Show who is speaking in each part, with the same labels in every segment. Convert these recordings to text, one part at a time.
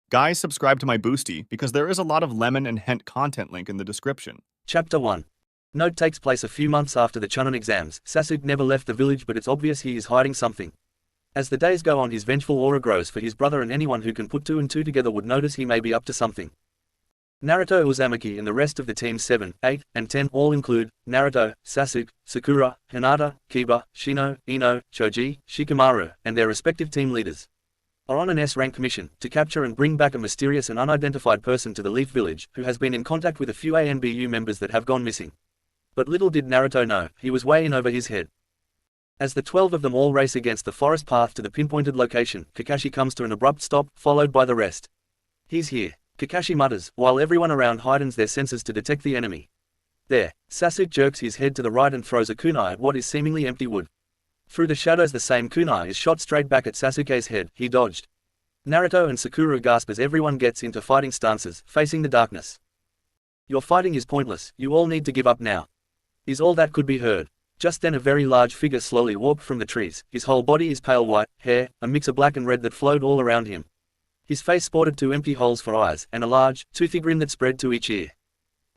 Speaker 1: Guys, subscribe to my Boosty because there is a lot of lemon and hint content link in the description.
Speaker 2: Chapter 1. Note takes place a few months after the Chunin exams. Sasuke never left the village, but it's obvious he is hiding something. As the days go on, his vengeful aura grows for his brother, and anyone who can put two and two together would notice he may be up to something. Naruto, Uzumaki and the rest of the teams 7, 8, and 10 all include Naruto, Sasuke, Sakura, Hinata, Kiba, Shino, Ino, Choji, Shikamaru, and their respective team leaders are on an S-rank mission to capture and bring back a mysterious and unidentified person to the Leaf Village who has been in contact with a few ANBU members that have gone missing. But little did Naruto know, he was way in over his head. As the 12 of them all race against the forest path to the pinpointed location, Kakashi comes to an abrupt stop, followed by the rest. "He's here," Kakashi mutters, while everyone around heightens their senses to detect the enemy. There, Sasuke jerks his head to the right and throws a kunai at what is seemingly empty wood. Through the shadows the same kunai is shot straight back at Sasuke's head. He dodged. Naruto and Sakura gasp as everyone gets into fighting stances, facing the darkness. "Your fighting is pointless, you all need to give up now," is all that could be heard. Just then a very large figure slowly walked from the trees. His whole body is pale white, hair, a mix of black and red that flowed all around him. His face sported two empty holes for eyes, and a large, toothy grin that spread to each ear.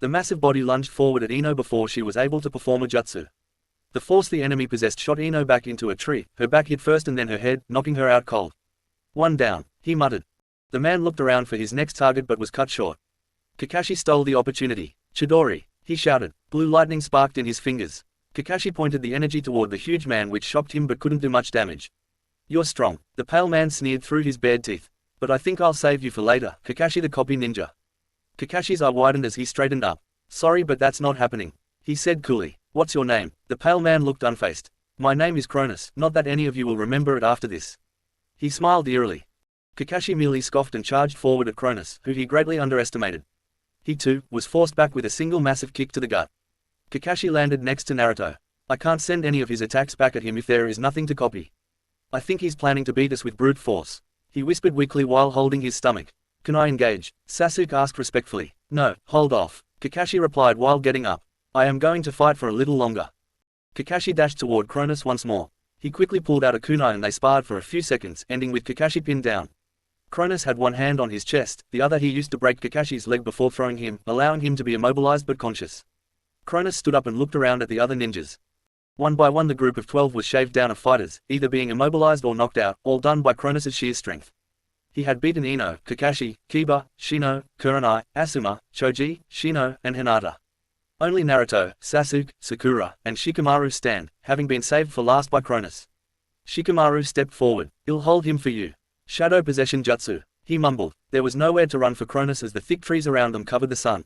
Speaker 2: The massive body lunged forward at Ino before she was able to perform a jutsu. The force the enemy possessed shot Ino back into a tree. Her back hit first and then her head, knocking her out cold. "One down," he muttered. The man looked around for his next target but was cut short. Kakashi stole the opportunity. "Chidori!" he shouted. Blue lightning sparked in his fingers. Kakashi pointed the energy toward the huge man, which shocked him but couldn't do much damage. "You're strong," the pale man sneered through his bared teeth. "But I think I'll save you for later, Kakashi the copy ninja." Kakashi's eye widened as he straightened up. "Sorry, but that's not happening," he said coolly. "What's your name?" The pale man looked unfazed. "My name is Cronus, not that any of you will remember it after this." He smiled eerily. Kakashi merely scoffed and charged forward at Cronus, who he greatly underestimated. He too was forced back with a single massive kick to the gut. Kakashi landed next to Naruto. "I can't send any of his attacks back at him if there is nothing to copy. I think he's planning to beat us with brute force," he whispered weakly while holding his stomach. "Can I engage?" Sasuke asked respectfully. "No, hold off," Kakashi replied while getting up. "I am going to fight for a little longer." Kakashi dashed toward Cronus once more. He quickly pulled out a kunai and they sparred for a few seconds, ending with Kakashi pinned down. Cronus had one hand on his chest, the other he used to break Kakashi's leg before throwing him, allowing him to be immobilized but conscious. Cronus stood up and looked around at the other ninjas. One by one the group of 12 was shaved down of fighters, either being immobilized or knocked out, all done by Cronus's sheer strength. He had beaten Ino, Kakashi, Kiba, Shino, Kurenai, Asuma, Choji, Shino, and Hinata. Only Naruto, Sasuke, Sakura, and Shikamaru stand, having been saved for last by Cronus. Shikamaru stepped forward. "I'll hold him for you." "Shadow possession jutsu," he mumbled. There was nowhere to run for Cronus as the thick trees around them covered the sun.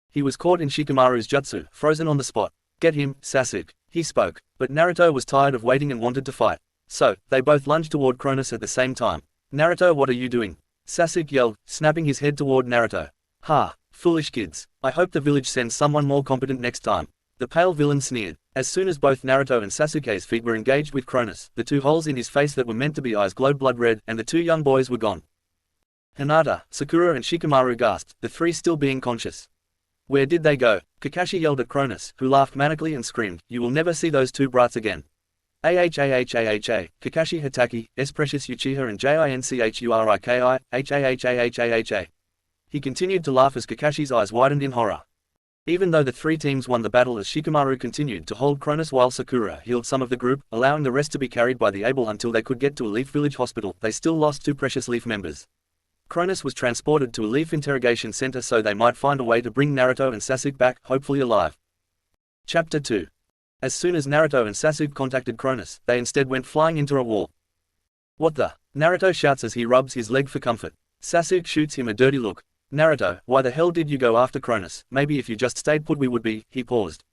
Speaker 2: He was caught in Shikamaru's jutsu, frozen on the spot. "Get him, Sasuke," he spoke. But Naruto was tired of waiting and wanted to fight. So, they both lunged toward Cronus at the same time. "Naruto, what are you doing?" Sasuke yelled, snapping his head toward Naruto. "Ha, foolish kids. I hope the village sends someone more competent next time." The pale villain sneered. As soon as both Naruto and Sasuke's feet were engaged with Cronus, the two holes in his face that were meant to be eyes glowed blood red, and the two young boys were gone. Hinata, Sakura and Shikamaru gasped, the three still being conscious. "Where did they go?" Kakashi yelled at Cronus, who laughed manically and screamed, "You will never see those two brats again." Kakashi Hataki, S Precious Uchiha and Jinchuriki, Hahahaha. He continued to laugh as Kakashi's eyes widened in horror. Even though the three teams won the battle as Shikamaru continued to hold Cronus while Sakura healed some of the group, allowing the rest to be carried by the able until they could get to a Leaf Village hospital, they still lost two precious Leaf members. Cronus was transported to a Leaf interrogation center so they might find a way to bring Naruto and Sasuke back, hopefully alive. Chapter 2. As soon as Naruto and Sasuke contacted Cronus, they instead went flying into a wall. "What the?" Naruto shouts as he rubs his leg for comfort. Sasuke shoots him a dirty look. "Naruto, why the hell did you go after Cronus? Maybe if you just stayed put we would be." He paused.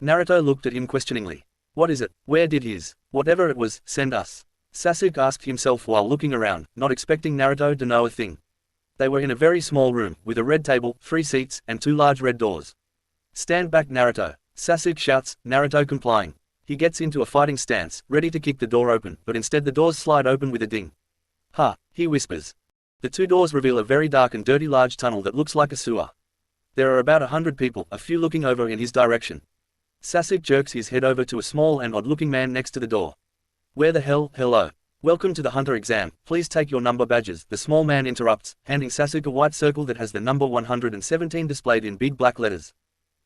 Speaker 2: Naruto looked at him questioningly. "What is it? Where did his, whatever it was, send us?" Sasuke asked himself while looking around, not expecting Naruto to know a thing. They were in a very small room, with a red table, 3 seats, and 2 large red doors. "Stand back, Naruto," Sasuke shouts, Naruto complying. He gets into a fighting stance, ready to kick the door open, but instead the doors slide open with a ding. "Ha," he whispers. The 2 doors reveal a very dark and dirty large tunnel that looks like a sewer. There are about 100 people, a few looking over in his direction. Sasuke jerks his head over to a small and odd-looking man next to the door. "Where the hell, hello. Welcome to the Hunter exam, please take your number badges, the small man interrupts, handing Sasuke a white circle that has the number 117 displayed in big black letters.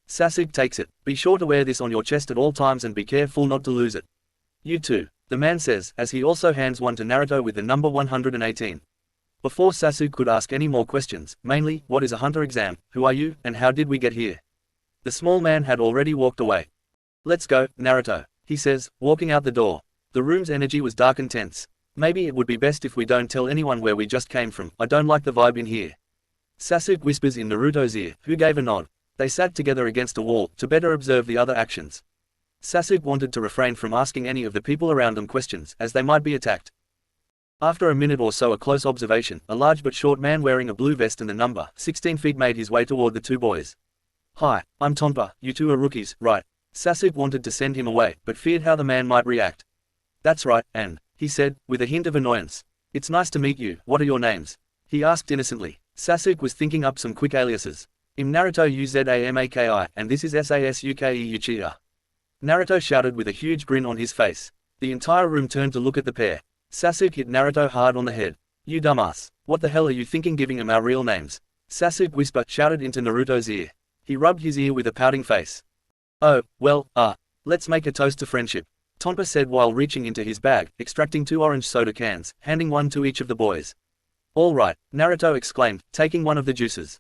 Speaker 2: Sasuke takes it. Be sure to wear this on your chest at all times and be careful not to lose it. You too, the man says, as he also hands one to Naruto with the number 118. Before Sasuke could ask any more questions, mainly, what is a Hunter exam, who are you, and how did we get here? The small man had already walked away. Let's go, Naruto, he says, walking out the door. The room's energy was dark and tense. Maybe it would be best if we don't tell anyone where we just came from, I don't like the vibe in here. Sasuke whispers in Naruto's ear, who gave a nod. They sat together against a wall, to better observe the other actions. Sasuke wanted to refrain from asking any of the people around them questions, as they might be attacked. After a minute or so of close observation, a large but short man wearing a blue vest and the number 16 feet made his way toward the two boys. Hi, I'm Tonpa, you two are rookies, right? Sasuke wanted to send him away, but feared how the man might react. That's right, and, he said, with a hint of annoyance. It's nice to meet you, what are your names? He asked innocently. Sasuke was thinking up some quick aliases. I'm Naruto Uzamaki, and this is Sasuke Uchiha. Naruto shouted with a huge grin on his face. The entire room turned to look at the pair. Sasuke hit Naruto hard on the head. You dumbass. What the hell are you thinking giving him our real names? Sasuke shouted into Naruto's ear. He rubbed his ear with a pouting face. Oh, well, let's make a toast to friendship. Tonpa said while reaching into his bag, extracting 2 orange soda cans, handing one to each of the boys. All right, Naruto exclaimed, taking one of the juices.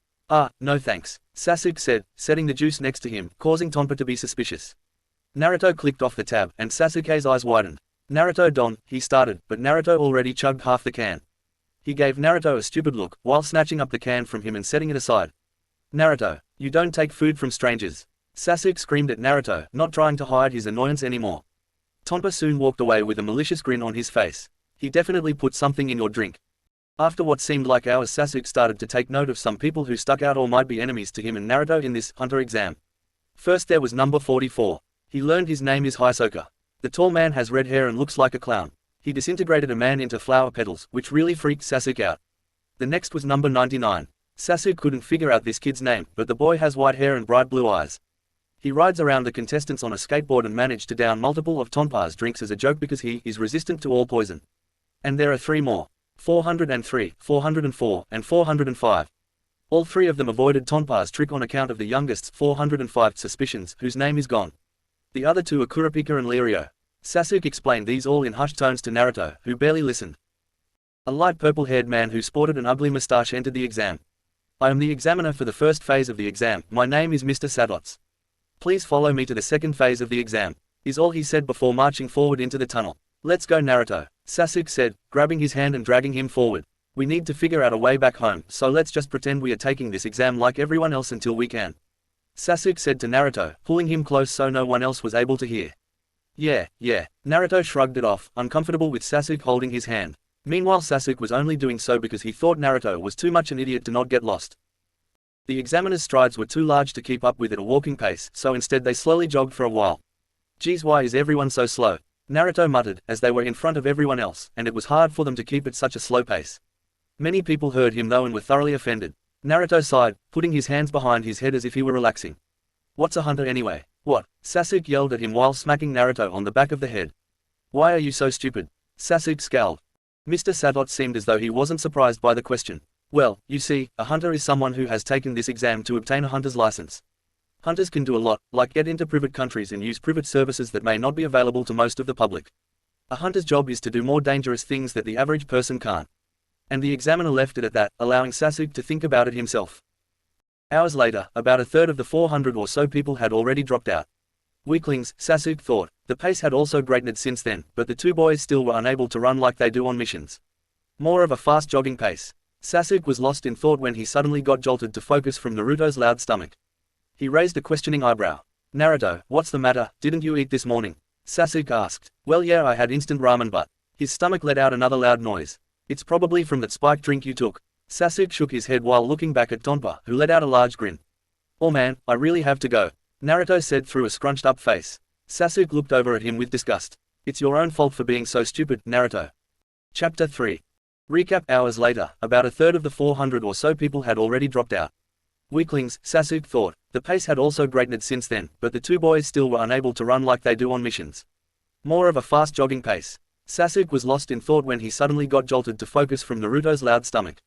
Speaker 2: No thanks, Sasuke said, setting the juice next to him, causing Tonpa to be suspicious. Naruto clicked off the tab, and Sasuke's eyes widened. Naruto don, he started, but Naruto already chugged half the can. He gave Naruto a stupid look, while snatching up the can from him and setting it aside. Naruto, you don't take food from strangers. Sasuke screamed at Naruto, not trying to hide his annoyance anymore. Tonpa soon walked away with a malicious grin on his face. He definitely put something in your drink. After what seemed like hours, Sasuke started to take note of some people who stuck out or might be enemies to him and Naruto in this Hunter exam. First there was number 44. He learned his name is Hisoka. The tall man has red hair and looks like a clown. He disintegrated a man into flower petals, which really freaked Sasuke out. The next was number 99. Sasuke couldn't figure out this kid's name, but the boy has white hair and bright blue eyes. He rides around the contestants on a skateboard and managed to down multiple of Tonpa's drinks as a joke because he is resistant to all poison. And there are 3 more. 403, 404, and 405. All 3 of them avoided Tonpa's trick on account of the youngest's 405 suspicions, whose name is gone. The other 2 are Kurapika and Lirio. Sasuke explained these all in hushed tones to Naruto, who barely listened. A light purple-haired man who sported an ugly moustache entered the exam. I am the examiner for the first phase of the exam, my name is Mr. Sadots. Please follow me to the second phase of the exam, is all he said before marching forward into the tunnel. Let's go Naruto, Sasuke said, grabbing his hand and dragging him forward. We need to figure out a way back home, so let's just pretend we are taking this exam like everyone else until we can. Sasuke said to Naruto, pulling him close so no one else was able to hear. Yeah, Naruto shrugged it off, uncomfortable with Sasuke holding his hand. Meanwhile Sasuke was only doing so because he thought Naruto was too much an idiot to not get lost. The examiner's strides were too large to keep up with at a walking pace, so instead they slowly jogged for a while. Geez, why is everyone so slow? Naruto muttered, as they were in front of everyone else, and it was hard for them to keep at such a slow pace. Many people heard him though and were thoroughly offended. Naruto sighed, putting his hands behind his head as if he were relaxing. What's a hunter anyway? What? Sasuke yelled at him while smacking Naruto on the back of the head. Why are you so stupid? Sasuke scowled. Mr. Sadot seemed as though he wasn't surprised by the question. Well, you see, a hunter is someone who has taken this exam to obtain a hunter's license. Hunters can do a lot, like get into private countries and use private services that may not be available to most of the public. A hunter's job is to do more dangerous things that the average person can't. And the examiner left it at that, allowing Sasuke to think about it himself. Hours later, about a third of the 400 or so people had already dropped out. Weaklings, Sasuke thought. The pace had also greatened since then, but the 2 boys still were unable to run like they do on missions. More of a fast jogging pace. Sasuke was lost in thought when he suddenly got jolted to focus from Naruto's loud stomach. He raised a questioning eyebrow. Naruto, what's the matter, didn't you eat this morning? Sasuke asked. Well yeah, I had instant ramen but. His stomach let out another loud noise. It's probably from that spiked drink you took. Sasuke shook his head while looking back at Tonpa, who let out a large grin. Oh man, I really have to go, Naruto said through a scrunched up face. Sasuke looked over at him with disgust. It's your own fault for being so stupid, Naruto. Chapter 3. Recap. Hours later, about a third of the 400 or so people had already dropped out. Weaklings, Sasuke thought. The pace had also greatened since then, but the 2 boys still were unable to run like they do on missions. More of a fast jogging pace. Sasuke was lost in thought when he suddenly got jolted to focus from Naruto's loud stomach.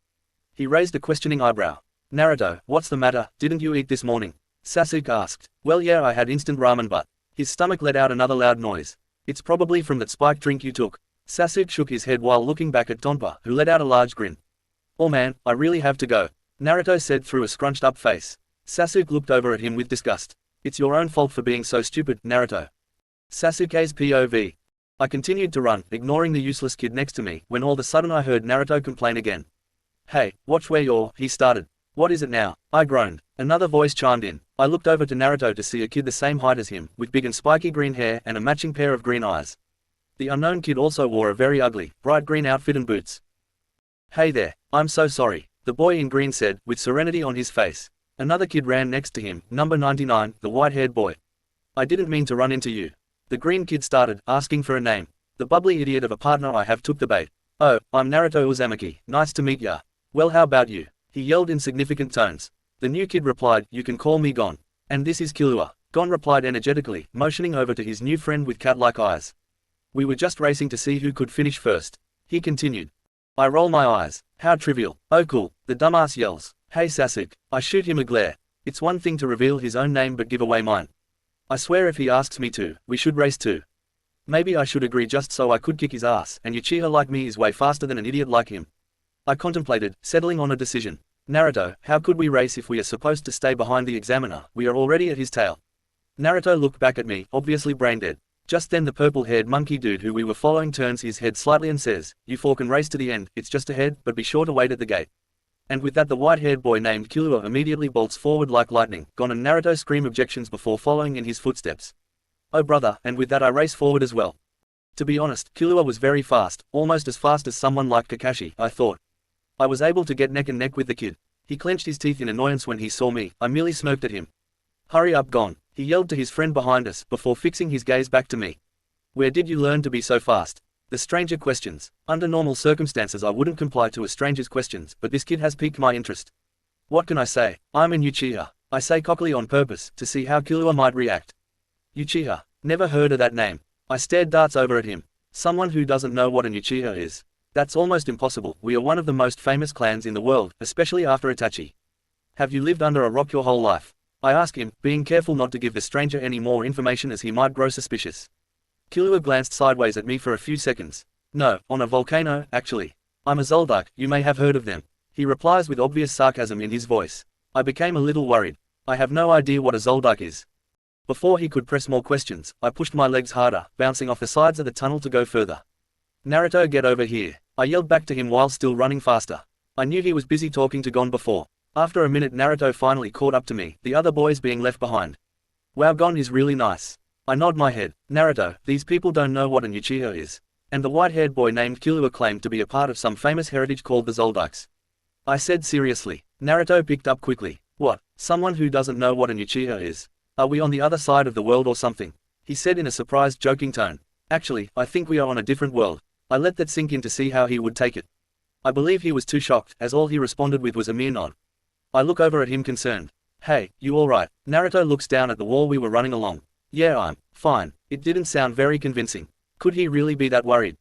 Speaker 2: He raised a questioning eyebrow. Naruto, what's the matter, didn't you eat this morning? Sasuke asked. Well yeah, I had instant ramen but. His stomach let out another loud noise. It's probably from that spiked drink you took. Sasuke shook his head while looking back at Tonpa, who let out a large grin. Oh man, I really have to go, Naruto said through a scrunched up face. Sasuke looked over at him with disgust. It's your own fault for being so stupid, Naruto. Sasuke's POV. I continued to run, ignoring the useless kid next to me, when all of a sudden I heard Naruto complain again. Hey, watch where you're, he started. What is it now? I groaned. Another voice chimed in. I looked over to Naruto to see a kid the same height as him, with big and spiky green hair and a matching pair of green eyes. The unknown kid also wore a very ugly, bright green outfit and boots. Hey there, I'm so sorry, the boy in green said, with serenity on his face. Another kid ran next to him, number 99, the white-haired boy. I didn't mean to run into you. The green kid started, asking for a name. The bubbly idiot of a partner I have took the bait. Oh, I'm Naruto Uzumaki, nice to meet ya. Well how about you? He yelled in significant tones. The new kid replied, you can call me Gon. And this is Killua. Gon replied energetically, motioning over to his new friend with cat-like eyes. We were just racing to see who could finish first. He continued. I roll my eyes. How trivial. Oh cool. The dumbass yells. Hey Sasuke. I shoot him a glare. It's one thing to reveal his own name but give away mine. I swear if he asks me to, we should race too. Maybe I should agree just so I could kick his ass, and Uchiha like me is way faster than an idiot like him. I contemplated, settling on a decision. Naruto, how could we race if we are supposed to stay behind the examiner? We are already at his tail. Naruto looked back at me, obviously brain dead. Just then the purple-haired monkey dude who we were following turns his head slightly and says, you four can race to the end, it's just ahead, but be sure to wait at the gate. And with that the white-haired boy named Killua immediately bolts forward like lightning. Gon and Naruto scream objections before following in his footsteps. Oh brother, and with that I race forward as well. To be honest, Killua was very fast, almost as fast as someone like Kakashi, I thought. I was able to get neck and neck with the kid. He clenched his teeth in annoyance when he saw me. I merely smirked at him. Hurry up Gon, he yelled to his friend behind us, before fixing his gaze back to me. Where did you learn to be so fast? The stranger questions. Under normal circumstances I wouldn't comply to a stranger's questions, but this kid has piqued my interest. What can I say? I'm an Uchiha. I say cockily on purpose, to see how Killua might react. Uchiha. Never heard of that name. I stared darts over at him. Someone who doesn't know what an Uchiha is. That's almost impossible. We are one of the most famous clans in the world, especially after Itachi. Have you lived under a rock your whole life? I ask him, being careful not to give the stranger any more information as he might grow suspicious. Killua glanced sideways at me for a few seconds. No, on a volcano, actually. I'm a Zoldyck, you may have heard of them. He replies with obvious sarcasm in his voice. I became a little worried. I have no idea what a Zoldyck is. Before he could press more questions, I pushed my legs harder, bouncing off the sides of the tunnel to go further. Naruto, get over here. I yelled back to him while still running faster. I knew he was busy talking to Gon before. After a minute Naruto finally caught up to me, the other boys being left behind. Wow, Gon is really nice. I nod my head. Naruto, these people don't know what an Uchiha is. And the white-haired boy named Killua claimed to be a part of some famous heritage called the Zoldykes. I said seriously. Naruto picked up quickly. What? Someone who doesn't know what an Uchiha is? Are we on the other side of the world or something? He said in a surprised, joking tone. Actually, I think we are on a different world. I let that sink in to see how he would take it. I believe he was too shocked, as all he responded with was a mere nod. I look over at him concerned. Hey, you alright? Naruto looks down at the wall we were running along. Yeah, I'm fine. It didn't sound very convincing. Could he really be that worried?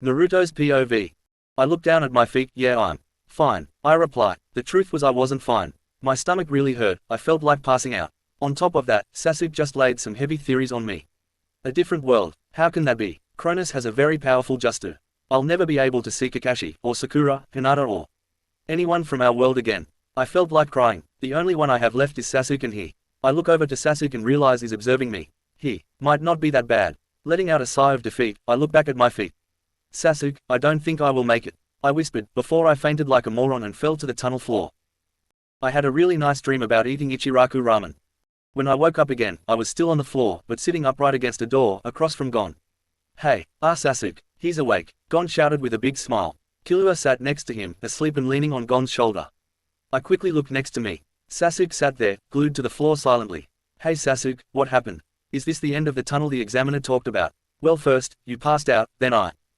Speaker 2: Naruto's POV. I look down at my feet. Yeah, I'm fine. I reply. The truth was I wasn't fine. My stomach really hurt. I felt like passing out. On top of that, Sasuke just laid some heavy theories on me. A different world. How can that be? Cronus has a very powerful Justu. I'll never be able to see Kakashi, or Sakura, Hinata or anyone from our world again. I felt like crying. The only one I have left is Sasuke and he. I look over to Sasuke and realize he's observing me. He might not be that bad. Letting out a sigh of defeat, I look back at my feet. Sasuke, I don't think I will make it, I whispered, before I fainted like a moron and fell to the tunnel floor. I had a really nice dream about eating Ichiraku ramen. When I woke up again, I was still on the floor, but sitting upright against a door, across from Gon. Hey, Sasuke, he's awake, Gon shouted with a big smile. Killua sat next to him, asleep and leaning on Gon's shoulder. I quickly looked next to me. Sasuke sat there, glued to the floor silently. Hey Sasuke, what happened? Is this the end of the tunnel the examiner talked about? Well first, you passed out, then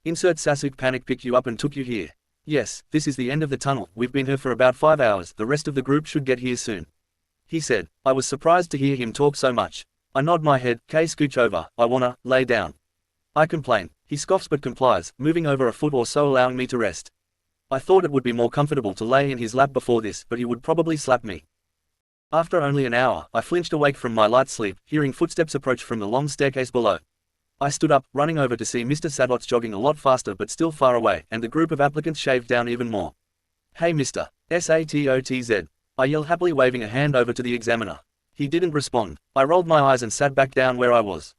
Speaker 2: Sasuke panic picked you up and took you here. Yes, this is the end of the tunnel, we've been here for about 5 hours, the rest of the group should get here soon. He said. I was surprised to hear him talk so much. I nod my head, scooch over, I wanna lay down. I complain. He scoffs but complies, moving over a foot or so allowing me to rest. I thought it would be more comfortable to lay in his lap before this, but he would probably slap me. After only an hour, I flinched awake from my light sleep, hearing footsteps approach from the long staircase below. I stood up, running over to see Mr. Sadots jogging a lot faster but still far away, and the group of applicants shaved down even more. "Hey Mr. Satotz," I yelled, happily waving a hand over to the examiner. He didn't respond. I rolled my eyes and sat back down where I was.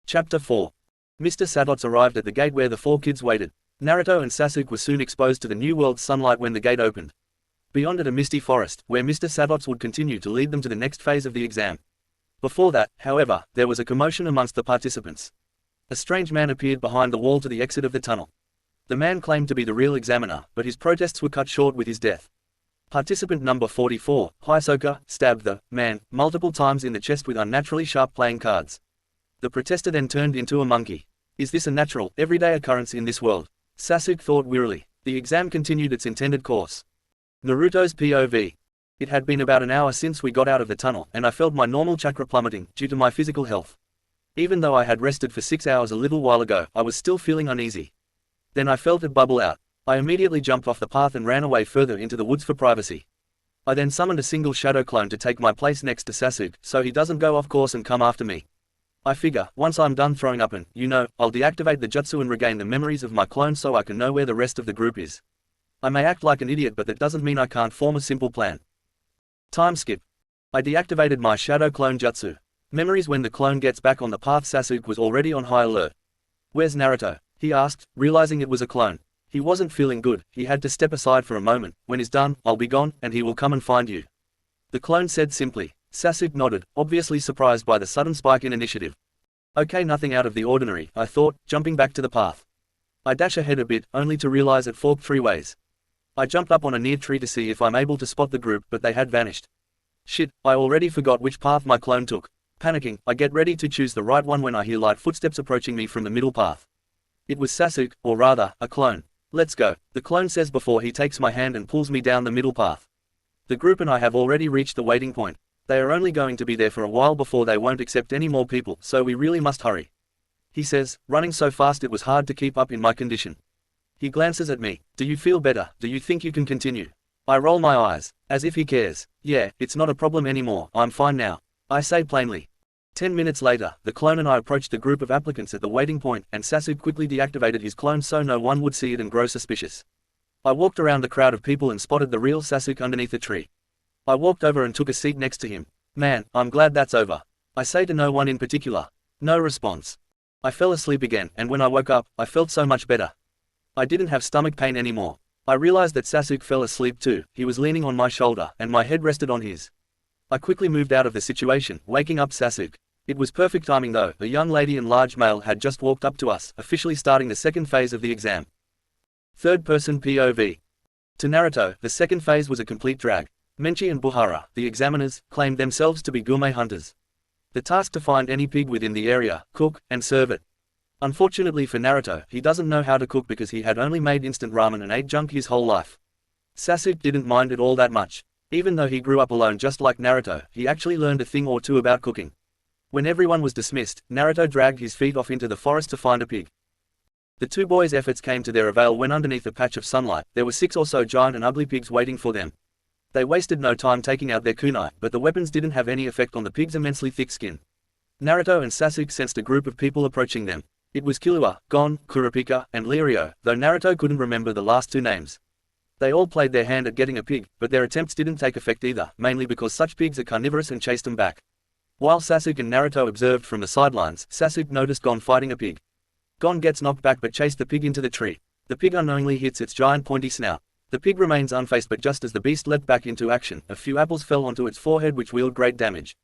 Speaker 2: Chapter 4. Mr. Sadots arrived at the gate where the 4 kids waited. Naruto and Sasuke were soon exposed to the new world's sunlight when the gate opened. Beyond it a misty forest, where Mr. Sadots would continue to lead them to the next phase of the exam. Before that, however, there was a commotion amongst the participants. A strange man appeared behind the wall to the exit of the tunnel. The man claimed to be the real examiner, but his protests were cut short with his death. Participant number 44, Hisoka, stabbed the man multiple times in the chest with unnaturally sharp playing cards. The protester then turned into a monkey. Is this a natural, everyday occurrence in this world? Sasuke thought wearily. The exam continued its intended course. Naruto's POV. It had been about an hour since we got out of the tunnel, and I felt my normal chakra plummeting, due to my physical health. Even though I had rested for 6 hours a little while ago, I was still feeling uneasy. Then I felt it bubble out. I immediately jumped off the path and ran away further into the woods for privacy. I then summoned a single shadow clone to take my place next to Sasuke, so he doesn't go off course and come after me. I figure, once I'm done throwing up and, I'll deactivate the jutsu and regain the memories of my clone so I can know where the rest of the group is. I may act like an idiot, but that doesn't mean I can't form a simple plan. Time skip. I deactivated my shadow clone jutsu. Memories. When the clone gets back on the path, Sasuke was already on high alert. "Where's Naruto?" he asked, realizing it was a clone. He wasn't feeling good. He had to step aside for a moment. "When he's done, I'll be gone, and he will come and find you," the clone said simply. Sasuke nodded, obviously surprised by the sudden spike in initiative. Okay, nothing out of the ordinary, I thought, jumping back to the path. I dash ahead a bit, only to realize it forked 3 ways. I jumped up on a near tree to see if I'm able to spot the group, but they had vanished. Shit, I already forgot which path my clone took. Panicking, I get ready to choose the right one when I hear light footsteps approaching me from the middle path. It was Sasuke, or rather, a clone. "Let's go," the clone says before he takes my hand and pulls me down the middle path. The group and I have already reached the waiting point. They are only going to be there for a while before they won't accept any more people, so we really must hurry, he says, running so fast it was hard to keep up in my condition. He glances at me. "Do you feel better? Do you think you can continue?" I roll my eyes, as if he cares. "Yeah, it's not a problem anymore, I'm fine now," I say plainly. 10 minutes later, the clone and I approached the group of applicants at the waiting point, and Sasuke quickly deactivated his clone so no one would see it and grow suspicious. I walked around the crowd of people and spotted the real Sasuke underneath a tree. I walked over and took a seat next to him. "Man, I'm glad that's over," I say to no one in particular. No response. I fell asleep again, and when I woke up, I felt so much better. I didn't have stomach pain anymore. I realized that Sasuke fell asleep too. He was leaning on my shoulder, and my head rested on his. I quickly moved out of the situation, waking up Sasuke. It was perfect timing though. A young lady and large male had just walked up to us, officially starting the second phase of the exam. Third person POV. To Naruto, the second phase was a complete drag. Menchi and Buhara, the examiners, claimed themselves to be gourmet hunters. The task to find any pig within the area, cook, and serve it. Unfortunately for Naruto, he doesn't know how to cook because he had only made instant ramen and ate junk his whole life. Sasuke didn't mind it all that much. Even though he grew up alone just like Naruto, he actually learned a thing or two about cooking. When everyone was dismissed, Naruto dragged his feet off into the forest to find a pig. The 2 boys' efforts came to their avail when underneath a patch of sunlight, there were 6 or so giant and ugly pigs waiting for them. They wasted no time taking out their kunai, but the weapons didn't have any effect on the pig's immensely thick skin. Naruto and Sasuke sensed a group of people approaching them. It was Killua, Gon, Kurapika, and Lirio, though Naruto couldn't remember the last 2 names. They all played their hand at getting a pig, but their attempts didn't take effect either, mainly because such pigs are carnivorous and chased them back. While Sasuke and Naruto observed from the sidelines, Sasuke noticed Gon fighting a pig. Gon gets knocked back but chased the pig into the tree. The pig unknowingly hits its giant pointy snout. The pig remains unfazed, but just as the beast leapt back into action, a few apples fell onto its forehead which wielded great damage.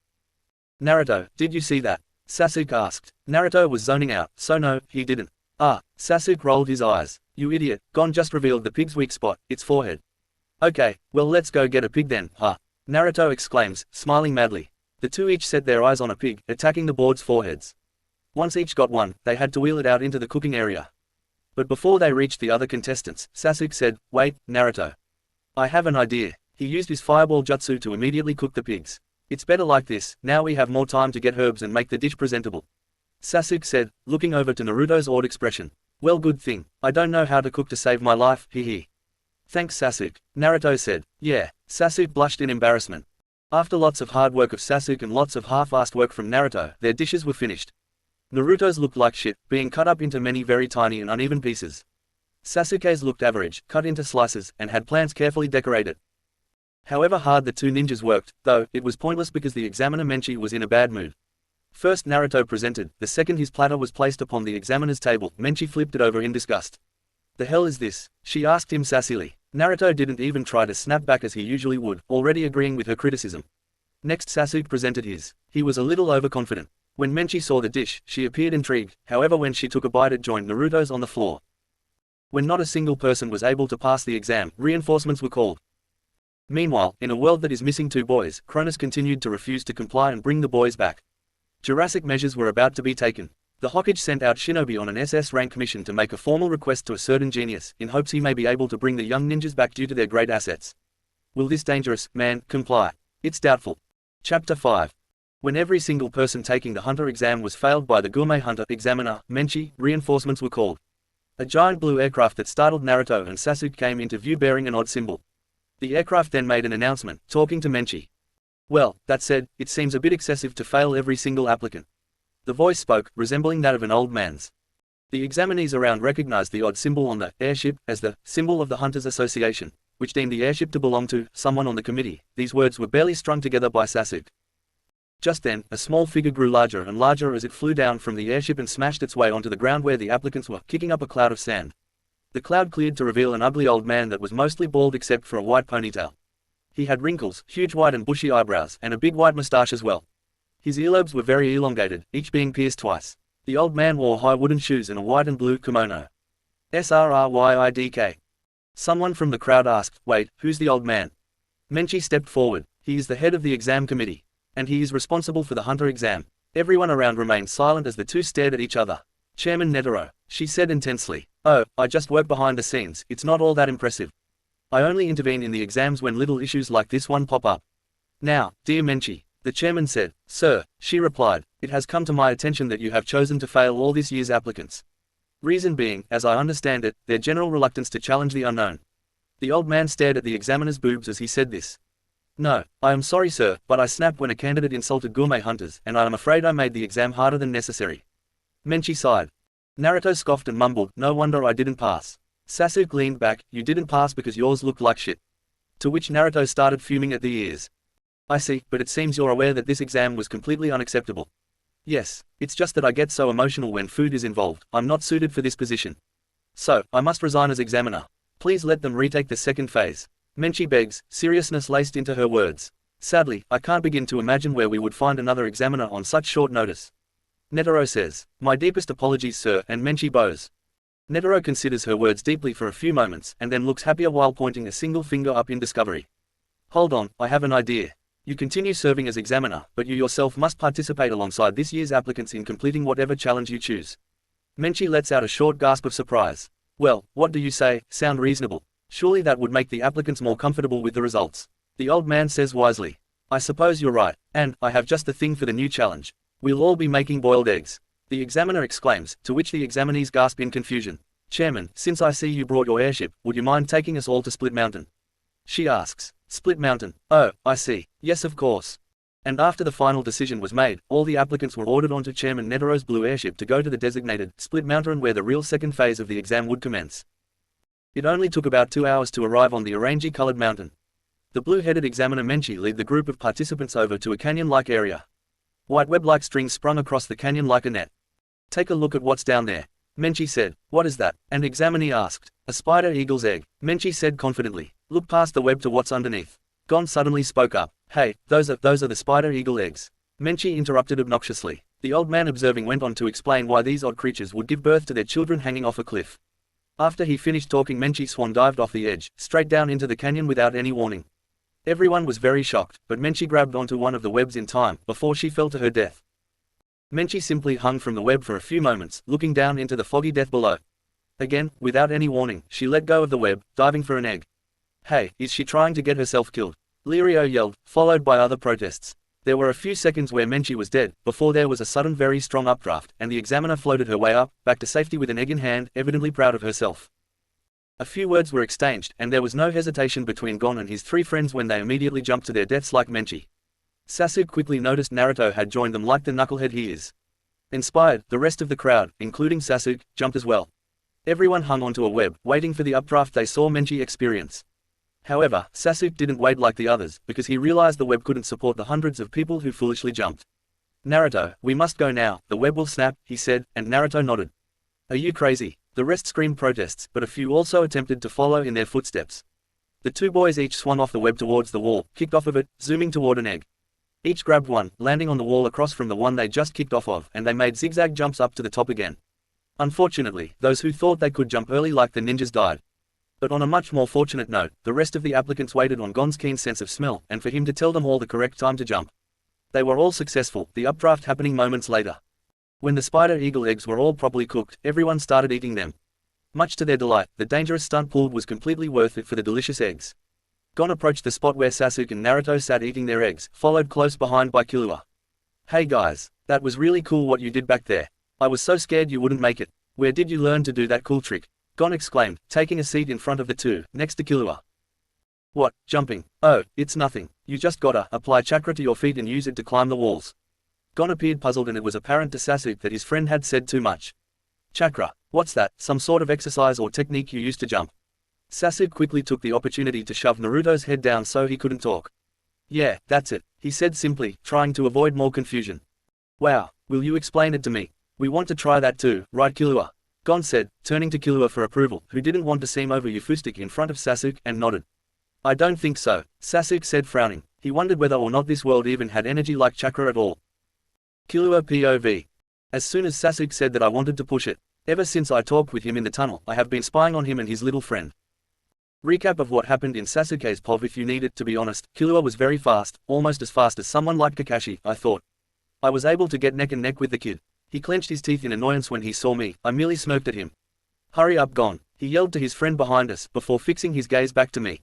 Speaker 2: "Naruto, did you see that?" Sasuke asked. Naruto was zoning out, so no, he didn't. "Ah," Sasuke rolled his eyes. "You idiot, Gon just revealed the pig's weak spot, its forehead." "Okay, well let's go get a pig then, huh?" Naruto exclaims, smiling madly. The 2 each set their eyes on a pig, attacking the board's foreheads. Once each got one, they had to wheel it out into the cooking area. But before they reached the other contestants, Sasuke said, "Wait, Naruto. I have an idea." He used his fireball jutsu to immediately cook the pigs. "It's better like this, now we have more time to get herbs and make the dish presentable," Sasuke said, looking over to Naruto's awed expression. Well, good thing. I don't know how to cook to save my life, hee. Thanks, Sasuke, Naruto said. Yeah, Sasuke blushed in embarrassment. After lots of hard work of Sasuke and lots of half-assed work from Naruto, their dishes were finished. Naruto's looked like shit, being cut up into many very tiny and uneven pieces. Sasuke's looked average, cut into slices, and had plants carefully decorated. However hard the two ninjas worked, though, it was pointless because the examiner Menchi was in a bad mood. First Naruto presented, the second his platter was placed upon the examiner's table, Menchi flipped it over in disgust. The hell is this? She asked him sassily. Naruto didn't even try to snap back as he usually would, already agreeing with her criticism. Next Sasuke presented his. He was a little overconfident. When Menchi saw the dish, she appeared intrigued, however when she took a bite it joined Naruto's on the floor. When not a single person was able to pass the exam, reinforcements were called. Meanwhile, in a world that is missing two boys, Cronus continued to refuse to comply and bring the boys back. Jurassic measures were about to be taken. The Hokage sent out Shinobi on an SS rank mission to make a formal request to a certain genius, in hopes he may be able to bring the young ninjas back due to their great assets. Will this dangerous man comply? It's doubtful. Chapter 5. When every single person taking the hunter exam was failed by the gourmet hunter examiner, Menchi, reinforcements were called. A giant blue aircraft that startled Naruto and Sasuke came into view bearing an odd symbol. The aircraft then made an announcement, talking to Menchi. Well, that said, it seems a bit excessive to fail every single applicant. The voice spoke, resembling that of an old man's. The examinees around recognized the odd symbol on the airship as the symbol of the Hunters Association, which deemed the airship to belong to someone on the committee. These words were barely strung together by Sasuke. Just then, a small figure grew larger and larger as it flew down from the airship and smashed its way onto the ground where the applicants were, kicking up a cloud of sand. The cloud cleared to reveal an ugly old man that was mostly bald except for a white ponytail. He had wrinkles, huge white and bushy eyebrows, and a big white mustache as well. His earlobes were very elongated, each being pierced twice. The old man wore high wooden shoes and a white and blue kimono. SRRYIDK. Someone from the crowd asked, wait, who's the old man? Menchi stepped forward. He is the head of the exam committee. And he is responsible for the hunter exam. Everyone around remained silent as the two stared at each other. Chairman Netero, she said intensely. Oh, I just work behind the scenes, it's not all that impressive. I only intervene in the exams when little issues like this one pop up. Now, dear Menchi, the chairman said. Sir, she replied, it has come to my attention that you have chosen to fail all this year's applicants. Reason being, as I understand it, their general reluctance to challenge the unknown. The old man stared at the examiner's boobs as he said this. No, I am sorry sir, but I snapped when a candidate insulted gourmet hunters, and I am afraid I made the exam harder than necessary. Menchi sighed. Naruto scoffed and mumbled, no wonder I didn't pass. Sasuke leaned back, you didn't pass because yours looked like shit. To which Naruto started fuming at the ears. I see, but it seems you're aware that this exam was completely unacceptable. Yes, it's just that I get so emotional when food is involved, I'm not suited for this position. So, I must resign as examiner. Please let them retake the second phase. Menchi begs, seriousness laced into her words. Sadly, I can't begin to imagine where we would find another examiner on such short notice. Netero says, my deepest apologies sir, and Menchi bows. Netero considers her words deeply for a few moments, and then looks happier while pointing a single finger up in discovery. Hold on, I have an idea. You continue serving as examiner, but you yourself must participate alongside this year's applicants in completing whatever challenge you choose. Menchi lets out a short gasp of surprise. Well, what do you say, sound reasonable? Surely that would make the applicants more comfortable with the results. The old man says wisely. I suppose you're right, and I have just the thing for the new challenge. We'll all be making boiled eggs. The examiner exclaims, to which the examinees gasp in confusion. Chairman, since I see you brought your airship, would you mind taking us all to Split Mountain? She asks. Split Mountain. Oh, I see. Yes, of course. And after the final decision was made, all the applicants were ordered onto Chairman Netero's blue airship to go to the designated Split Mountain where the real second phase of the exam would commence. It only took about 2 hours to arrive on the orangey-colored mountain. The blue-headed examiner Menchi led the group of participants over to a canyon-like area. White web-like strings sprung across the canyon like a net. Take a look at what's down there. Menchi said, what is that? And examinee asked. A spider eagle's egg. Menchi said confidently. Look past the web to what's underneath. Gon suddenly spoke up. Hey, those are the spider eagle eggs. Menchi interrupted obnoxiously. The old man observing went on to explain why these odd creatures would give birth to their children hanging off a cliff. After he finished talking, Menchi swan dived off the edge, straight down into the canyon without any warning. Everyone was very shocked, but Menchi grabbed onto one of the webs in time, before she fell to her death. Menchi simply hung from the web for a few moments, looking down into the foggy death below. Again, without any warning, she let go of the web, diving for an egg. Hey, is she trying to get herself killed? Lirio yelled, followed by other protests. There were a few seconds where Menchi was dead, before there was a sudden very strong updraft, and the examiner floated her way up, back to safety with an egg in hand, evidently proud of herself. A few words were exchanged, and there was no hesitation between Gon and his three friends when they immediately jumped to their deaths like Menchi. Sasuke quickly noticed Naruto had joined them like the knucklehead he is. Inspired, the rest of the crowd, including Sasuke, jumped as well. Everyone hung onto a web, waiting for the updraft they saw Menchi experience. However, Sasuke didn't wait like the others, because he realized the web couldn't support the hundreds of people who foolishly jumped. "Naruto, we must go now, the web will snap," he said, and Naruto nodded. "Are you crazy?" The rest screamed protests, but a few also attempted to follow in their footsteps. The two boys each swung off the web towards the wall, kicked off of it, zooming toward an egg. Each grabbed one, landing on the wall across from the one they just kicked off of, and they made zigzag jumps up to the top again. Unfortunately, those who thought they could jump early like the ninjas died. But on a much more fortunate note, the rest of the applicants waited on Gon's keen sense of smell, and for him to tell them all the correct time to jump. They were all successful, the updraft happening moments later. When the spider-eagle eggs were all properly cooked, everyone started eating them. Much to their delight, the dangerous stunt pulled was completely worth it for the delicious eggs. Gon approached the spot where Sasuke and Naruto sat eating their eggs, followed close behind by Killua. "Hey guys, that was really cool what you did back there. I was so scared you wouldn't make it. Where did you learn to do that cool trick?" Gon exclaimed, taking a seat in front of the two, next to Killua. "What, jumping? Oh, it's nothing. You just gotta apply chakra to your feet and use it to climb the walls." Gon appeared puzzled, and it was apparent to Sasuke that his friend had said too much. "Chakra? What's that, some sort of exercise or technique you use to jump?" Sasuke quickly took the opportunity to shove Naruto's head down so he couldn't talk. "Yeah, that's it," he said simply, trying to avoid more confusion. "Wow, will you explain it to me? We want to try that too, right Killua?" Gon said, turning to Killua for approval, who didn't want to seem over euphemistic in front of Sasuke, and nodded. "I don't think so," Sasuke said, frowning. He wondered whether or not this world even had energy like chakra at all. Killua POV. As soon as Sasuke said that, I wanted to push it. Ever since I talked with him in the tunnel, I have been spying on him and his little friend. Recap of what happened in Sasuke's POV if you need it. To be honest, Killua was very fast, almost as fast as someone like Kakashi, I thought. I was able to get neck and neck with the kid. He clenched his teeth in annoyance when he saw me. I merely smirked at him. "Hurry up, Gon," he yelled to his friend behind us, before fixing his gaze back to me.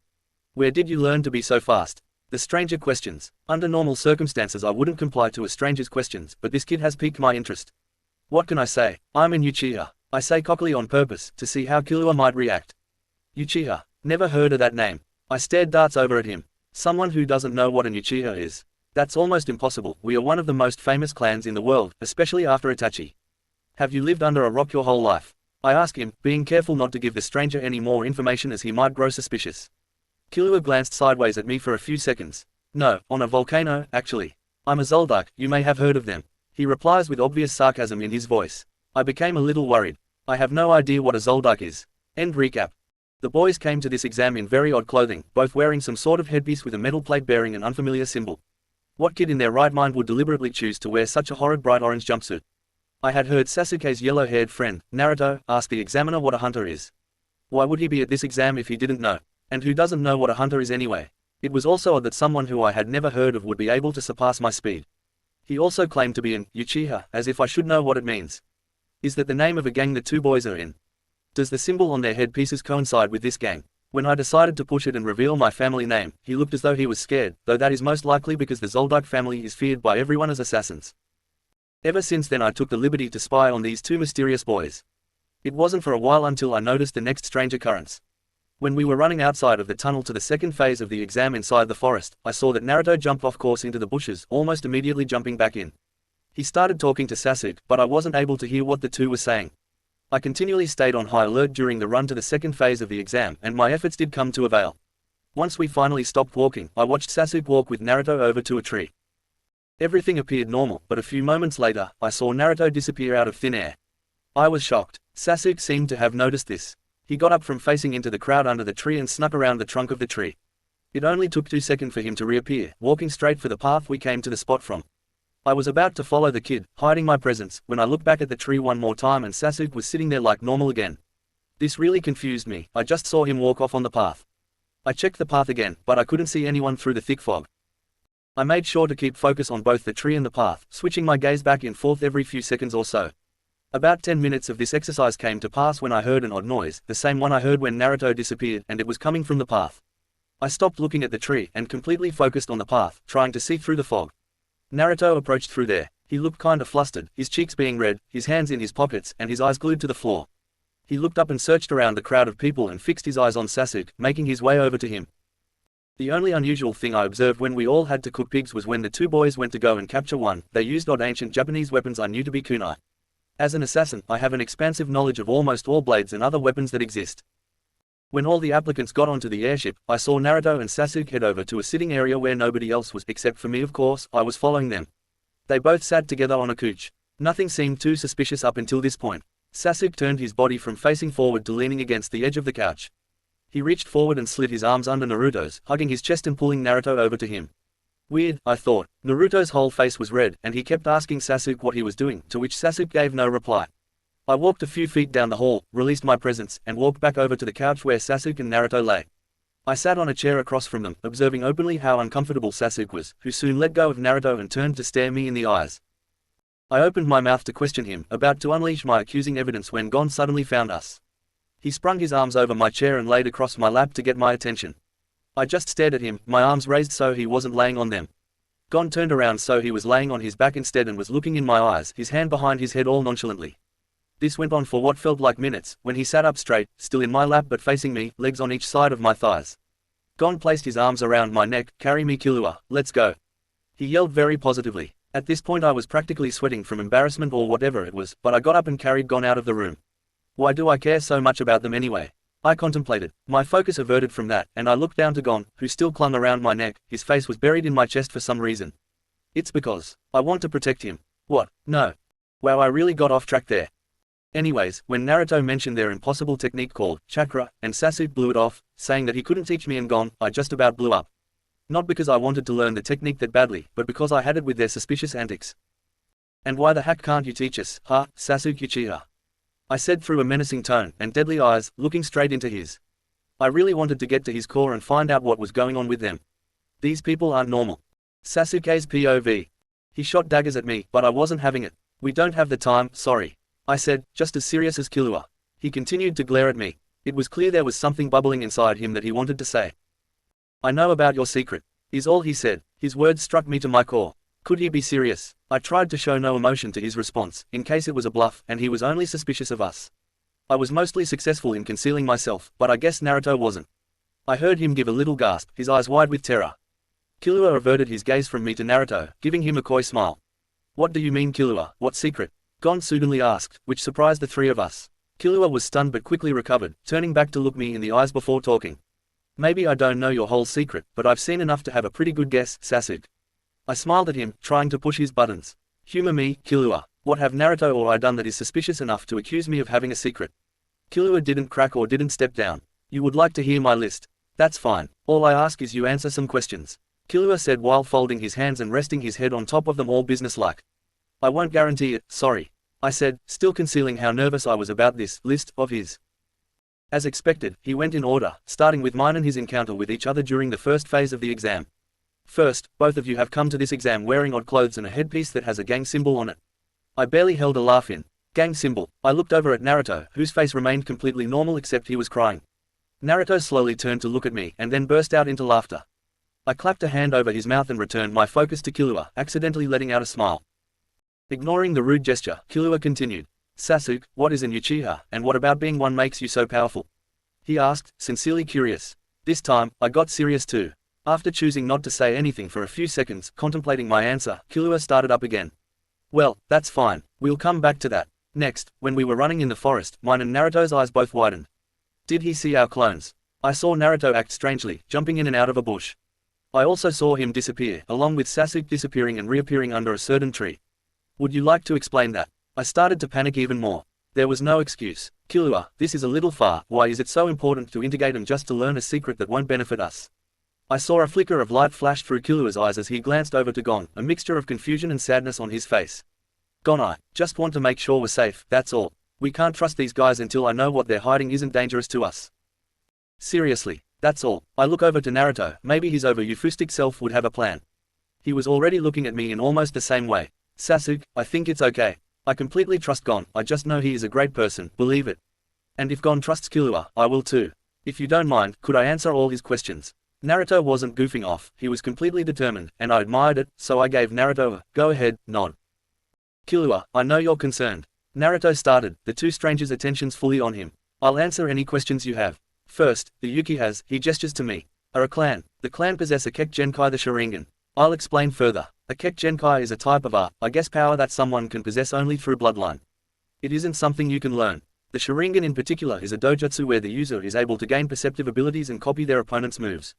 Speaker 2: "Where did you learn to be so fast?" The stranger questions. Under normal circumstances I wouldn't comply to a stranger's questions, but this kid has piqued my interest. What can I say? I'm an Uchiha. I say cockily on purpose, to see how Killua might react. Uchiha? Never heard of that name. I stared darts over at him. Someone who doesn't know what an Uchiha is. That's almost impossible. We are one of the most famous clans in the world, especially after Itachi. Have you lived under a rock your whole life? I ask him, being careful not to give the stranger any more information as he might grow suspicious. Killua glanced sideways at me for a few seconds. No, on a volcano, actually. I'm a Zoldyck, you may have heard of them. He replies with obvious sarcasm in his voice. I became a little worried. I have no idea what a Zoldyck is. End recap. The boys came to this exam in very odd clothing, both wearing some sort of headpiece with a metal plate bearing an unfamiliar symbol. What kid in their right mind would deliberately choose to wear such a horrid bright orange jumpsuit? I had heard Sasuke's yellow-haired friend, Naruto, ask the examiner what a hunter is. Why would he be at this exam if he didn't know? And who doesn't know what a hunter is anyway? It was also odd that someone who I had never heard of would be able to surpass my speed. He also claimed to be an Uchiha, as if I should know what it means. Is that the name of a gang the two boys are in? Does the symbol on their headpieces coincide with this gang? When I decided to push it and reveal my family name, he looked as though he was scared, though that is most likely because the Zoldyck family is feared by everyone as assassins. Ever since then I took the liberty to spy on these two mysterious boys. It wasn't for a while until I noticed the next strange occurrence. When we were running outside of the tunnel to the second phase of the exam inside the forest, I saw that Naruto jumped off course into the bushes, almost immediately jumping back in. He started talking to Sasuke, but I wasn't able to hear what the two were saying. I continually stayed on high alert during the run to the second phase of the exam, and my efforts did come to avail. Once we finally stopped walking, I watched Sasuke walk with Naruto over to a tree. Everything appeared normal, but a few moments later, I saw Naruto disappear out of thin air. I was shocked. Sasuke seemed to have noticed this. He got up from facing into the crowd under the tree and snuck around the trunk of the tree. It only took 2 seconds for him to reappear, walking straight for the path we came to the spot from. I was about to follow the kid, hiding my presence, when I looked back at the tree one more time and Sasuke was sitting there like normal again. This really confused me. I just saw him walk off on the path. I checked the path again, but I couldn't see anyone through the thick fog. I made sure to keep focus on both the tree and the path, switching my gaze back and forth every few seconds or so. About 10 minutes of this exercise came to pass when I heard an odd noise, the same one I heard when Naruto disappeared, and it was coming from the path. I stopped looking at the tree and completely focused on the path, trying to see through the fog. Naruto approached through there. He looked kinda flustered, his cheeks being red, his hands in his pockets, and his eyes glued to the floor. He looked up and searched around the crowd of people and fixed his eyes on Sasuke, making his way over to him. The only unusual thing I observed when we all had to cook pigs was when the two boys went to go and capture one. They used odd ancient Japanese weapons I knew to be kunai. As an assassin, I have an expansive knowledge of almost all blades and other weapons that exist. When all the applicants got onto the airship, I saw Naruto and Sasuke head over to a sitting area where nobody else was, except for me of course. I was following them. They both sat together on a couch. Nothing seemed too suspicious up until this point. Sasuke turned his body from facing forward to leaning against the edge of the couch. He reached forward and slid his arms under Naruto's, hugging his chest and pulling Naruto over to him. Weird, I thought. Naruto's whole face was red, and he kept asking Sasuke what he was doing, to which Sasuke gave no reply. I walked a few feet down the hall, released my presence, and walked back over to the couch where Sasuke and Naruto lay. I sat on a chair across from them, observing openly how uncomfortable Sasuke was, who soon let go of Naruto and turned to stare me in the eyes. I opened my mouth to question him, about to unleash my accusing evidence when Gon suddenly found us. He sprung his arms over my chair and laid across my lap to get my attention. I just stared at him, my arms raised so he wasn't laying on them. Gon turned around so he was laying on his back instead and was looking in my eyes, his hand behind his head all nonchalantly. This went on for what felt like minutes, when he sat up straight, still in my lap but facing me, legs on each side of my thighs. Gon placed his arms around my neck. Carry me Killua, let's go. He yelled very positively. At this point I was practically sweating from embarrassment or whatever it was, but I got up and carried Gon out of the room. Why do I care so much about them anyway? I contemplated. My focus averted from that, and I looked down to Gon, who still clung around my neck. His face was buried in my chest for some reason. It's because I want to protect him. What? No. Wow, I really got off track there. Anyways, when Naruto mentioned their impossible technique called chakra, and Sasuke blew it off, saying that he couldn't teach me and Gon, I just about blew up. Not because I wanted to learn the technique that badly, but because I had it with their suspicious antics. And why the heck can't you teach us, huh, Sasuke Uchiha? I said through a menacing tone, and deadly eyes, looking straight into his. I really wanted to get to his core and find out what was going on with them. These people aren't normal. Sasuke's POV. He shot daggers at me, but I wasn't having it. We don't have the time, sorry. I said, just as serious as Killua. He continued to glare at me. It was clear there was something bubbling inside him that he wanted to say. I know about your secret, is all he said. His words struck me to my core. Could he be serious? I tried to show no emotion to his response, in case it was a bluff, and he was only suspicious of us. I was mostly successful in concealing myself, but I guess Naruto wasn't. I heard him give a little gasp, his eyes wide with terror. Killua averted his gaze from me to Naruto, giving him a coy smile. What do you mean Killua, what secret? Gon suddenly asked, which surprised the three of us. Killua was stunned but quickly recovered, turning back to look me in the eyes before talking. Maybe I don't know your whole secret, but I've seen enough to have a pretty good guess, Sasuke. I smiled at him, trying to push his buttons. Humor me, Killua. What have Naruto or I done that is suspicious enough to accuse me of having a secret? Killua didn't crack or didn't step down. You would like to hear my list. That's fine. All I ask is you answer some questions. Killua said while folding his hands and resting his head on top of them all businesslike. I won't guarantee it, sorry. I said, still concealing how nervous I was about this list of his. As expected, he went in order, starting with mine and his encounter with each other during the first phase of the exam. First, both of you have come to this exam wearing odd clothes and a headpiece that has a gang symbol on it. I barely held a laugh in. Gang symbol. I looked over at Naruto, whose face remained completely normal except he was crying. Naruto slowly turned to look at me and then burst out into laughter. I clapped a hand over his mouth and returned my focus to Killua, accidentally letting out a smile. Ignoring the rude gesture, Killua continued. Sasuke, what is an Uchiha, and what about being one makes you so powerful? He asked, sincerely curious. This time, I got serious too. After choosing not to say anything for a few seconds, contemplating my answer, Killua started up again. Well, that's fine. We'll come back to that. Next, when we were running in the forest, mine and Naruto's eyes both widened. Did he see our clones? I saw Naruto act strangely, jumping in and out of a bush. I also saw him disappear, along with Sasuke disappearing and reappearing under a certain tree. Would you like to explain that? I started to panic even more. There was no excuse. Killua, this is a little far. Why is it so important to integrate him just to learn a secret that won't benefit us? I saw a flicker of light flash through Killua's eyes as he glanced over to Gon, a mixture of confusion and sadness on his face. Gon, I just want to make sure we're safe, that's all. We can't trust these guys until I know what they're hiding isn't dangerous to us. Seriously, that's all. I look over to Naruto, maybe his over-euphoristic self would have a plan. He was already looking at me in almost the same way. Sasuke, I think it's okay. I completely trust Gon, I just know he is a great person, believe it. And if Gon trusts Killua, I will too. If you don't mind, could I answer all his questions? Naruto wasn't goofing off, he was completely determined, and I admired it, so I gave Naruto a go-ahead nod. Killua, I know you're concerned. Naruto started, the two strangers' attentions fully on him. I'll answer any questions you have. First, the Uchihas, he gestures to me, are a clan. The clan possess a Kekgenkai, the Sharingan. I'll explain further. A Kekgenkai is a type of I guess power that someone can possess only through bloodline. It isn't something you can learn. The Sharingan in particular is a dojutsu where the user is able to gain perceptive abilities and copy their opponent's moves.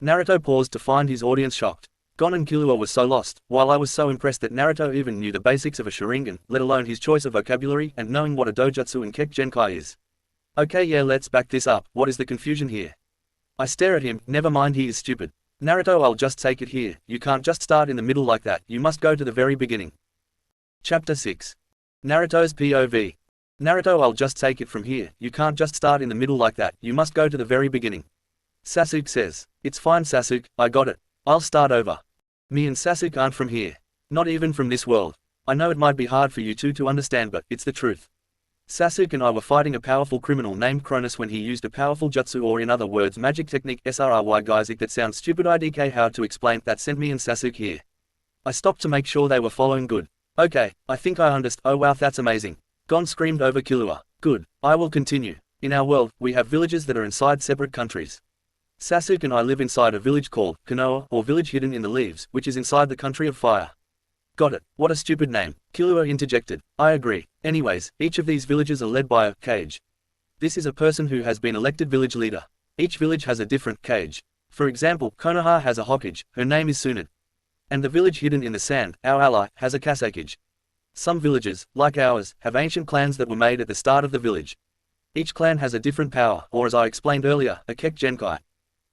Speaker 2: Naruto paused to find his audience shocked. Gon and Killua was so lost, while I was so impressed that Naruto even knew the basics of a Sharingan, let alone his choice of vocabulary and knowing what a dojutsu and Kekgenkai is. Okay, yeah, let's back this up. What is the confusion here? I stare at him, never mind, he is stupid. Naruto, I'll just take it here. You can't just start in the middle like that, you must go to the very beginning. Chapter 6. Naruto's POV. Naruto, I'll just take it from here. You can't just start in the middle like that, you must go to the very beginning. Sasuke says, it's fine Sasuke, I got it. I'll start over. Me and Sasuke aren't from here. Not even from this world. I know it might be hard for you two to understand, but it's the truth. Sasuke and I were fighting a powerful criminal named Cronus when he used a powerful jutsu, or in other words magic technique, SRRY guys, that sounds stupid IDK, how to explain that sent me and Sasuke here. I stopped to make sure they were following good. Okay, I think I understand. Oh wow, that's amazing. Gon screamed over Killua. Good, I will continue. In our world, we have villages that are inside separate countries. Sasuke and I live inside a village called Konoha, or village hidden in the leaves, which is inside the country of fire. Got it, what a stupid name, Killua interjected. I agree. Anyways, each of these villages are led by a kage. This is a person who has been elected village leader. Each village has a different kage. For example, Konoha has a Hokage, her name is Tsunade. And the village hidden in the sand, our ally, has a Kasakage. Some villages, like ours, have ancient clans that were made at the start of the village. Each clan has a different power, or as I explained earlier, a Kekgenkai.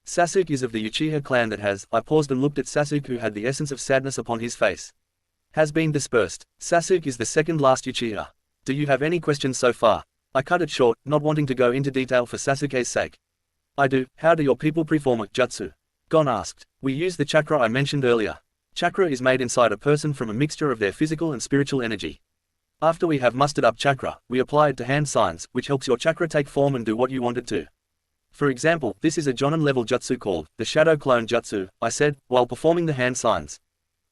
Speaker 2: Sasuke is of the Uchiha clan that has, I paused and looked at Sasuke who had the essence of sadness upon his face. Has been dispersed. Sasuke is the second last Uchiha. Do you have any questions so far? I cut it short, not wanting to go into detail for Sasuke's sake. I do. How do your people perform a jutsu? Gon asked. We use the chakra I mentioned earlier. Chakra is made inside a person from a mixture of their physical and spiritual energy. After we have mustered up chakra, we apply it to hand signs, which helps your chakra take form and do what you want it to. For example, this is a Jonin level jutsu called the Shadow Clone Jutsu, I said, while performing the hand signs.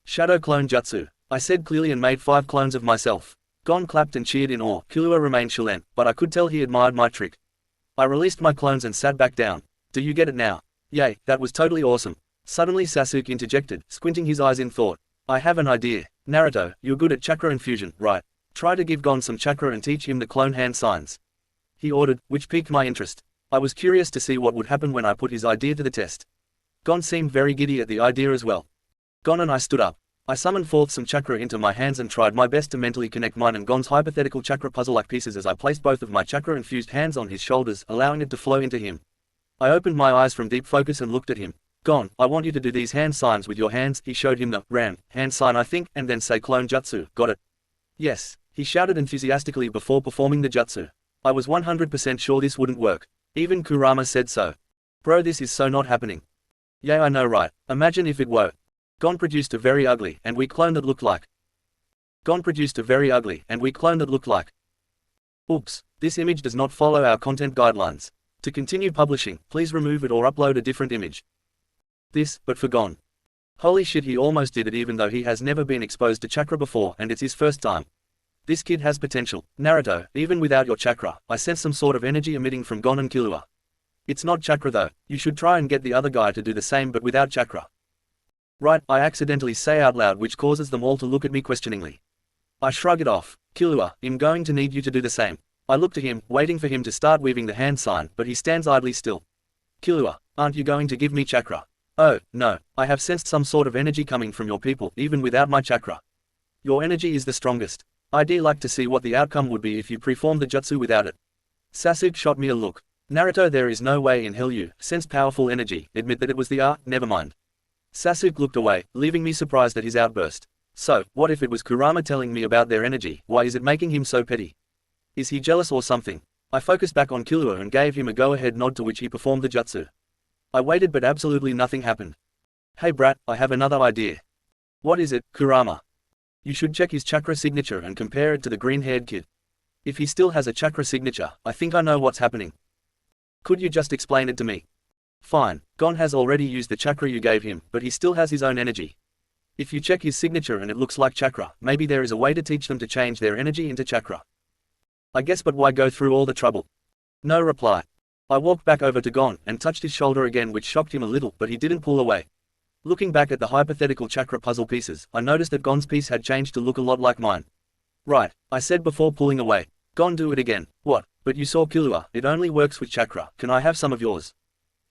Speaker 2: Shadow Clone Jutsu, I said clearly and made 5 clones of myself. Gon clapped and cheered in awe. Killua remained silent, but I could tell he admired my trick. I released my clones and sat back down. Do you get it now? Yay, that was totally awesome. Suddenly Sasuke interjected, squinting his eyes in thought. I have an idea. Naruto, you're good at chakra infusion, right? Try to give Gon some chakra and teach him the clone hand signs. He ordered, which piqued my interest. I was curious to see what would happen when I put his idea to the test. Gon seemed very giddy at the idea as well. Gon and I stood up. I summoned forth some chakra into my hands and tried my best to mentally connect mine and Gon's hypothetical chakra puzzle-like pieces as I placed both of my chakra-infused hands on his shoulders, allowing it to flow into him. I opened my eyes from deep focus and looked at him. Gon, I want you to do these hand signs with your hands. He showed him the ran hand sign, I think, and then say clone jutsu. Got it? Yes, he shouted enthusiastically before performing the jutsu. I was 100% sure this wouldn't work. Even Kurama said so. Bro, this is so not happening. Yeah, I know, right? Imagine if it were. Gon produced a very ugly and weak clone that looked like. Oops, this image does not follow our content guidelines. To continue publishing, please remove it or upload a different image. This, but for Gon. Holy shit, he almost did it even though he has never been exposed to chakra before and it's his first time. This kid has potential. Naruto, even without your chakra, I sense some sort of energy emitting from Gon and Killua. It's not chakra though. You should try and get the other guy to do the same but without chakra. Right, I accidentally say out loud, which causes them all to look at me questioningly. I shrug it off. Killua, I'm going to need you to do the same. I look to him, waiting for him to start weaving the hand sign, but he stands idly still. Killua, aren't you going to give me chakra? Oh, no, I have sensed some sort of energy coming from your people even without my chakra. Your energy is the strongest. I'd like to see what the outcome would be if you performed the jutsu without it. Sasuke shot me a look. Naruto, there is no way in hell you sense powerful energy, admit that it was the never mind. Sasuke looked away, leaving me surprised at his outburst. So, what if it was Kurama telling me about their energy? Why is it making him so petty? Is he jealous or something? I focused back on Killua and gave him a go-ahead nod, to which he performed the jutsu. I waited but absolutely nothing happened. Hey brat, I have another idea. What is it, Kurama? You should check his chakra signature and compare it to the green-haired kid. If he still has a chakra signature, I think I know what's happening. Could you just explain it to me? Fine, Gon has already used the chakra you gave him, but he still has his own energy. If you check his signature and it looks like chakra, maybe there is a way to teach them to change their energy into chakra. I guess, but why go through all the trouble? No reply. I walked back over to Gon and touched his shoulder again, which shocked him a little, but he didn't pull away. Looking back at the hypothetical chakra puzzle pieces, I noticed that Gon's piece had changed to look a lot like mine. Right, I said before pulling away. Gon, do it again. What? But you saw Killua, it only works with chakra, can I have some of yours?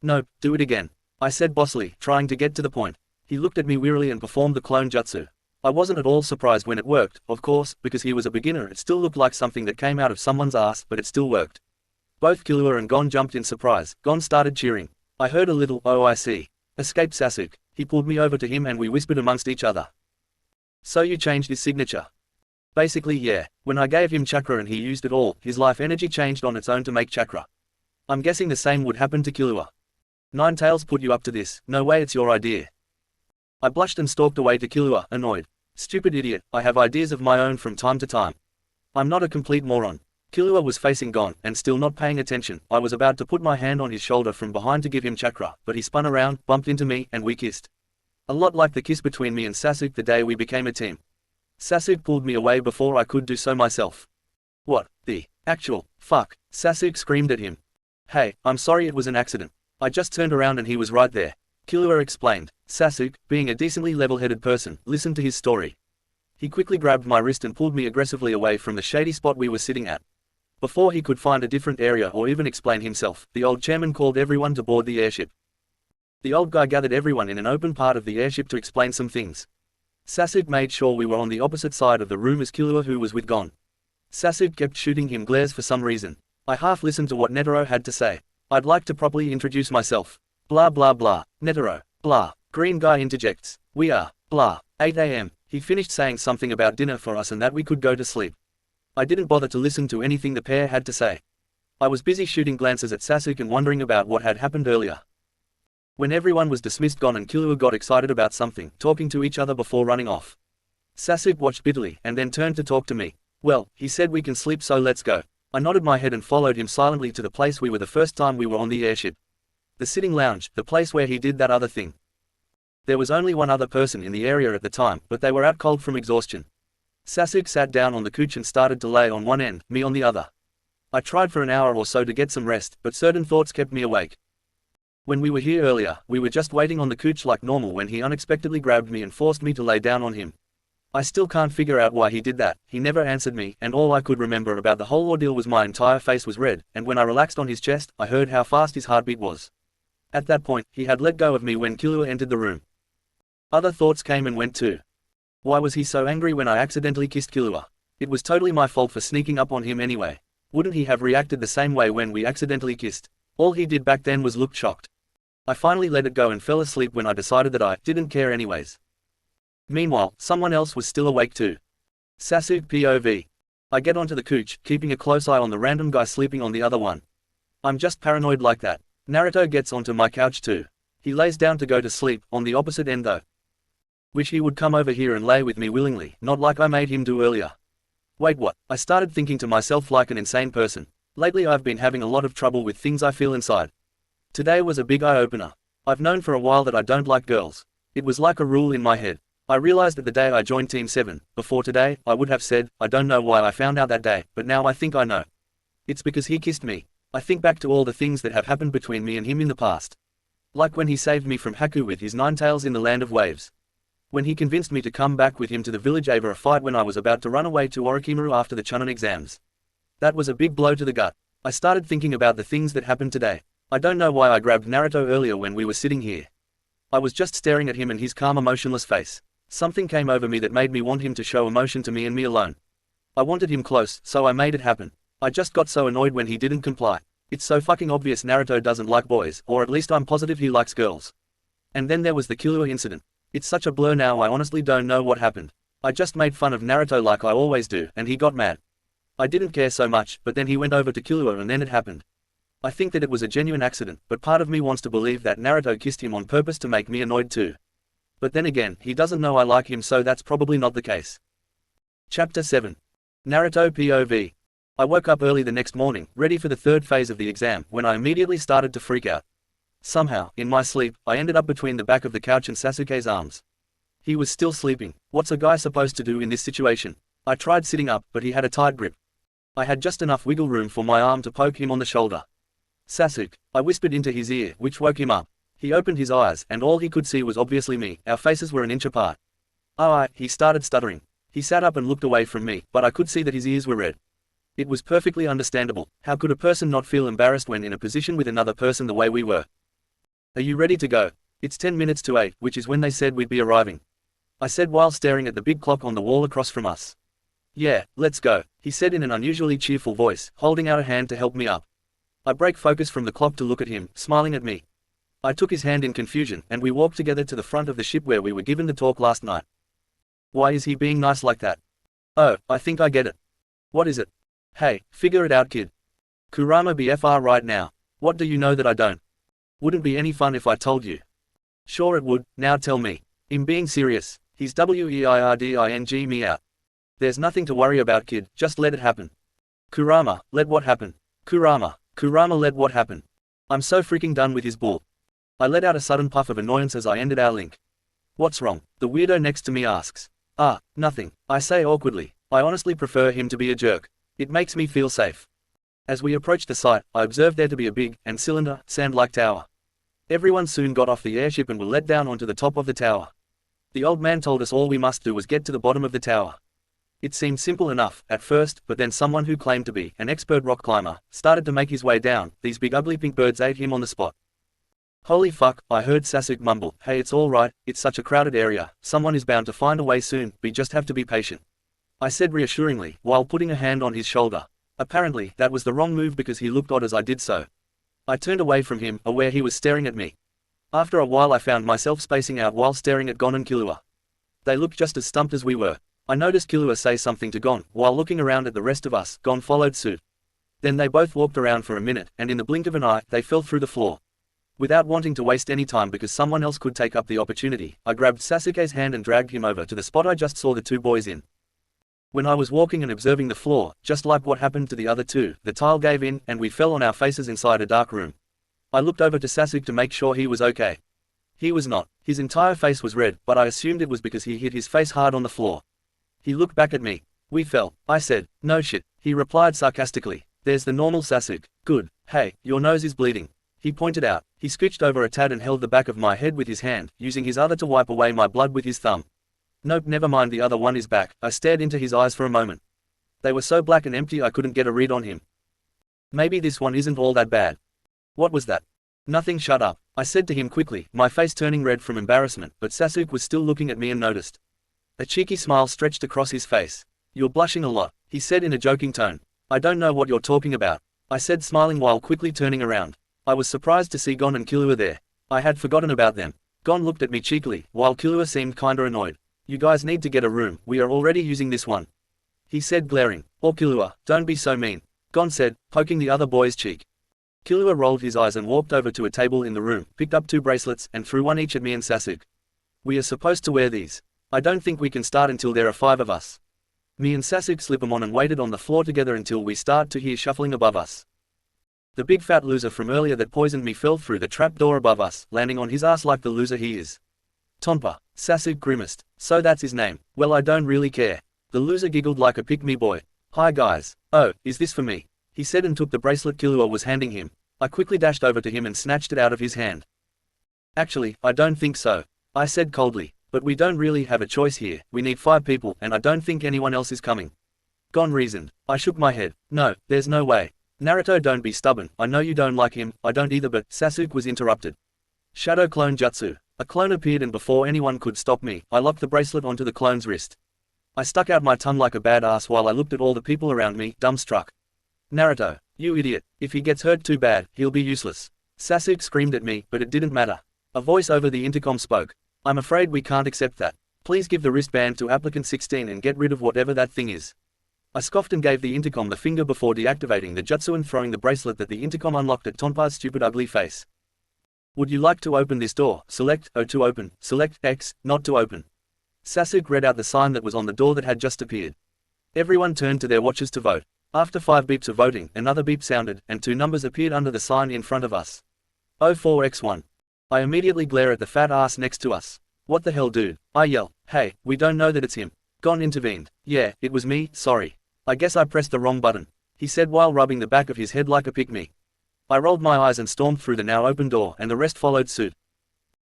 Speaker 2: Nope, do it again. I said bossily, trying to get to the point. He looked at me wearily and performed the clone jutsu. I wasn't at all surprised when it worked, of course, because he was a beginner. It still looked like something that came out of someone's ass, but it still worked. Both Killua and Gon jumped in surprise. Gon started cheering. I heard a little, "Oh, I see." Escaped Sasuke. He pulled me over to him and we whispered amongst each other. So you changed his signature? Basically, yeah. When I gave him chakra and he used it all, his life energy changed on its own to make chakra. I'm guessing the same would happen to Killua. Nine Tails put you up to this, no way, it's your idea. I blushed and stalked away to Killua, annoyed. Stupid idiot, I have ideas of my own from time to time. I'm not a complete moron. Killua was facing Gon, and still not paying attention. I was about to put my hand on his shoulder from behind to give him chakra, but he spun around, bumped into me, and we kissed. A lot like the kiss between me and Sasuke the day we became a team. Sasuke pulled me away before I could do so myself. What the actual fuck? Sasuke screamed at him. Hey, I'm sorry, it was an accident. I just turned around and he was right there. Killua explained. Sasuke, being a decently level-headed person, listened to his story. He quickly grabbed my wrist and pulled me aggressively away from the shady spot we were sitting at. Before he could find a different area or even explain himself, the old chairman called everyone to board the airship. The old guy gathered everyone in an open part of the airship to explain some things. Sasuke made sure we were on the opposite side of the room as Killua, who was with Gon. Sasuke kept shooting him glares for some reason. I half listened to what Netero had to say. I'd like to properly introduce myself. Blah blah blah. Netero. Blah. Green guy interjects. We are. Blah. 8 AM. He finished saying something about dinner for us and that we could go to sleep. I didn't bother to listen to anything the pair had to say. I was busy shooting glances at Sasuke and wondering about what had happened earlier. When everyone was dismissed, Gon and Killua got excited about something, talking to each other before running off. Sasuke watched bitterly and then turned to talk to me. Well, he said we can sleep, so let's go. I nodded my head and followed him silently to the place we were the first time we were on the airship. The sitting lounge, the place where he did that other thing. There was only one other person in the area at the time, but they were out cold from exhaustion. Sasuke sat down on the couch and started to lay on one end, me on the other. I tried for an hour or so to get some rest, but certain thoughts kept me awake. When we were here earlier, we were just waiting on the couch like normal when he unexpectedly grabbed me and forced me to lay down on him. I still can't figure out why he did that. He never answered me, and all I could remember about the whole ordeal was my entire face was red, and when I relaxed on his chest, I heard how fast his heartbeat was. At that point, he had let go of me when Killua entered the room. Other thoughts came and went too. Why was he so angry when I accidentally kissed Killua? It was totally my fault for sneaking up on him anyway. Wouldn't he have reacted the same way when we accidentally kissed? All he did back then was look shocked. I finally let it go and fell asleep when I decided that I didn't care anyways. Meanwhile, someone else was still awake too. Sasuke POV. I get onto the couch, keeping a close eye on the random guy sleeping on the other one. I'm just paranoid like that. Naruto gets onto my couch too. He lays down to go to sleep, on the opposite end though. Wish he would come over here and lay with me willingly, not like I made him do earlier. Wait, what? I started thinking to myself like an insane person. Lately I've been having a lot of trouble with things I feel inside. Today was a big eye-opener. I've known for a while that I don't like girls. It was like a rule in my head. I realized that the day I joined Team 7. Before today, I would have said, I don't know why I found out that day, but now I think I know. It's because he kissed me. I think back to all the things that have happened between me and him in the past. Like when he saved me from Haku with his 9 tails in the land of waves. When he convinced me to come back with him to the village over a fight when I was about to run away to Orochimaru after the Chunin exams. That was a big blow to the gut. I started thinking about the things that happened today. I don't know why I grabbed Naruto earlier when we were sitting here. I was just staring at him and his calm, emotionless face. Something came over me that made me want him to show emotion to me and me alone. I wanted him close, so I made it happen. I just got so annoyed when he didn't comply. It's so fucking obvious Naruto doesn't like boys, or at least I'm positive he likes girls. And then there was the Killua incident. It's such a blur now, I honestly don't know what happened. I just made fun of Naruto like I always do, and he got mad. I didn't care so much, but then he went over to Killua and then it happened. I think that it was a genuine accident, but part of me wants to believe that Naruto kissed him on purpose to make me annoyed too. But then again, he doesn't know I like him, so that's probably not the case. Chapter 7. Naruto POV. I woke up early the next morning, ready for the third phase of the exam, when I immediately started to freak out. Somehow, in my sleep, I ended up between the back of the couch and Sasuke's arms. He was still sleeping. What's a guy supposed to do in this situation? I tried sitting up, but he had a tight grip. I had just enough wiggle room for my arm to poke him on the shoulder. "Sasuke," I whispered into his ear, which woke him up. He opened his eyes, and all he could see was obviously me. Our faces were an inch apart. He started stuttering. He sat up and looked away from me, but I could see that his ears were red. It was perfectly understandable. How could a person not feel embarrassed when in a position with another person the way we were? "Are you ready to go?" "It's 10 minutes to 8, which is when they said we'd be arriving," I said while staring at the big clock on the wall across from us. "Yeah, let's go," he said in an unusually cheerful voice, holding out a hand to help me up. I break focus from the clock to look at him, smiling at me. I took his hand in confusion, and we walked together to the front of the ship where we were given the talk last night. Why is he being nice like that? Oh, I think I get it. What is it? Hey, figure it out, kid. Kurama BFR right now. What do you know that I don't? Wouldn't be any fun if I told you. Sure it would, now tell me. I'm being serious. He's weirding me out. There's nothing to worry about, kid, just let it happen. Kurama, let what happen? Kurama, let what happen? I'm so freaking done with his bull. I let out a sudden puff of annoyance as I ended our link. What's wrong? The weirdo next to me asks. Nothing, I say awkwardly. I honestly prefer him to be a jerk. It makes me feel safe. As we approached the site, I observed there to be a big, and cylinder, sand-like tower. Everyone soon got off the airship and were let down onto the top of the tower. The old man told us all we must do was get to the bottom of the tower. It seemed simple enough, at first, but then someone who claimed to be an expert rock climber started to make his way down. These big ugly pink birds ate him on the spot. Holy fuck, I heard Sasuke mumble, "Hey, it's alright, it's such a crowded area, someone is bound to find a way soon, we just have to be patient," I said reassuringly, while putting a hand on his shoulder. Apparently, that was the wrong move because he looked odd as I did so. I turned away from him, aware he was staring at me. After a while I found myself spacing out while staring at Gon and Killua. They looked just as stumped as we were. I noticed Killua say something to Gon, while looking around at the rest of us. Gon followed suit. Then they both walked around for a minute, and in the blink of an eye, they fell through the floor. Without wanting to waste any time because someone else could take up the opportunity, I grabbed Sasuke's hand and dragged him over to the spot I just saw the two boys in. When I was walking and observing the floor, just like what happened to the other two, the tile gave in, and we fell on our faces inside a dark room. I looked over to Sasuke to make sure he was okay. He was not. His entire face was red, but I assumed it was because he hit his face hard on the floor. He looked back at me. "We fell," I said. "No shit," he replied sarcastically. "There's the normal Sasuke. Good. Hey, your nose is bleeding," he pointed out. He scooched over a tad and held the back of my head with his hand, using his other to wipe away my blood with his thumb. "Nope, never mind, the other one is back." I stared into his eyes for a moment. They were so black and empty I couldn't get a read on him. "Maybe this one isn't all that bad." "What was that?" "Nothing, shut up," I said to him quickly, my face turning red from embarrassment, but Sasuke was still looking at me and noticed. A cheeky smile stretched across his face. "You're blushing a lot," he said in a joking tone. "I don't know what you're talking about," I said, smiling while quickly turning around. I was surprised to see Gon and Killua there. I had forgotten about them. Gon looked at me cheekily, while Killua seemed kinda annoyed. "You guys need to get a room, we are already using this one," he said, glaring. "Oh Killua, don't be so mean," Gon said, poking the other boy's cheek. Killua rolled his eyes and walked over to a table in the room, picked up 2 bracelets, and threw one each at me and Sasuke. "We are supposed to wear these. I don't think we can start until there are 5 of us." Me and Sasuke slip them on and waited on the floor together until we start to hear shuffling above us. The big fat loser from earlier that poisoned me fell through the trap door above us, landing on his ass like the loser he is. Tonpa, Sasuke grimaced. "So that's his name. Well, I don't really care." The loser giggled like a pick-me boy. "Hi guys. Oh, is this for me?" he said and took the bracelet Killua was handing him. I quickly dashed over to him and snatched it out of his hand. "Actually, I don't think so," I said coldly. "But we don't really have a choice here, we need 5 people and I don't think anyone else is coming." Gon reasoned. I shook my head. "No, there's no way. Naruto, don't be stubborn, I know you don't like him, I don't either, but..." Sasuke was interrupted. Shadow clone jutsu. A clone appeared and before anyone could stop me, I locked the bracelet onto the clone's wrist. I stuck out my tongue like a badass while I looked at all the people around me, dumbstruck. "Naruto, you idiot, if he gets hurt too bad, he'll be useless." Sasuke screamed at me, but it didn't matter. A voice over the intercom spoke. "I'm afraid we can't accept that. Please give the wristband to applicant 16 and get rid of whatever that thing is." I scoffed and gave the intercom the finger before deactivating the jutsu and throwing the bracelet that the intercom unlocked at Tonpa's stupid ugly face. "Would you like to open this door? Select O to open, select X, not to open." Sasuke read out the sign that was on the door that had just appeared. Everyone turned to their watches to vote. After 5 beeps of voting, another beep sounded, and 2 numbers appeared under the sign in front of us. 04x1. I immediately glare at the fat ass next to us. What the hell, dude? I yell. Hey, we don't know that it's him. Gon intervened. Yeah, it was me, sorry. I guess I pressed the wrong button, he said while rubbing the back of his head like a pick-me. I rolled my eyes and stormed through the now open door, and the rest followed suit.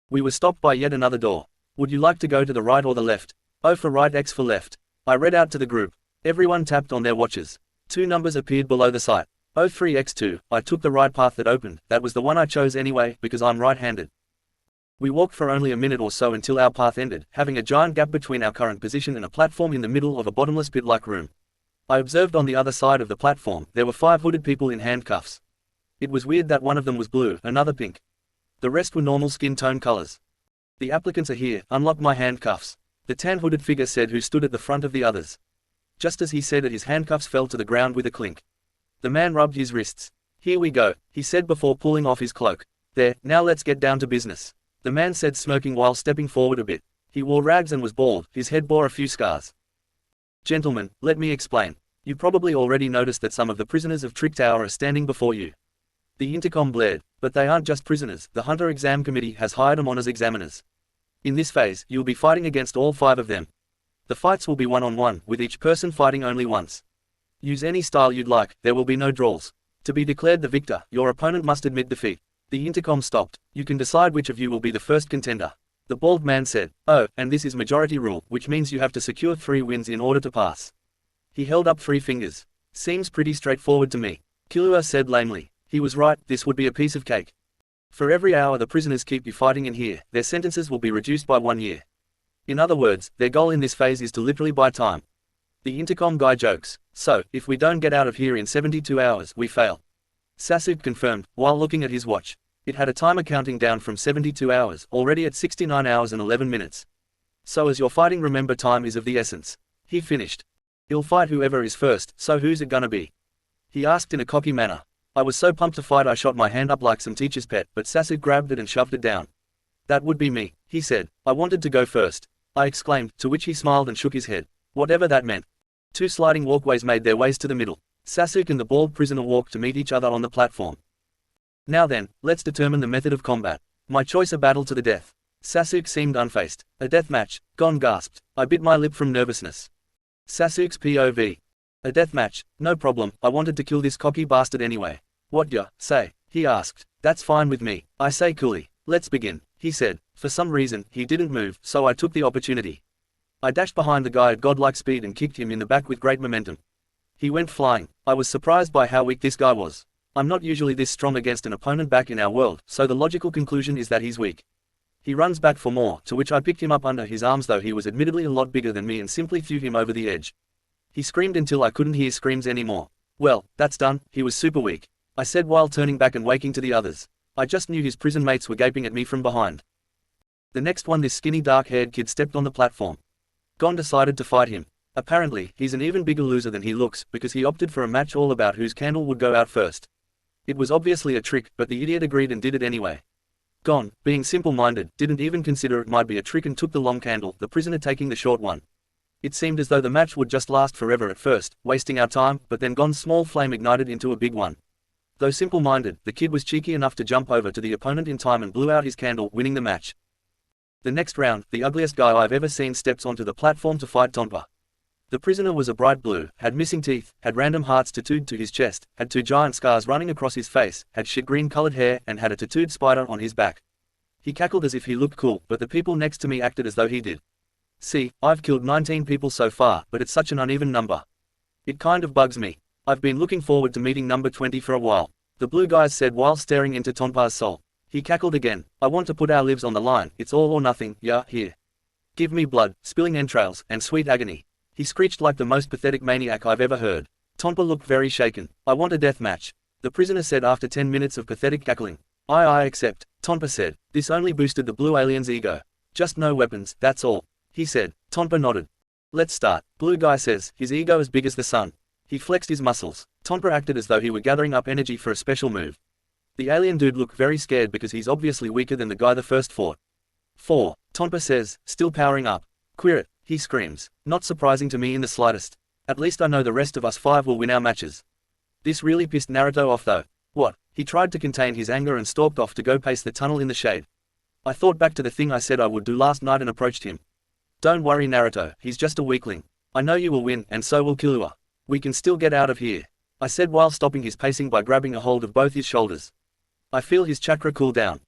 Speaker 2: We were stopped by yet another door. Would you like to go to the right or the left? O for right, X for left. I read out to the group. Everyone tapped on their watches. 2 numbers appeared below the site. 03x2. I took the right path that opened. That was the one I chose anyway, because I'm right-handed. We walked for only a minute or so until our path ended, having a giant gap between our current position and a platform in the middle of a bottomless pit-like room. I observed on the other side of the platform, there were 5 hooded people in handcuffs. It was weird that one of them was blue, another pink. The rest were normal skin tone colors. The applicants are here, unlock my handcuffs. The tan hooded figure said, who stood at the front of the others. Just as he said it, his handcuffs fell to the ground with a clink. The man rubbed his wrists. Here we go, he said before pulling off his cloak. There, now let's get down to business. The man said, smirking while stepping forward a bit. He wore rags and was bald, his head bore a few scars. Gentlemen, let me explain. You probably already noticed that some of the prisoners of Trick Tower are standing before you. The intercom blared. But they aren't just prisoners, the Hunter exam committee has hired them on as examiners. In this phase, you'll be fighting against all 5 of them. The fights will be one-on-one, with each person fighting only once. Use any style you'd like, there will be no draws. To be declared the victor, your opponent must admit defeat. The intercom stopped. You can decide which of you will be the first contender. The bald man said, oh, and this is majority rule, which means you have to secure 3 wins in order to pass. He held up 3 fingers. Seems pretty straightforward to me. Killua said lamely. He was right, this would be a piece of cake. For every hour the prisoners keep you fighting in here, their sentences will be reduced by 1 year. In other words, their goal in this phase is to literally buy time. The intercom guy jokes. So, if we don't get out of here in 72 hours, we fail. Sasuke confirmed, while looking at his watch. It had a timer counting down from 72 hours, already at 69 hours and 11 minutes. So as you're fighting, remember time is of the essence. He finished. He'll fight whoever is first, so who's it gonna be? He asked in a cocky manner. I was so pumped to fight I shot my hand up like some teacher's pet, but Sasuke grabbed it and shoved it down. That would be me, he said. I wanted to go first. I exclaimed, to which he smiled and shook his head. Whatever that meant. 2 sliding walkways made their ways to the middle. Sasuke and the bald prisoner walked to meet each other on the platform. Now then, let's determine the method of combat. My choice, a battle to the death. Sasuke seemed unfazed. A death match, Gon gasped. I bit my lip from nervousness. Sasuke's POV. A death match, no problem, I wanted to kill this cocky bastard anyway. What ya say? He asked. That's fine with me, I say coolly. Let's begin, he said. For some reason, he didn't move, so I took the opportunity. I dashed behind the guy at godlike speed and kicked him in the back with great momentum. He went flying. I was surprised by how weak this guy was. I'm not usually this strong against an opponent back in our world, so the logical conclusion is that he's weak. He runs back for more, to which I picked him up under his arms, though he was admittedly a lot bigger than me, and simply threw him over the edge. He screamed until I couldn't hear screams anymore. Well, that's done, he was super weak, I said while turning back and waking to the others. I just knew his prison mates were gaping at me from behind. The next one, this skinny dark-haired kid stepped on the platform. Gon decided to fight him. Apparently, he's an even bigger loser than he looks, because he opted for a match all about whose candle would go out first. It was obviously a trick, but the idiot agreed and did it anyway. Gon, being simple-minded, didn't even consider it might be a trick and took the long candle, the prisoner taking the short one. It seemed as though the match would just last forever at first, wasting our time, but then Gon's small flame ignited into a big one. Though simple-minded, the kid was cheeky enough to jump over to the opponent in time and blew out his candle, winning the match. The next round, the ugliest guy I've ever seen steps onto the platform to fight Tonpa. The prisoner was a bright blue, had missing teeth, had random hearts tattooed to his chest, had 2 giant scars running across his face, had shit green colored hair, and had a tattooed spider on his back. He cackled as if he looked cool, but the people next to me acted as though he did. See, I've killed 19 people so far, but it's such an uneven number. It kind of bugs me. I've been looking forward to meeting number 20 for a while. The blue guy said while staring into Tonpa's soul. He cackled again. I want to put our lives on the line, it's all or nothing, yeah, here. Give me blood, spilling entrails, and sweet agony. He screeched like the most pathetic maniac I've ever heard. Tonpa looked very shaken. I want a death match. The prisoner said after 10 minutes of pathetic cackling. I accept, Tonpa said. This only boosted the blue alien's ego. Just no weapons, that's all. He said. Tonpa nodded. Let's start. Blue guy says, his ego as big as the sun. He flexed his muscles. Tonpa acted as though he were gathering up energy for a special move. The alien dude looked very scared because he's obviously weaker than the guy that first fought. 4. Tonpa says, still powering up. Queer it, he screams. Not surprising to me in the slightest. At least I know the rest of us 5 will win our matches. This really pissed Naruto off though. What? He tried to contain his anger and stalked off to go pace the tunnel in the shade. I thought back to the thing I said I would do last night and approached him. Don't worry Naruto, he's just a weakling. I know you will win, and so will Killua. We can still get out of here, I said while stopping his pacing by grabbing a hold of both his shoulders. I feel his chakra cool down.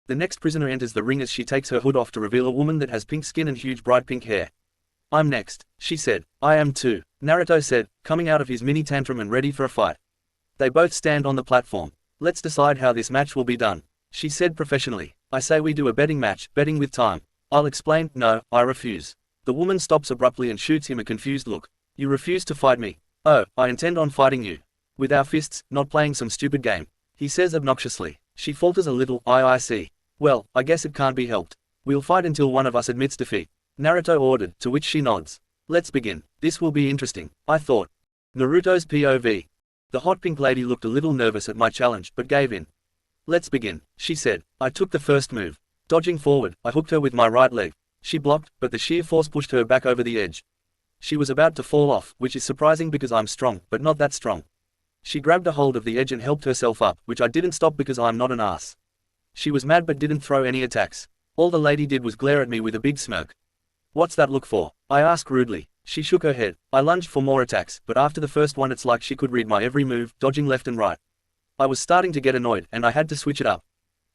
Speaker 2: The next prisoner enters the ring as she takes her hood off to reveal a woman that has pink skin and huge bright pink hair. I'm next, she said. I am too, Naruto said, coming out of his mini tantrum and ready for a fight. They both stand on the platform. Let's decide how this match will be done, she said professionally. I say we do a betting match, betting with time. I'll explain. No, I refuse. The woman stops abruptly and shoots him a confused look. You refuse to fight me? Oh, I intend on fighting you. With our fists, not playing some stupid game, he says obnoxiously. She falters a little. I see. Well, I guess it can't be helped. We'll fight until one of us admits defeat, Naruto ordered, to which she nods. Let's begin. This will be interesting, I thought. Naruto's POV. The hot pink lady looked a little nervous at my challenge, but gave in. Let's begin, she said. I took the first move. Dodging forward, I hooked her with my right leg. She blocked, but the sheer force pushed her back over the edge. She was about to fall off, which is surprising because I'm strong, but not that strong. She grabbed a hold of the edge and helped herself up, which I didn't stop because I'm not an ass. She was mad but didn't throw any attacks. All the lady did was glare at me with a big smirk. What's that look for? I asked rudely. She shook her head. I lunged for more attacks, but after the first one it's like she could read my every move, dodging left and right. I was starting to get annoyed, and I had to switch it up.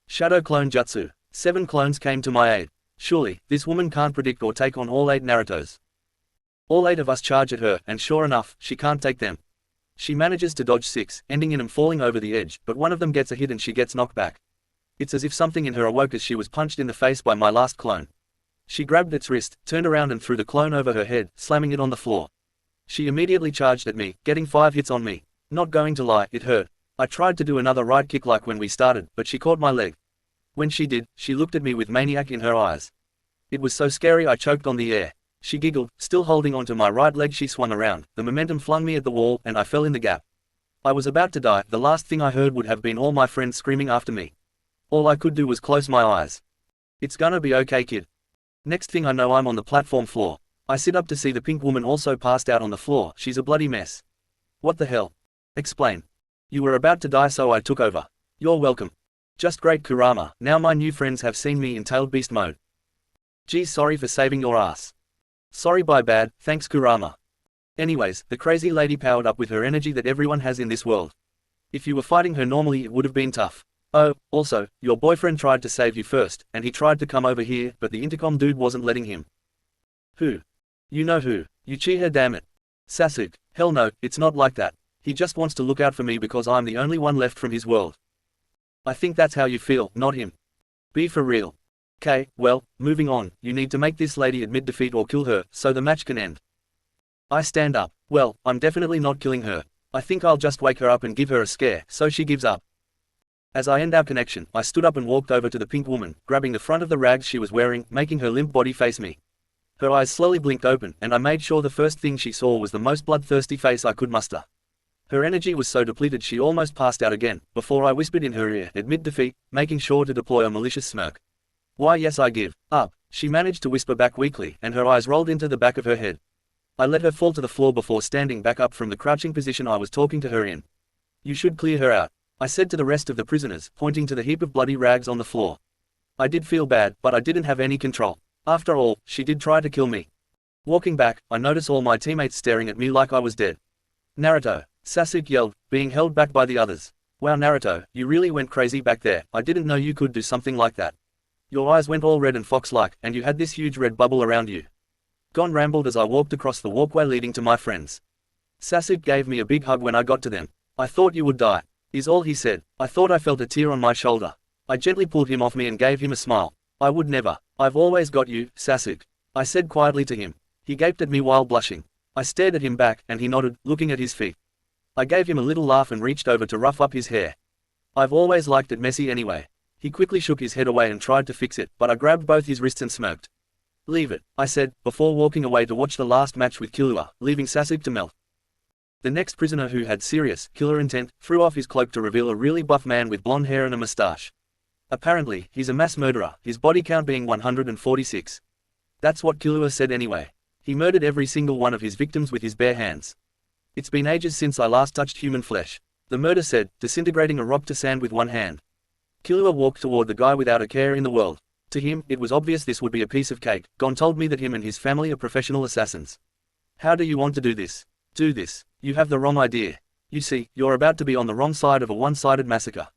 Speaker 2: Shadow Clone Jutsu. 7 clones came to my aid. Surely, this woman can't predict or take on all 8 Narutos. All 8 of us charge at her, and sure enough, she can't take them. She manages to dodge 6, ending in them falling over the edge, but one of them gets a hit and she gets knocked back. It's as if something in her awoke as she was punched in the face by my last clone. She grabbed its wrist, turned around and threw the clone over her head, slamming it on the floor. She immediately charged at me, getting 5 hits on me. Not going to lie, it hurt. I tried to do another right kick like when we started, but she caught my leg. When she did, she looked at me with maniac in her eyes. It was so scary I choked on the air. She giggled, still holding onto my right leg. She swung around, the momentum flung me at the wall, and I fell in the gap. I was about to die. The last thing I heard would have been all my friends screaming after me. All I could do was close my eyes. It's gonna be okay, kid. Next thing I know I'm on the platform floor. I sit up to see the pink woman also passed out on the floor. She's a bloody mess. What the hell? Explain. You were about to die so I took over. You're welcome. Just great Kurama, now my new friends have seen me in tailed beast mode. Geez, sorry for saving your ass. Sorry by bad, thanks Kurama. Anyways, the crazy lady powered up with her energy that everyone has in this world. If you were fighting her normally it would have been tough. Oh, also, your boyfriend tried to save you first, and he tried to come over here, but the intercom dude wasn't letting him. Who? You know who. Uchiha, damn it. Sasuke. Hell no, it's not like that. He just wants to look out for me because I'm the only one left from his world. I think that's how you feel, not him. Be for real. Okay, well, moving on, you need to make this lady admit defeat or kill her, so the match can end. I stand up. Well, I'm definitely not killing her. I think I'll just wake her up and give her a scare, so she gives up. As I end our connection, I stood up and walked over to the pink woman, grabbing the front of the rags she was wearing, making her limp body face me. Her eyes slowly blinked open, and I made sure the first thing she saw was the most bloodthirsty face I could muster. Her energy was so depleted she almost passed out again, before I whispered in her ear, admit defeat, making sure to deploy a malicious smirk. Why yes I give up, she managed to whisper back weakly, and her eyes rolled into the back of her head. I let her fall to the floor before standing back up from the crouching position I was talking to her in. You should clear her out, I said to the rest of the prisoners, pointing to the heap of bloody rags on the floor. I did feel bad, but I didn't have any control. After all, she did try to kill me. Walking back, I noticed all my teammates staring at me like I was dead. Naruto, Sasuke yelled, being held back by the others. Wow Naruto, you really went crazy back there. I didn't know you could do something like that. Your eyes went all red and fox-like, and you had this huge red bubble around you. Gon rambled as I walked across the walkway leading to my friends. Sasuke gave me a big hug when I got to them. I thought you would die, is all he said. I thought I felt a tear on my shoulder. I gently pulled him off me and gave him a smile. I would never. I've always got you, Sasuke, I said quietly to him. He gaped at me while blushing. I stared at him back, and he nodded, looking at his feet. I gave him a little laugh and reached over to rough up his hair. I've always liked it messy anyway. He quickly shook his head away and tried to fix it, but I grabbed both his wrists and smirked. Leave it, I said, before walking away to watch the last match with Killua, leaving Sasuke to melt. The next prisoner, who had serious, killer intent, threw off his cloak to reveal a really buff man with blonde hair and a mustache. Apparently, he's a mass murderer, his body count being 146. That's what Killua said anyway. He murdered every single one of his victims with his bare hands. It's been ages since I last touched human flesh. the murder said, disintegrating a rock to sand with one hand. Killua walked toward the guy without a care in the world. To him, it was obvious this would be a piece of cake. Gon told me that him and his family are professional assassins. How do you want to do this? Do this. You have the wrong idea. You see, you're about to be on the wrong side of a one-sided massacre.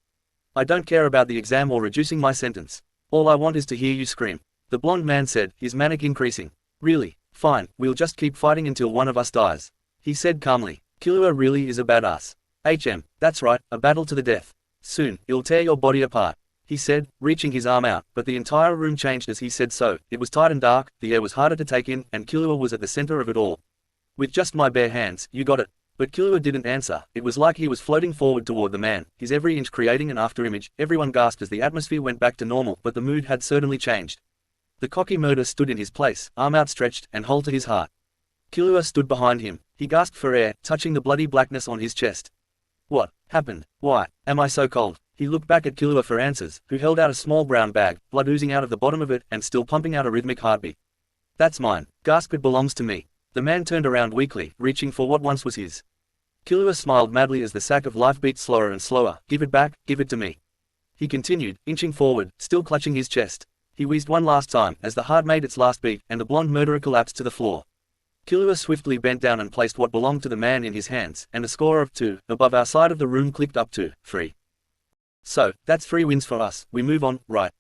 Speaker 2: I don't care about the exam or reducing my sentence. All I want is to hear you scream. The blonde man said, his manic increasing. Really? Fine, we'll just keep fighting until one of us dies. He said calmly. Killua really is a badass. That's right, a battle to the death. Soon, it'll tear your body apart. He said, reaching his arm out, but the entire room changed as he said so. It was tight and dark, the air was harder to take in, and Killua was at the center of it all. With just my bare hands, you got it. But Killua didn't answer. It was like he was floating forward toward the man, his every inch creating an afterimage. Everyone gasped as the atmosphere went back to normal, but the mood had certainly changed. The cocky murderer stood in his place, arm outstretched, and hold to his heart. Killua stood behind him. He gasped for air, touching the bloody blackness on his chest. What happened? Why am I so cold? He looked back at Killua for answers, who held out a small brown bag, blood oozing out of the bottom of it, and still pumping out a rhythmic heartbeat. That's mine. Gasped. It belongs to me. The man turned around weakly, reaching for what once was his. Killua smiled madly as the sack of life beat slower and slower. Give it back, give it to me. He continued, inching forward, still clutching his chest. He wheezed one last time, as the heart made its last beat, and the blonde murderer collapsed to the floor. Killua swiftly bent down and placed what belonged to the man in his hands, and a score of 2, above our side of the room clicked up to 3. So, that's 3 wins for us. We move on, right?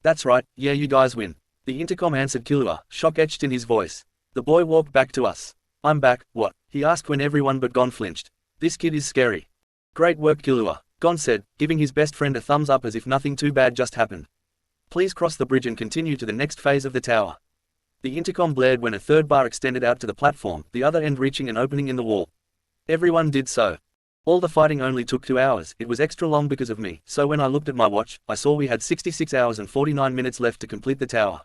Speaker 2: That's right, yeah, you guys win. The intercom answered Killua, shock etched in his voice. The boy walked back to us. I'm back, what? He asked when everyone but Gon flinched. This kid is scary. Great work, Killua, Gon said, giving his best friend a thumbs up as if nothing too bad just happened. Please cross the bridge and continue to the next phase of the tower. The intercom blared when a third bar extended out to the platform, the other end reaching an opening in the wall. Everyone did so. All the fighting only took 2 hours. It was extra long because of me, so when I looked at my watch, I saw we had 66 hours and 49 minutes left to complete the tower.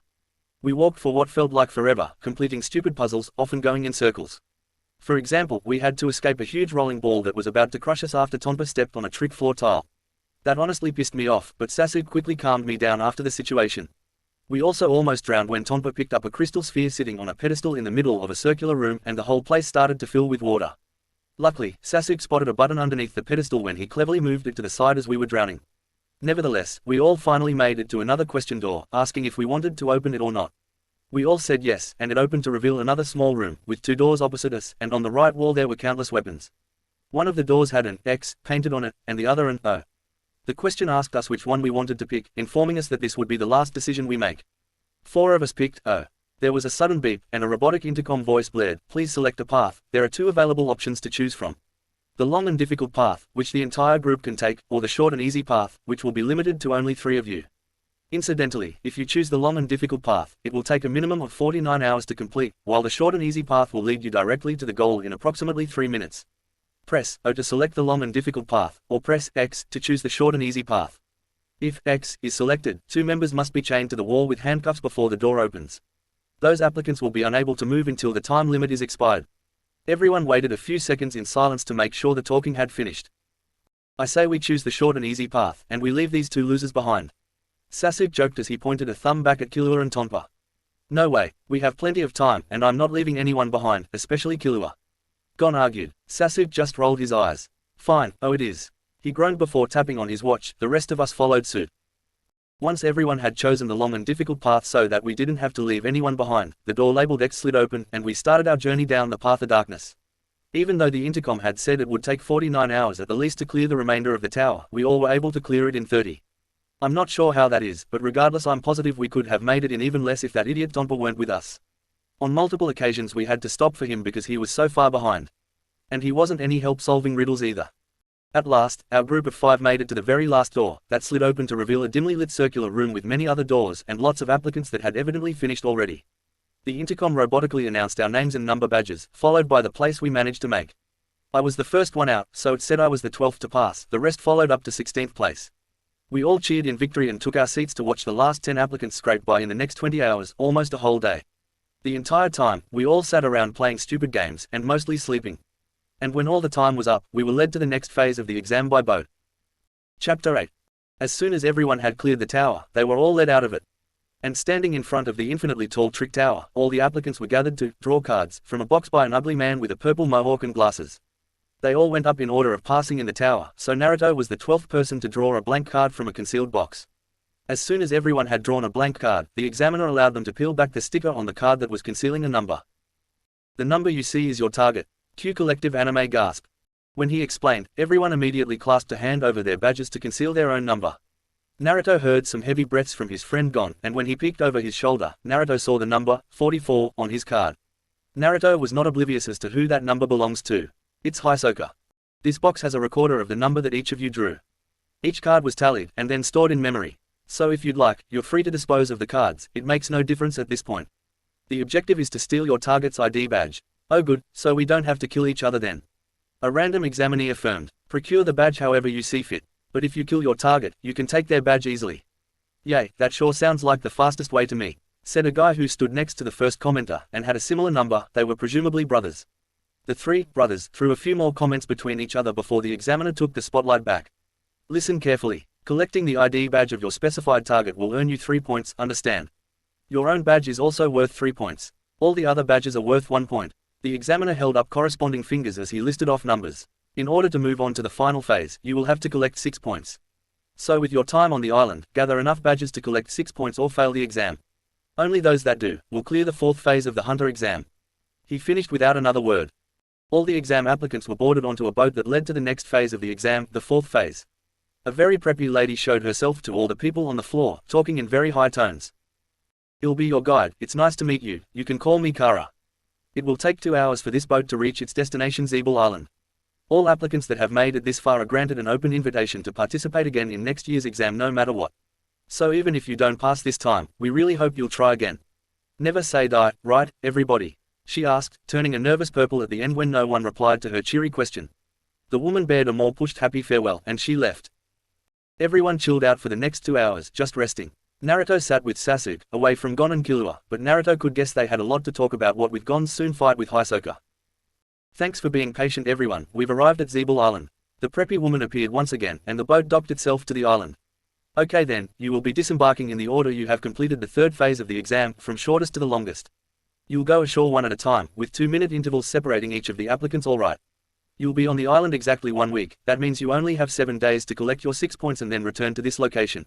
Speaker 2: We walked for what felt like forever, completing stupid puzzles, often going in circles. For example, we had to escape a huge rolling ball that was about to crush us after Tonpa stepped on a trick floor tile. That honestly pissed me off, but Sasuke quickly calmed me down after the situation. We also almost drowned when Tonpa picked up a crystal sphere sitting on a pedestal in the middle of a circular room and the whole place started to fill with water. Luckily, Sasuke spotted a button underneath the pedestal when he cleverly moved it to the side as we were drowning. Nevertheless, we all finally made it to another question door, asking if we wanted to open it or not. We all said yes, and it opened to reveal another small room, with 2 doors opposite us, and on the right wall there were countless weapons. One of the doors had an X painted on it, and the other an O. The question asked us which one we wanted to pick, informing us that this would be the last decision we make. 4 of us picked O. There was a sudden beep, and a robotic intercom voice blared, please select a path. There are 2 available options to choose from. The long and difficult path, which the entire group can take, or the short and easy path, which will be limited to only 3 of you. Incidentally, if you choose the long and difficult path, it will take a minimum of 49 hours to complete, while the short and easy path will lead you directly to the goal in approximately 3 minutes. Press O to select the long and difficult path, or press X to choose the short and easy path. If X is selected, 2 members must be chained to the wall with handcuffs before the door opens. Those applicants will be unable to move until the time limit is expired. Everyone waited a few seconds in silence to make sure the talking had finished. I say we choose the short and easy path, and we leave these 2 losers behind. Sasuke joked as he pointed a thumb back at Killua and Tonpa. No way, we have plenty of time, and I'm not leaving anyone behind, especially Killua. Gon argued. Sasuke just rolled his eyes. Fine, oh it is. He groaned before tapping on his watch. The rest of us followed suit. Once everyone had chosen the long and difficult path so that we didn't have to leave anyone behind, the door labeled X slid open, and we started our journey down the path of darkness. Even though the intercom had said it would take 49 hours at the least to clear the remainder of the tower, we all were able to clear it in 30. I'm not sure how that is, but regardless I'm positive we could have made it in even less if that idiot Tonpa weren't with us. On multiple occasions we had to stop for him because he was so far behind. And he wasn't any help solving riddles either. At last, our group of 5 made it to the very last door, that slid open to reveal a dimly lit circular room with many other doors and lots of applicants that had evidently finished already. The intercom robotically announced our names and number badges, followed by the place we managed to make. I was the first one out, so it said I was the 12th to pass, the rest followed up to 16th place. We all cheered in victory and took our seats to watch the last 10 applicants scrape by in the next 20 hours, almost a whole day. The entire time, we all sat around playing stupid games, and mostly sleeping. And when all the time was up, we were led to the next phase of the exam by boat. Chapter 8. As soon as everyone had cleared the tower, they were all led out of it. And standing in front of the infinitely tall trick tower, all the applicants were gathered to draw cards from a box by an ugly man with a purple mohawk and glasses. They all went up in order of passing in the tower, so Naruto was the 12th person to draw a blank card from a concealed box. As soon as everyone had drawn a blank card, the examiner allowed them to peel back the sticker on the card that was concealing a number. The number you see is your target. Cue collective anime gasp. When he explained, everyone immediately clasped a hand over their badges to conceal their own number. Naruto heard some heavy breaths from his friend Gon, and when he peeked over his shoulder, Naruto saw the number, 44, on his card. Naruto was not oblivious as to who that number belongs to. It's Hisoka. This box has a recorder of the number that each of you drew. Each card was tallied, and then stored in memory. So if you'd like, you're free to dispose of the cards, it makes no difference at this point. The objective is to steal your target's ID badge. Oh good, so we don't have to kill each other then. A random examinee affirmed. Procure the badge however you see fit. But if you kill your target, you can take their badge easily. Yay, that sure sounds like the fastest way to me, said a guy who stood next to the first commenter, and had a similar number. They were presumably brothers. The three brothers threw a few more comments between each other before the examiner took the spotlight back. Listen carefully. Collecting the ID badge of your specified target will earn you 3 points, understand? Your own badge is also worth 3 points. All the other badges are worth 1 point. The examiner held up corresponding fingers as he listed off numbers. In order to move on to the final phase, you will have to collect 6 points. So with your time on the island, gather enough badges to collect 6 points or fail the exam. Only those that do will clear the 4th phase of the Hunter exam. He finished without another word. All the exam applicants were boarded onto a boat that led to the next phase of the exam, the 4th phase. A very preppy lady showed herself to all the people on the floor, talking in very high tones. I'll be your guide, it's nice to meet you, you can call me Kara. It will take 2 hours for this boat to reach its destination Zeeble Island. All applicants that have made it this far are granted an open invitation to participate again in next year's exam no matter what. So even if you don't pass this time, we really hope you'll try again. Never say die, right, everybody? She asked, turning a nervous purple at the end when no one replied to her cheery question. The woman bared a more pushed happy farewell, and she left. Everyone chilled out for the next 2 hours, just resting. Naruto sat with Sasuke, away from Gon and Killua, but Naruto could guess they had a lot to talk about, what with Gon's soon fight with Hisoka. Thanks for being patient everyone, we've arrived at Zeeble Island. The preppy woman appeared once again, and the boat docked itself to the island. Okay then, you will be disembarking in the order you have completed the 3rd phase of the exam, from shortest to the longest. You'll go ashore one at a time, with 2-minute intervals separating each of the applicants, alright. You'll be on the island exactly 1 week, that means you only have 7 days to collect your 6 points and then return to this location.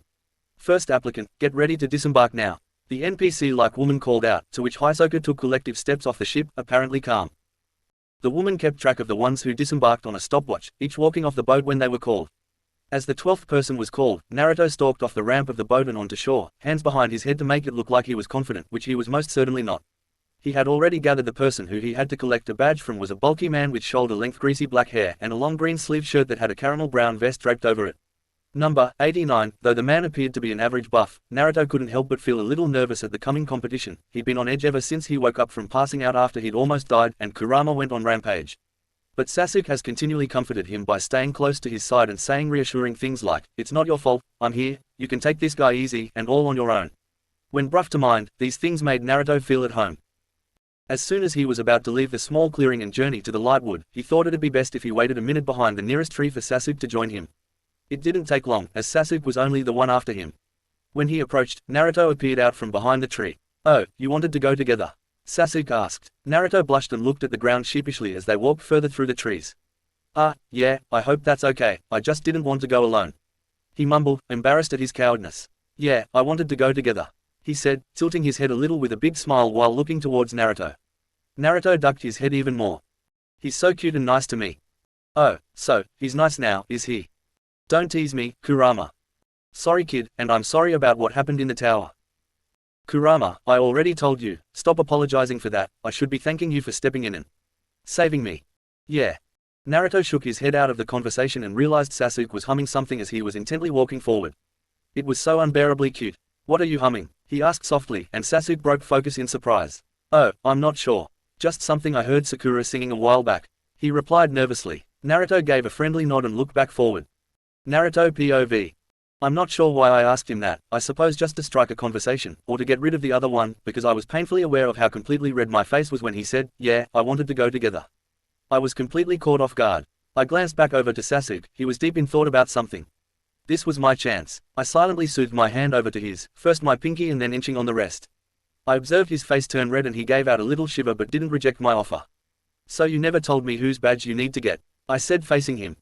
Speaker 2: First applicant, get ready to disembark now. The NPC-like woman called out, to which Hisoka took collective steps off the ship, apparently calm. The woman kept track of the ones who disembarked on a stopwatch, each walking off the boat when they were called. As the 12th person was called, Naruto stalked off the ramp of the boat and onto shore, hands behind his head to make it look like he was confident, which he was most certainly not. He had already gathered the person who he had to collect a badge from was a bulky man with shoulder-length greasy black hair and a long green sleeve shirt that had a caramel brown vest draped over it. Number 89. Though the man appeared to be an average buff, Naruto couldn't help but feel a little nervous at the coming competition. He'd been on edge ever since he woke up from passing out after he'd almost died, and Kurama went on rampage. But Sasuke has continually comforted him by staying close to his side and saying reassuring things like, "It's not your fault, I'm here, you can take this guy easy, and all on your own." When brought to mind, these things made Naruto feel at home. As soon as he was about to leave the small clearing and journey to the lightwood, he thought it'd be best if he waited a minute behind the nearest tree for Sasuke to join him. It didn't take long, as Sasuke was only the one after him. When he approached, Naruto appeared out from behind the tree. "Oh, you wanted to go together?" Sasuke asked. Naruto blushed and looked at the ground sheepishly as they walked further through the trees. Yeah, I hope that's okay, I just didn't want to go alone," he mumbled, embarrassed at his cowardness. "Yeah, I wanted to go together," he said, tilting his head a little with a big smile while looking towards Naruto. Naruto ducked his head even more. "He's so cute and nice to me." "Oh, so, he's nice now, is he? Don't tease me, Kurama." "Sorry kid, and I'm sorry about what happened in the tower." "Kurama, I already told you, stop apologizing for that, I should be thanking you for stepping in and saving me." "Yeah." Naruto shook his head out of the conversation and realized Sasuke was humming something as he was intently walking forward. It was so unbearably cute. "What are you humming?" he asked softly, and Sasuke broke focus in surprise. "Oh, I'm not sure. Just something I heard Sakura singing a while back," he replied nervously. Naruto gave a friendly nod and looked back forward. Naruto POV. I'm not sure why I asked him that, I suppose just to strike a conversation, or to get rid of the other one, because I was painfully aware of how completely red my face was when he said, "Yeah, I wanted to go together." I was completely caught off guard. I glanced back over to Sasuke, he was deep in thought about something. This was my chance. I silently soothed my hand over to his, first my pinky and then inching on the rest. I observed his face turn red and he gave out a little shiver but didn't reject my offer. "So you never told me whose badge you need to get." I said facing him.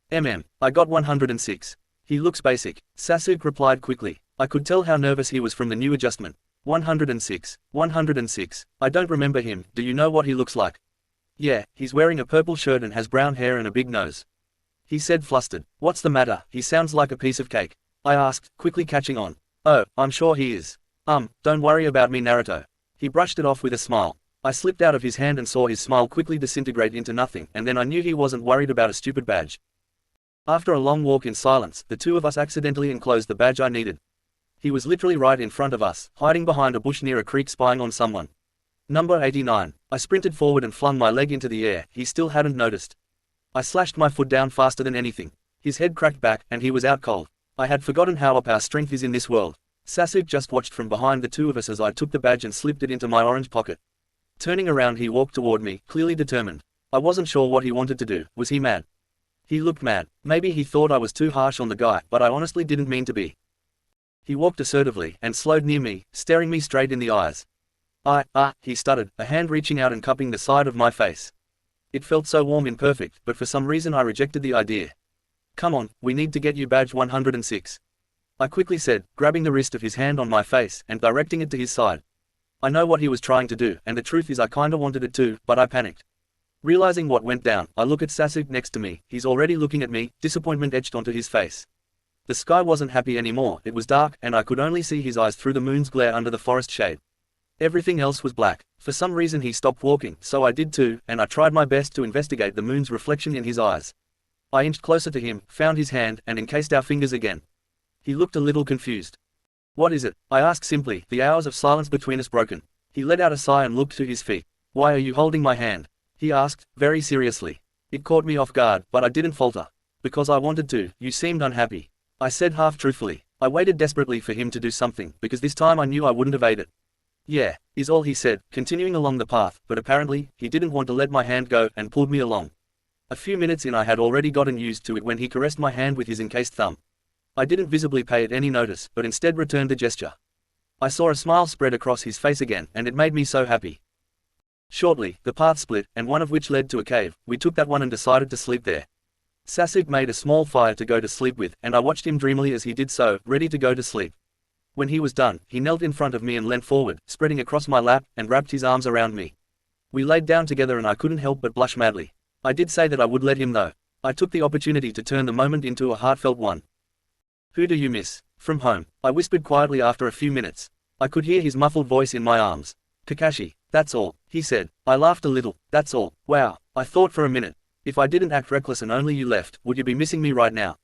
Speaker 2: I got 106. He looks basic, Sasuke replied quickly. I could tell how nervous he was from the new adjustment. 106. 106. I don't remember him, do you know what he looks like? Yeah, he's wearing a purple shirt and has brown hair and a big nose. He said flustered. What's the matter? He sounds like a piece of cake. I asked, quickly catching on. Oh, I'm sure he is. Don't worry about me, Naruto. He brushed it off with a smile. I slipped out of his hand and saw his smile quickly disintegrate into nothing, and then I knew he wasn't worried about a stupid badge. After a long walk in silence, the two of us accidentally enclosed the badge I needed. He was literally right in front of us, hiding behind a bush near a creek spying on someone. Number 89. I sprinted forward and flung my leg into the air. He still hadn't noticed. I slashed my foot down faster than anything. His head cracked back, and he was out cold. I had forgotten how up our strength is in this world. Sasuke just watched from behind the two of us as I took the badge and slipped it into my orange pocket. Turning around, he walked toward me, clearly determined. I wasn't sure what he wanted to do. Was he mad? He looked mad. Maybe he thought I was too harsh on the guy, but I honestly didn't mean to be. He walked assertively and slowed near me, staring me straight in the eyes. He stuttered, a hand reaching out and cupping the side of my face. It felt so warm and perfect, but for some reason I rejected the idea. Come on, we need to get you badge 106. I quickly said, grabbing the wrist of his hand on my face and directing it to his side. I know what he was trying to do, and the truth is I kinda wanted it too, but I panicked. Realizing what went down, I look at Sasuke next to me. He's already looking at me, disappointment etched onto his face. The sky wasn't happy anymore, it was dark, and I could only see his eyes through the moon's glare under the forest shade. Everything else was black. For some reason he stopped walking, so I did too, and I tried my best to investigate the moon's reflection in his eyes. I inched closer to him, found his hand, and encased our fingers again. He looked a little confused. What is it? I asked simply, the hours of silence between us broken. He let out a sigh and looked to his feet. Why are you holding my hand? He asked, very seriously. It caught me off guard, but I didn't falter. Because I wanted to. You seemed unhappy. I said half truthfully. I waited desperately for him to do something, because this time I knew I wouldn't evade it. Yeah, is all he said, continuing along the path, but apparently, he didn't want to let my hand go, and pulled me along. A few minutes in I had already gotten used to it when he caressed my hand with his encased thumb. I didn't visibly pay it any notice, but instead returned the gesture. I saw a smile spread across his face again, and it made me so happy. Shortly, the path split, and one of which led to a cave. We took that one and decided to sleep there. Sasuke made a small fire to go to sleep with, and I watched him dreamily as he did so, ready to go to sleep. When he was done, he knelt in front of me and leant forward, spreading across my lap, and wrapped his arms around me. We laid down together and I couldn't help but blush madly. I did say that I would let him though. I took the opportunity to turn the moment into a heartfelt one. Who do you miss? From home, I whispered quietly after a few minutes. I could hear his muffled voice in my arms. Kakashi, that's all, he said. I laughed a little. That's all. Wow, I thought for a minute. If I didn't act reckless and only you left, would you be missing me right now?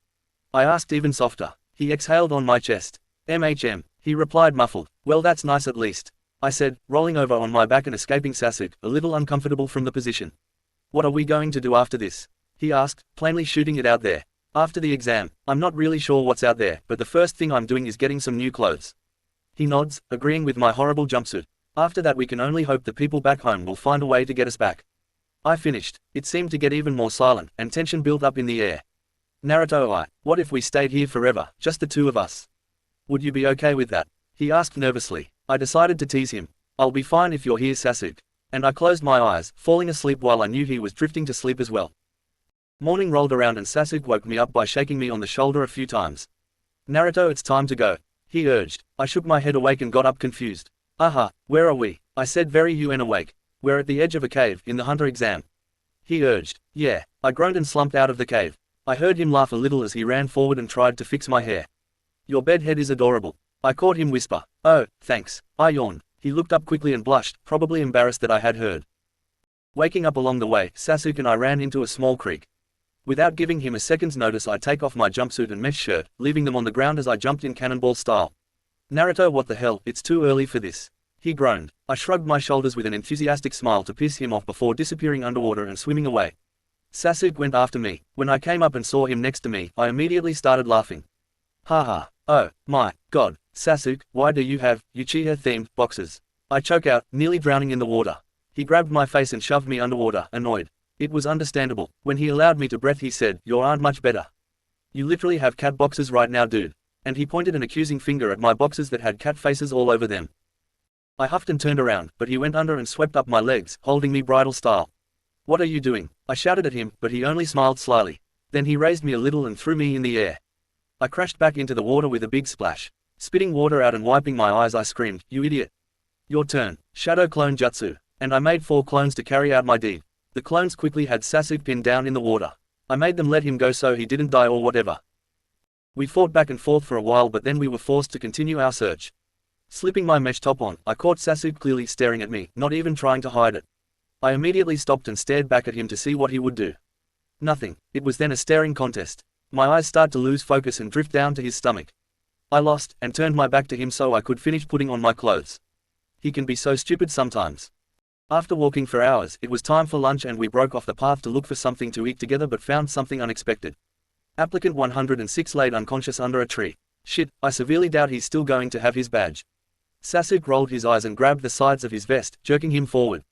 Speaker 2: I asked even softer. He exhaled on my chest. He replied muffled. Well, that's nice at least. I said, rolling over on my back and escaping Sasuke, a little uncomfortable from the position. What are we going to do after this? He asked, plainly shooting it out there. After the exam, I'm not really sure what's out there, but the first thing I'm doing is getting some new clothes. He nods, agreeing with my horrible jumpsuit. After that we can only hope the people back home will find a way to get us back. I finished. It seemed to get even more silent, and tension built up in the air. Naruto, what if we stayed here forever, just the two of us? Would you be okay with that? He asked nervously. I decided to tease him. I'll be fine if you're here, Sasuke. And I closed my eyes, falling asleep while I knew he was drifting to sleep as well. Morning rolled around and Sasuke woke me up by shaking me on the shoulder a few times. Naruto, it's time to go, he urged. I shook my head awake and got up confused. Aha, where are we? I said very awake. We're at the edge of a cave, in the hunter exam. He urged. Yeah, I groaned and slumped out of the cave. I heard him laugh a little as he ran forward and tried to fix my hair. Your bedhead is adorable. I caught him whisper. Oh, thanks. I yawned. He looked up quickly and blushed, probably embarrassed that I had heard. Waking up along the way, Sasuke and I ran into a small creek. Without giving him a second's notice, I take off my jumpsuit and mesh shirt, leaving them on the ground as I jumped in cannonball style. Naruto, what the hell, it's too early for this. He groaned. I shrugged my shoulders with an enthusiastic smile to piss him off before disappearing underwater and swimming away. Sasuke went after me. When I came up and saw him next to me, I immediately started laughing. Haha. Oh, my God, Sasuke, why do you have Uchiha-themed boxes? I choke out, nearly drowning in the water. He grabbed my face and shoved me underwater, annoyed. It was understandable. When he allowed me to breathe, he said, "You aren't much better. You literally have cat boxes right now, dude." And he pointed an accusing finger at my boxes that had cat faces all over them. I huffed and turned around, but he went under and swept up my legs, holding me bridal style. What are you doing? I shouted at him, but he only smiled slyly. Then he raised me a little and threw me in the air. I crashed back into the water with a big splash. Spitting water out and wiping my eyes, I screamed, "You idiot! Your turn, Shadow Clone Jutsu," and I made 4 clones to carry out my deed. The clones quickly had Sasuke pinned down in the water. I made them let him go so he didn't die or whatever. We fought back and forth for a while, but then we were forced to continue our search. Slipping my mesh top on, I caught Sasuke clearly staring at me, not even trying to hide it. I immediately stopped and stared back at him to see what he would do. Nothing. It was then a staring contest. My eyes start to lose focus and drift down to his stomach. I lost, and turned my back to him so I could finish putting on my clothes. He can be so stupid sometimes. After walking for hours, it was time for lunch and we broke off the path to look for something to eat together, but found something unexpected. Applicant 106 laid unconscious under a tree. Shit, I severely doubt he's still going to have his badge. Sasuke rolled his eyes and grabbed the sides of his vest, jerking him forward.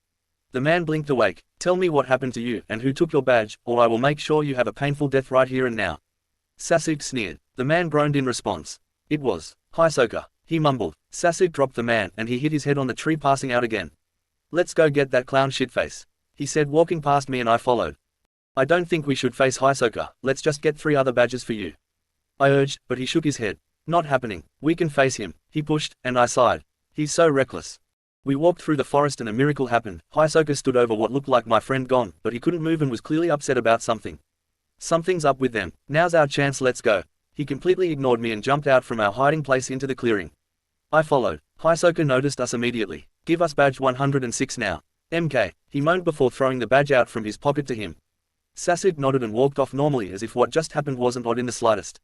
Speaker 2: The man blinked awake. "Tell me what happened to you and who took your badge, or I will make sure you have a painful death right here and now." Sasuke sneered. The man groaned in response. "It was Hisoka," he mumbled. Sasuke dropped the man and he hit his head on the tree, passing out again. "Let's go get that clown shitface," he said, walking past me, and I followed. "I don't think we should face Hisoka, let's just get 3 other badges for you," I urged, but he shook his head. "Not happening, we can face him," he pushed, and I sighed. "He's so reckless." We walked through the forest and a miracle happened. Hisoka stood over what looked like my friend gone, but he couldn't move and was clearly upset about something. "Something's up with them. Now's our chance, let's go." He completely ignored me and jumped out from our hiding place into the clearing. I followed. Hisoka noticed us immediately. "Give us badge 106 now." "MK," he moaned before throwing the badge out from his pocket to him. Sasuke nodded and walked off normally, as if what just happened wasn't odd in the slightest.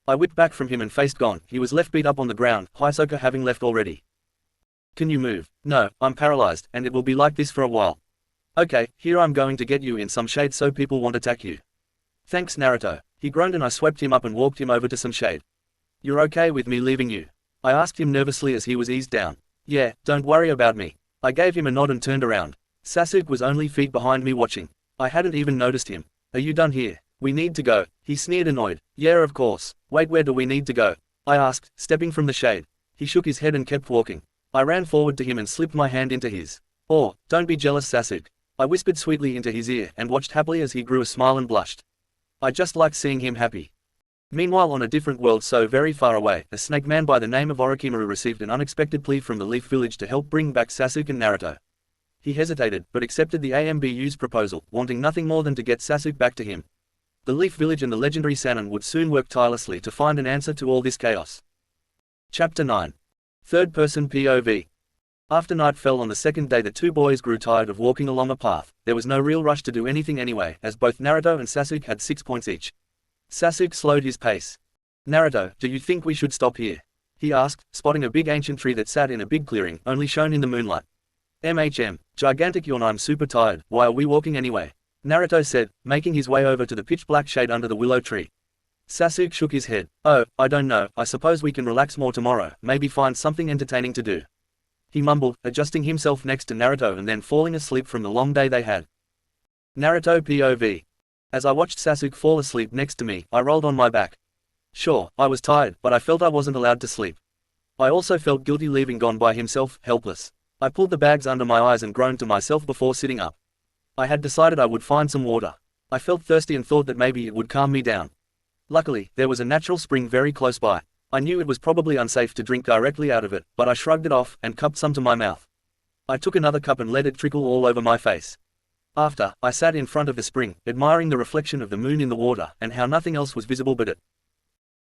Speaker 2: I whipped back from him and faced gone. He was left beat up on the ground, Hisoka having left already. "Can you move?" "No, I'm paralyzed, and it will be like this for a while." "Okay, here I'm going to get you in some shade so people won't attack you." "Thanks, Naruto." He groaned and I swept him up and walked him over to some shade. "You're okay with me leaving you?" I asked him nervously as he was eased down. "Yeah, don't worry about me." I gave him a nod and turned around. Sasuke was only feet behind me watching. I hadn't even noticed him. "Are you done here? We need to go." He sneered, annoyed. "Yeah, of course. Wait, where do we need to go?" I asked, stepping from the shade. He shook his head and kept walking. I ran forward to him and slipped my hand into his. "Oh, don't be jealous, Sasuke," I whispered sweetly into his ear and watched happily as he grew a smile and blushed. I just liked seeing him happy. Meanwhile, on a different world so very far away, a snake man by the name of Orochimaru received an unexpected plea from the Leaf Village to help bring back Sasuke and Naruto. He hesitated, but accepted the AMBU's proposal, wanting nothing more than to get Sasuke back to him. The Leaf Village and the legendary Sannin would soon work tirelessly to find an answer to all this chaos. Chapter 9. Third-person POV. After night fell on the second day, the 2 boys grew tired of walking along a path. There was no real rush to do anything anyway, as both Naruto and Sasuke had 6 points each. Sasuke slowed his pace. "Naruto, do you think we should stop here?" he asked, spotting a big ancient tree that sat in a big clearing, only shown in the moonlight. Gigantic yawn. "I'm super tired, why are we walking anyway?" Naruto said, making his way over to the pitch-black shade under the willow tree. Sasuke shook his head. "Oh, I don't know, I suppose we can relax more tomorrow, maybe find something entertaining to do," he mumbled, adjusting himself next to Naruto and then falling asleep from the long day they had. Naruto POV. As I watched Sasuke fall asleep next to me, I rolled on my back. Sure, I was tired, but I felt I wasn't allowed to sleep. I also felt guilty leaving Gon by himself, helpless. I pulled the bags under my eyes and groaned to myself before sitting up. I had decided I would find some water. I felt thirsty and thought that maybe it would calm me down. Luckily, there was a natural spring very close by. I knew it was probably unsafe to drink directly out of it, but I shrugged it off and cupped some to my mouth. I took another cup and let it trickle all over my face. After, I sat in front of the spring, admiring the reflection of the moon in the water and how nothing else was visible but it.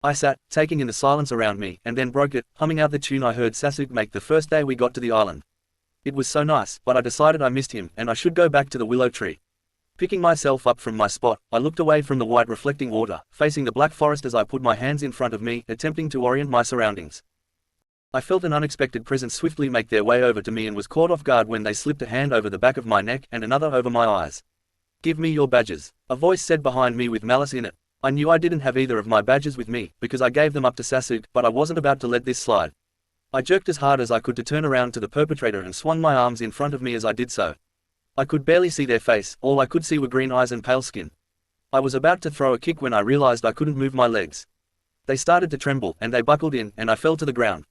Speaker 2: I sat, taking in the silence around me, and then broke it, humming out the tune I heard Sasuke make the first day we got to the island. It was so nice, but I decided I missed him and I should go back to the willow tree. Picking myself up from my spot, I looked away from the white reflecting water, facing the black forest as I put my hands in front of me, attempting to orient my surroundings. I felt an unexpected presence swiftly make their way over to me and was caught off guard when they slipped a hand over the back of my neck and another over my eyes. "Give me your badges," a voice said behind me with malice in it. I knew I didn't have either of my badges with me, because I gave them up to Sasuke, but I wasn't about to let this slide. I jerked as hard as I could to turn around to the perpetrator and swung my arms in front of me as I did so. I could barely see their face, all I could see were green eyes and pale skin. I was about to throw a kick when I realized I couldn't move my legs. They started to tremble, and they buckled in, and I fell to the ground.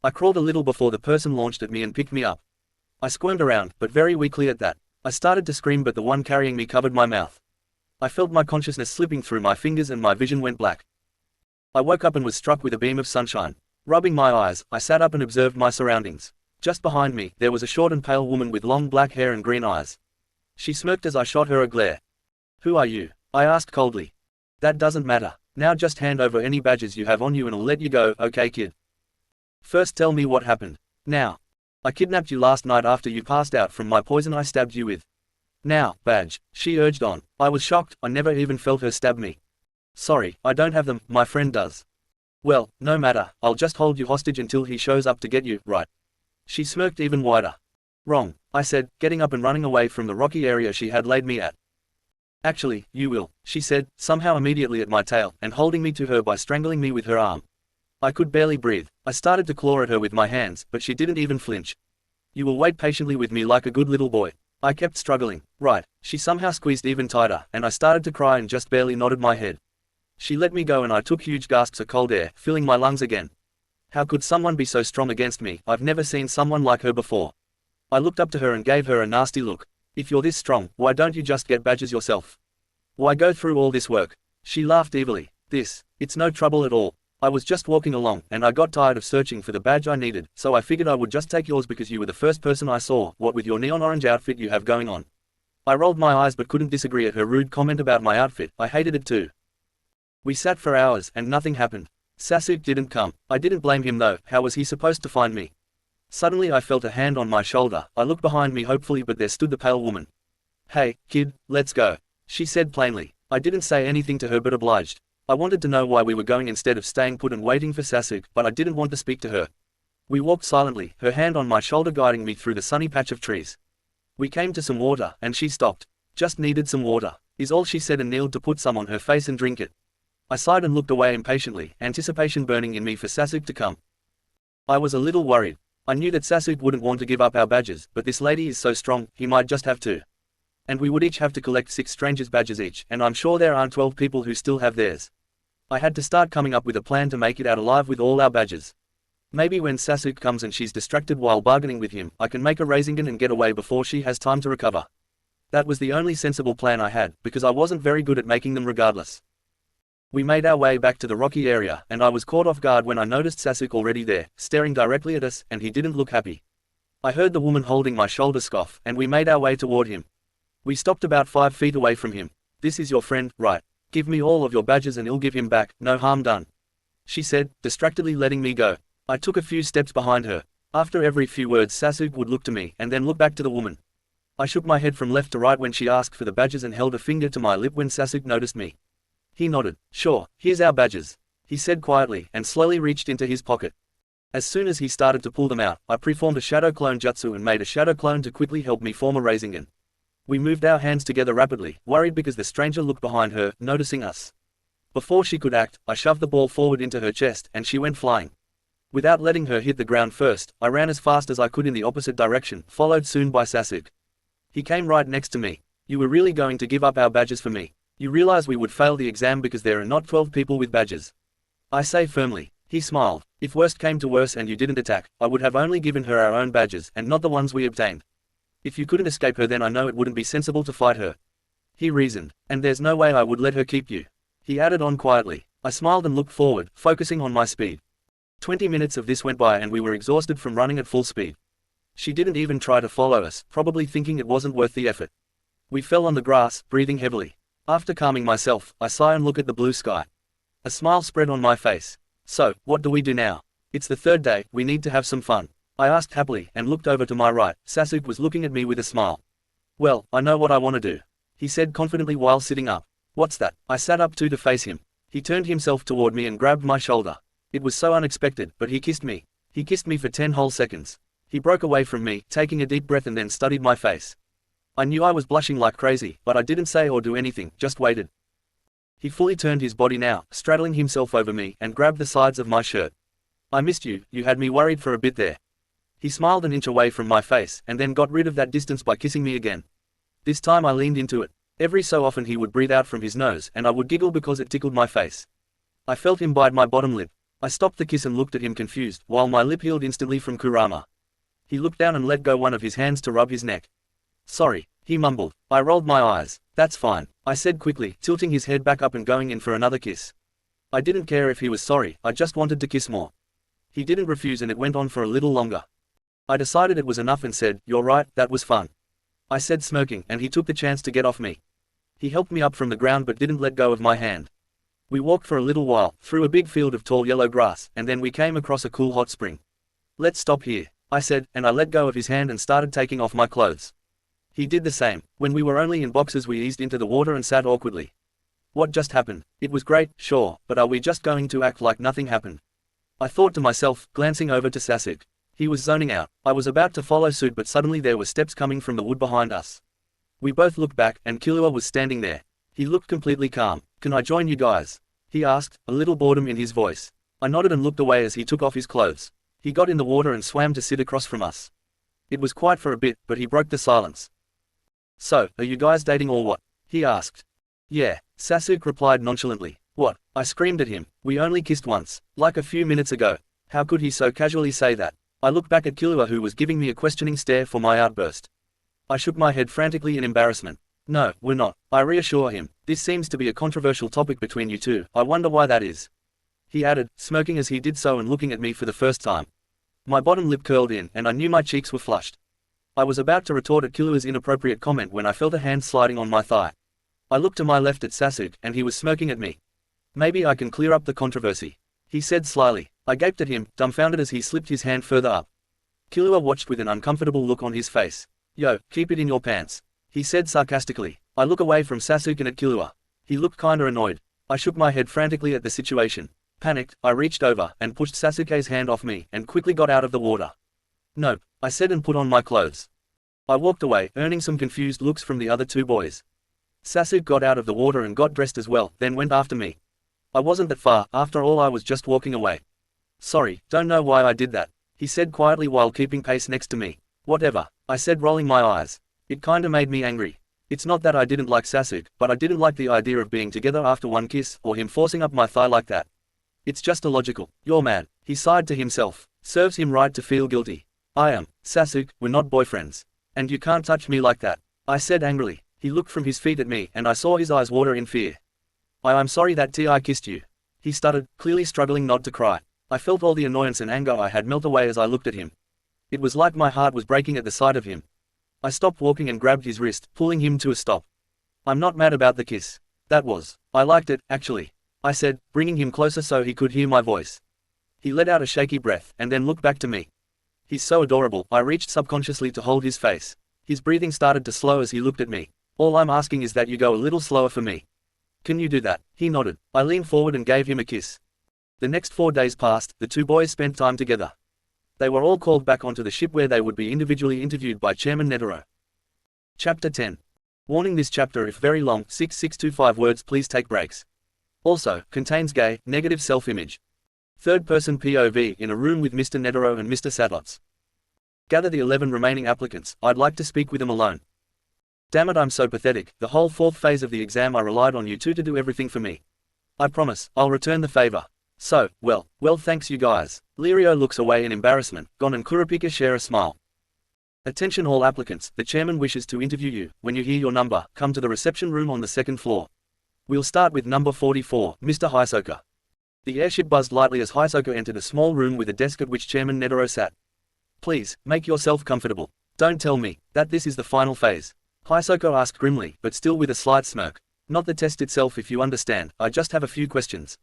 Speaker 2: I crawled a little before the person launched at me and picked me up. I squirmed around, but very weakly at that. I started to scream but the one carrying me covered my mouth. I felt my consciousness slipping through my fingers and my vision went black. I woke up and was struck with a beam of sunshine. Rubbing my eyes, I sat up and observed my surroundings. Just behind me, there was a short and pale woman with long black hair and green eyes. She smirked as I shot her a glare. "Who are you?" I asked coldly. "That doesn't matter. Now just hand over any badges you have on you and I'll let you go, okay kid? First tell me what happened. Now. I kidnapped you last night after you passed out from my poison I stabbed you with. Now, badge," she urged on. I was shocked, I never even felt her stab me. "Sorry, I don't have them, my friend does." "Well, no matter, I'll just hold you hostage until he shows up to get you, right?" She smirked even wider. "Wrong," I said, getting up and running away from the rocky area she had laid me at. "Actually, you will," she said, somehow immediately at my tail, and holding me to her by strangling me with her arm. I could barely breathe. I started to claw at her with my hands, but she didn't even flinch. "You will wait patiently with me like a good little boy." I kept struggling. "Right." She somehow squeezed even tighter, and I started to cry and just barely nodded my head. She let me go and I took huge gasps of cold air, filling my lungs again. How could someone be so strong against me? I've never seen someone like her before. I looked up to her and gave her a nasty look. "If you're this strong, why don't you just get badges yourself? Why go through all this work?" She laughed evilly. It's no trouble at all. I was just walking along, and I got tired of searching for the badge I needed, so I figured I would just take yours because you were the first person I saw, what with your neon orange outfit you have going on." I rolled my eyes but couldn't disagree at her rude comment about my outfit. I hated it too. We sat for hours, and nothing happened. Sasuke didn't come. I didn't blame him though, how was he supposed to find me? Suddenly I felt a hand on my shoulder. I looked behind me hopefully but there stood the pale woman. "Hey, kid, let's go," she said plainly. I didn't say anything to her but obliged. I wanted to know why we were going instead of staying put and waiting for Sasuke, but I didn't want to speak to her. We walked silently, her hand on my shoulder guiding me through the sunny patch of trees. We came to some water, and she stopped. "Just needed some water," is all she said and kneeled to put some on her face and drink it. I sighed and looked away impatiently, anticipation burning in me for Sasuke to come. I was a little worried. I knew that Sasuke wouldn't want to give up our badges, but this lady is so strong, he might just have to. And we would each have to collect 6 strangers' badges each, and I'm sure there aren't 12 people who still have theirs. I had to start coming up with a plan to make it out alive with all our badges. Maybe when Sasuke comes and she's distracted while bargaining with him, I can make a rasengan and get away before she has time to recover. That was the only sensible plan I had, because I wasn't very good at making them regardless. We made our way back to the rocky area, and I was caught off guard when I noticed Sasuke already there, staring directly at us, and he didn't look happy. I heard the woman holding my shoulder scoff, and we made our way toward him. We stopped about 5 feet away from him. "This is your friend, right? Give me all of your badges and he'll give him back, no harm done," she said, distractedly letting me go. I took a few steps behind her. After every few words Sasuke would look to me, and then look back to the woman. I shook my head from left to right when she asked for the badges and held a finger to my lip when Sasuke noticed me. He nodded. "Sure, here's our badges," he said quietly, and slowly reached into his pocket. As soon as he started to pull them out, I preformed a shadow clone jutsu and made a shadow clone to quickly help me form a rasengan. We moved our hands together rapidly, worried because the stranger looked behind her, noticing us. Before she could act, I shoved the ball forward into her chest, and she went flying. Without letting her hit the ground first, I ran as fast as I could in the opposite direction, followed soon by Sasuke. He came right next to me. "You were really going to give up our badges for me? You realize we would fail the exam because there are not 12 people with badges?" I say firmly. He smiled. "If worst came to worse and you didn't attack, I would have only given her our own badges, and not the ones we obtained. If you couldn't escape her then I know it wouldn't be sensible to fight her," he reasoned. "And there's no way I would let her keep you," he added on quietly. I smiled and looked forward, focusing on my speed. 20 minutes of this went by and we were exhausted from running at full speed. She didn't even try to follow us, probably thinking it wasn't worth the effort. We fell on the grass, breathing heavily. After calming myself, I sigh and look at the blue sky. A smile spread on my face. "So, what do we do now? It's the 3rd day, we need to have some fun," I asked happily, and looked over to my right. Sasuke was looking at me with a smile. "Well, I know what I want to do," he said confidently while sitting up. "What's that?" I sat up too to face him. He turned himself toward me and grabbed my shoulder. It was so unexpected, but he kissed me. He kissed me for 10 whole seconds. He broke away from me, taking a deep breath and then studied my face. I knew I was blushing like crazy, but I didn't say or do anything, just waited. He fully turned his body now, straddling himself over me, and grabbed the sides of my shirt. "I missed you, you had me worried for a bit there." He smiled an inch away from my face, and then got rid of that distance by kissing me again. This time I leaned into it. Every so often he would breathe out from his nose, and I would giggle because it tickled my face. I felt him bite my bottom lip. I stopped the kiss and looked at him confused, while my lip healed instantly from Kurama. He looked down and let go one of his hands to rub his neck. "Sorry," He mumbled. I rolled my eyes. That's fine, I said quickly, tilting his head back up and going in for another kiss. I didn't care if he was sorry, I just wanted to kiss more. He didn't refuse and it went on for a little longer. I decided it was enough and said, "You're right, that was fun," I said smirking, and he took the chance to get off me. He helped me up from the ground but didn't let go of my hand. We walked for a little while, through a big field of tall yellow grass, and then we came across a cool hot spring. "Let's stop here," I said, and I let go of his hand and started taking off my clothes. He did the same. When we were only in boxers we eased into the water and sat awkwardly. What just happened? It was great, sure, but are we just going to act like nothing happened? I thought to myself, glancing over to Sasuke. He was zoning out. I was about to follow suit but suddenly there were steps coming from the wood behind us. We both looked back, and Killua was standing there. He looked completely calm. "Can I join you guys?" he asked, a little boredom in his voice. I nodded and looked away as he took off his clothes. He got in the water and swam to sit across from us. It was quiet for a bit, but he broke the silence. "So, are you guys dating or what?" he asked. "Yeah," Sasuke replied nonchalantly. "What?" I screamed at him. "We only kissed once, like a few minutes ago. How could he so casually say that?" I looked back at Killua who was giving me a questioning stare for my outburst. I shook my head frantically in embarrassment. "No, we're not," I reassure him. "This seems to be a controversial topic between you two. I wonder why that is," he added, smirking as he did so and looking at me for the first time. My bottom lip curled in, and I knew my cheeks were flushed. I was about to retort at Killua's inappropriate comment when I felt a hand sliding on my thigh. I looked to my left at Sasuke, and he was smirking at me. "Maybe I can clear up the controversy," he said slyly. I gaped at him, dumbfounded as he slipped his hand further up. Killua watched with an uncomfortable look on his face. "Yo, keep it in your pants," he said sarcastically. I look away from Sasuke and at Killua. He looked kinda annoyed. I shook my head frantically at the situation. Panicked, I reached over, and pushed Sasuke's hand off me, and quickly got out of the water. "Nope," I said and put on my clothes. I walked away, earning some confused looks from the other two boys. Sasuke got out of the water and got dressed as well, then went after me. I wasn't that far, after all I was just walking away. "Sorry, don't know why I did that," he said quietly while keeping pace next to me. "Whatever," I said rolling my eyes. It kinda made me angry. It's not that I didn't like Sasuke, but I didn't like the idea of being together after one kiss, or him forcing up my thigh like that. It's just illogical. "You're mad," he sighed to himself. "Serves him right to feel guilty. I am. Sasuke, we're not boyfriends. And you can't touch me like that," I said angrily. He looked from his feet at me, and I saw his eyes water in fear. I'm sorry that I kissed you," he stuttered, clearly struggling not to cry. I felt all the annoyance and anger I had melt away as I looked at him. It was like my heart was breaking at the sight of him. I stopped walking and grabbed his wrist, pulling him to a stop. "I'm not mad about the kiss. I liked it, actually," I said, bringing him closer so he could hear my voice. He let out a shaky breath, and then looked back to me. "He's so adorable," I reached subconsciously to hold his face. His breathing started to slow as he looked at me. "All I'm asking is that you go a little slower for me. Can you do that?" He nodded. I leaned forward and gave him a kiss. The next 4 days passed, the two boys spent time together. They were all called back onto the ship where they would be individually interviewed by Chairman Netero. Chapter 10. Warning: this chapter, if very long, 6625 words, please take breaks. Also, contains gay, negative self-image. Third-person POV in a room with Mr. Netero and Mr. Satots. Gather the 11 remaining applicants, I'd like to speak with them alone. Damn it, I'm so pathetic. The whole 4th phase of the exam I relied on you two to do everything for me. I promise, I'll return the favor. So, well, thanks you guys. Lirio looks away in embarrassment. Gon and Kurapika share a smile. Attention all applicants, the chairman wishes to interview you. When you hear your number, come to the reception room on the 2nd floor. We'll start with number 44, Mr. Hisoka. The airship buzzed lightly as Hisoka entered a small room with a desk at which Chairman Netero sat. Please, make yourself comfortable. Don't tell me that this is the final phase. Hisoka asked grimly, but still with a slight smirk. Not the test itself, if you understand. I just have a few questions.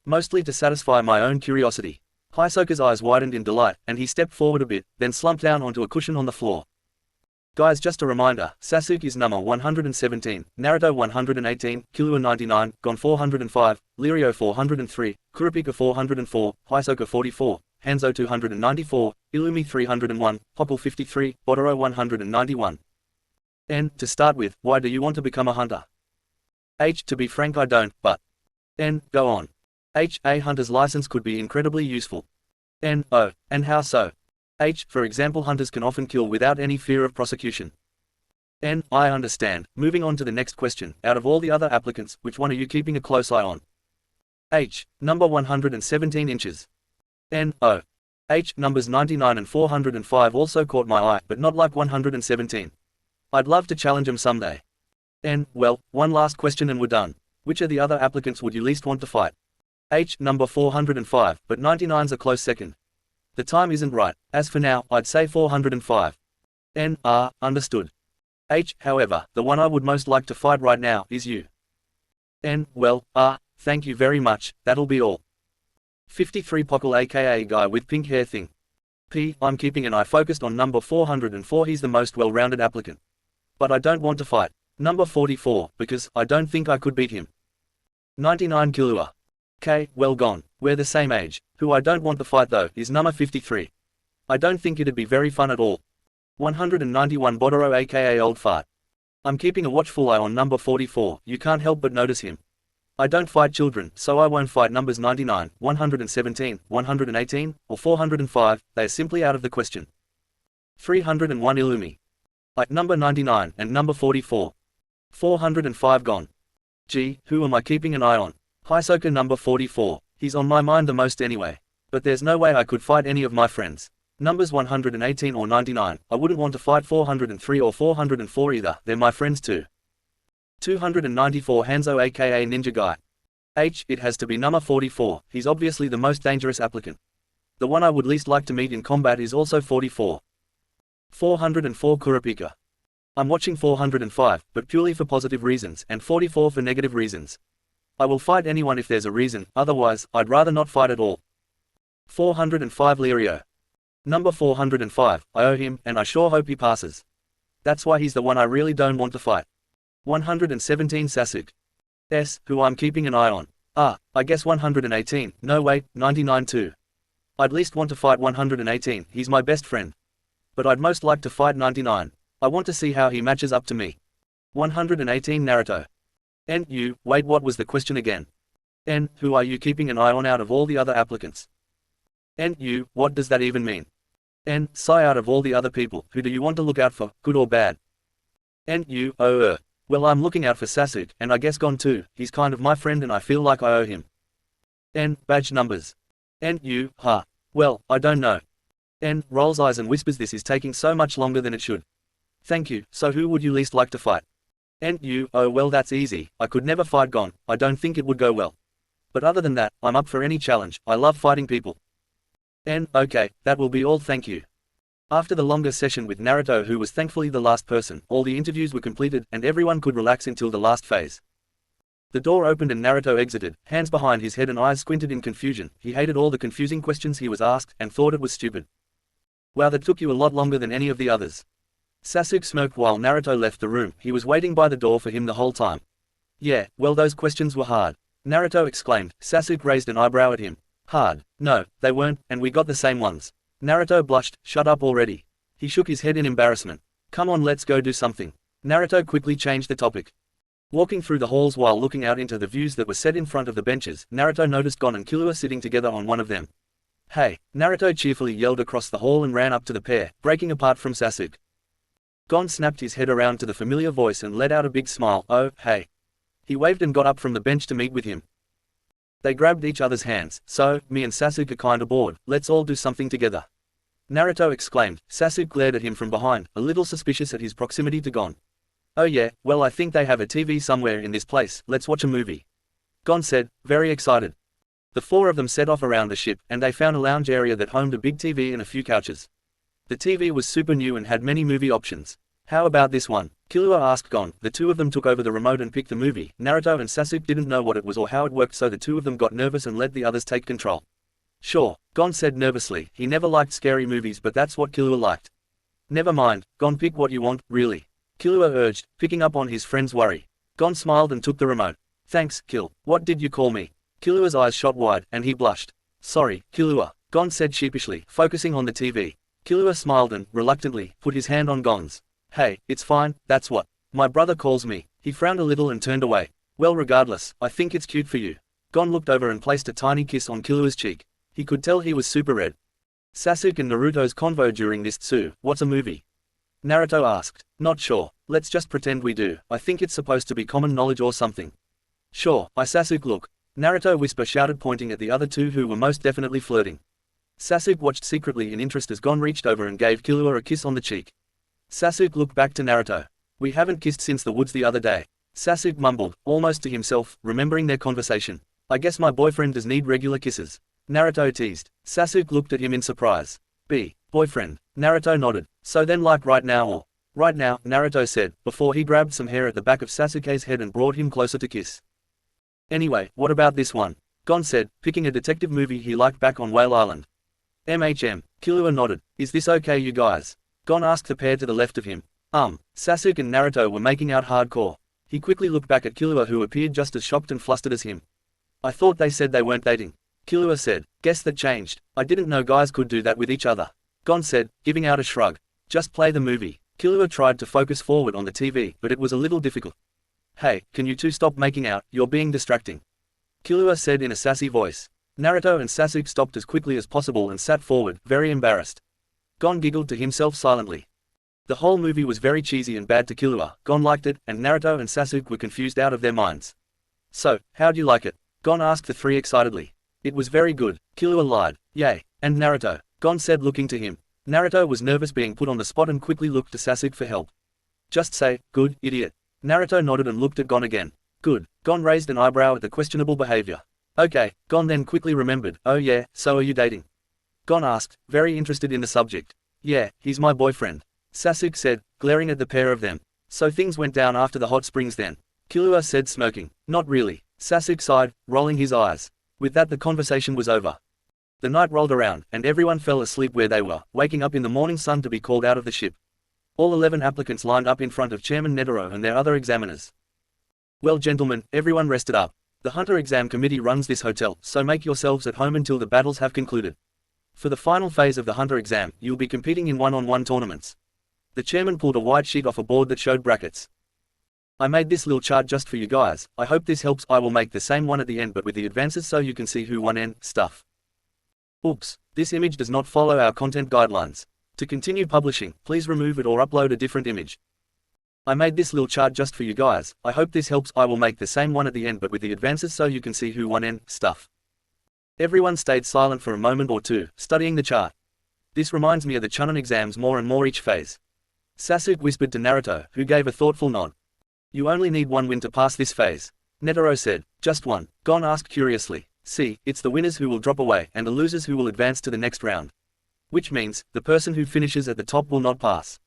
Speaker 2: Mostly to satisfy my own curiosity. Hisoka's eyes widened in delight, and he stepped forward a bit, then slumped down onto a cushion on the floor. Guys, just a reminder, Sasuke is number 117, Naruto 118, Killua 99, Gon 405, Lirio 403, Kurapika 404, Hisoka 44, Hanzo 294, Illumi 301, Popple 53, Botoro 191. N. To start with, why do you want to become a hunter? H. To be frank, I don't, but N. Go on. H. A hunter's license could be incredibly useful. N. Oh, and how so? H. For example, hunters can often kill without any fear of prosecution. N. I understand. Moving on to the next question, out of all the other applicants, which one are you keeping a close eye on? H. Number 117 inches. N. Oh. H. Numbers 99 and 405 also caught my eye, but not like 117. I'd love to challenge him someday. And, well, one last question and we're done. Which of the other applicants would you least want to fight? H. Number 405, but 99's a close second. The time isn't right. As for now, I'd say 405. N. Understood. H. However, the one I would most like to fight right now is you. N. Well, thank you very much, that'll be all. 53 Pockle aka guy with pink hair thing. P. I'm keeping an eye focused on number 404, he's the most well-rounded applicant. But I don't want to fight. Number 44, because I don't think I could beat him. 99 Killua. K. Well gone, we're the same age. Who I don't want to fight though is number 53. I don't think it'd be very fun at all. 191 Bodoro aka old fart. I'm keeping a watchful eye on number 44, you can't help but notice him. I don't fight children, so I won't fight numbers 99, 117, 118, or 405, they are simply out of the question. 301 Illumi. Number 99 and number 44. 405 gone. Gee, who am I keeping an eye on? Hisoka number 44, he's on my mind the most anyway. But there's no way I could fight any of my friends. Numbers 118 or 99, I wouldn't want to fight 403 or 404 either, they're my friends too. 294 Hanzo aka Ninja Guy. H. It has to be number 44, he's obviously the most dangerous applicant. The one I would least like to meet in combat is also 44. 404 Kurapika. I'm watching 405, but purely for positive reasons, and 44 for negative reasons. I will fight anyone if there's a reason, otherwise, I'd rather not fight at all. 405 Lirio. Number 405, I owe him, and I sure hope he passes. That's why he's the one I really don't want to fight. 117 Sasuke. S. Who I'm keeping an eye on. I guess 118, no wait, 99 too. I'd least want to fight 118, he's my best friend. But I'd most like to fight 99. I want to see how he matches up to me. 118 Naruto. N. You, wait, what was the question again? N. Who are you keeping an eye on out of all the other applicants? N. You, what does that even mean? N. Sigh, out of all the other people, who do you want to look out for, good or bad? N. You, well, I'm looking out for Sasuke, and I guess Gon too, he's kind of my friend and I feel like I owe him. N. Badge numbers. N. You, well, I don't know. N. Rolls eyes and whispers, this is taking so much longer than it should. Thank you, so who would you least like to fight? N. You, well that's easy, I could never fight Gon, I don't think it would go well. But other than that, I'm up for any challenge, I love fighting people. N. Okay, that will be all, thank you. After the longer session with Naruto, who was thankfully the last person, all the interviews were completed, and everyone could relax until the last phase. The door opened and Naruto exited, hands behind his head and eyes squinted in confusion. He hated all the confusing questions he was asked, and thought it was stupid. Wow, that took you a lot longer than any of the others. Sasuke smirked while Naruto left the room, he was waiting by the door for him the whole time. Yeah, well those questions were hard. Naruto exclaimed. Sasuke raised an eyebrow at him. Hard? No, they weren't, and we got the same ones. Naruto blushed. Shut up already. He shook his head in embarrassment. Come on, let's go do something. Naruto quickly changed the topic. Walking through the halls while looking out into the views that were set in front of the benches, Naruto noticed Gon and Killua sitting together on one of them. Hey! Naruto cheerfully yelled across the hall and ran up to the pair, breaking apart from Sasuke. Gon snapped his head around to the familiar voice and let out a big smile. Oh, hey. He waved and got up from the bench to meet with him. They grabbed each other's hands. So, me and Sasuke are kinda bored, let's all do something together. Naruto exclaimed. Sasuke glared at him from behind, a little suspicious at his proximity to Gon. Oh yeah, well I think they have a TV somewhere in this place, let's watch a movie. Gon said, very excited. The four of them set off around the ship, and they found a lounge area that homed a big TV and a few couches. The TV was super new and had many movie options. How about this one? Killua asked Gon. The two of them took over the remote and picked the movie. Naruto and Sasuke didn't know what it was or how it worked, so the two of them got nervous and let the others take control. Sure, Gon said nervously. He never liked scary movies, but that's what Killua liked. Never mind, Gon, pick what you want, really. Killua urged, picking up on his friend's worry. Gon smiled and took the remote. Thanks, Kill. What did you call me? Killua's eyes shot wide, and he blushed. Sorry, Killua, Gon said sheepishly, focusing on the TV. Killua smiled and, reluctantly, put his hand on Gon's. Hey, it's fine, that's what my brother calls me. He frowned a little and turned away. Well, regardless, I think it's cute for you. Gon looked over and placed a tiny kiss on Killua's cheek. He could tell he was super red. Sasuke and Naruto's convo during this too. What's a movie? Naruto asked. Not sure. Let's just pretend we do. I think it's supposed to be common knowledge or something. Sure, Sasuke look. Naruto whisper shouted, pointing at the other two who were most definitely flirting. Sasuke watched secretly in interest as Gon reached over and gave Killua a kiss on the cheek. Sasuke looked back to Naruto. We haven't kissed since the woods the other day. Sasuke mumbled, almost to himself, remembering their conversation. I guess my boyfriend does need regular kisses. Naruto teased. Sasuke looked at him in surprise. Boyfriend. Naruto nodded. So then like right now or? Right now, Naruto said, before he grabbed some hair at the back of Sasuke's head and brought him closer to kiss. Anyway, what about this one? Gon said, picking a detective movie he liked back on Whale Island. Killua nodded. Is this okay you guys? Gon asked the pair to the left of him. Sasuke and Naruto were making out hardcore. He quickly looked back at Killua who appeared just as shocked and flustered as him. I thought they said they weren't dating. Killua said, guess that changed. I didn't know guys could do that with each other. Gon said, giving out a shrug. Just play the movie. Killua tried to focus forward on the TV, but it was a little difficult. Hey, can you two stop making out, you're being distracting. Killua said in a sassy voice. Naruto and Sasuke stopped as quickly as possible and sat forward, very embarrassed. Gon giggled to himself silently. The whole movie was very cheesy and bad to Killua. Gon liked it, and Naruto and Sasuke were confused out of their minds. So, how'd you like it? Gon asked the three excitedly. It was very good, Killua lied. Yay. And Naruto? Gon said looking to him. Naruto was nervous being put on the spot and quickly looked to Sasuke for help. Just say, good, idiot. Naruto nodded and looked at Gon again. Good. Gon raised an eyebrow at the questionable behavior. Okay, Gon then quickly remembered. Oh yeah, so are you dating? Gon asked, very interested in the subject. Yeah, he's my boyfriend. Sasuke said, glaring at the pair of them. So things went down after the hot springs then? Killua said smirking. Not really. Sasuke sighed, rolling his eyes. With that the conversation was over. The night rolled around, and everyone fell asleep where they were, waking up in the morning sun to be called out of the ship. All 11 applicants lined up in front of Chairman Netero and their other examiners. Well gentlemen, everyone rested up. The Hunter Exam Committee runs this hotel, so make yourselves at home until the battles have concluded. For the final phase of the Hunter Exam, you'll be competing in one-on-one tournaments. The chairman pulled a white sheet off a board that showed brackets. I made this little chart just for you guys. I hope this helps. I will make the same one at the end but with the advances so you can see who won and stuff. Oops, this image does not follow our content guidelines. To continue publishing, please remove it or upload a different image. I made this little chart just for you guys. I hope this helps. I will make the same one at the end but with the advances so you can see who won and stuff. Everyone stayed silent for a moment or two, studying the chart. This reminds me of the Chunin exams more and more each phase. Sasuke whispered to Naruto, who gave a thoughtful nod. You only need one win to pass this phase. Netero said, just one. Gon asked curiously. See, it's the winners who will drop away and the losers who will advance to the next round. Which means, the person who finishes at the top will not pass.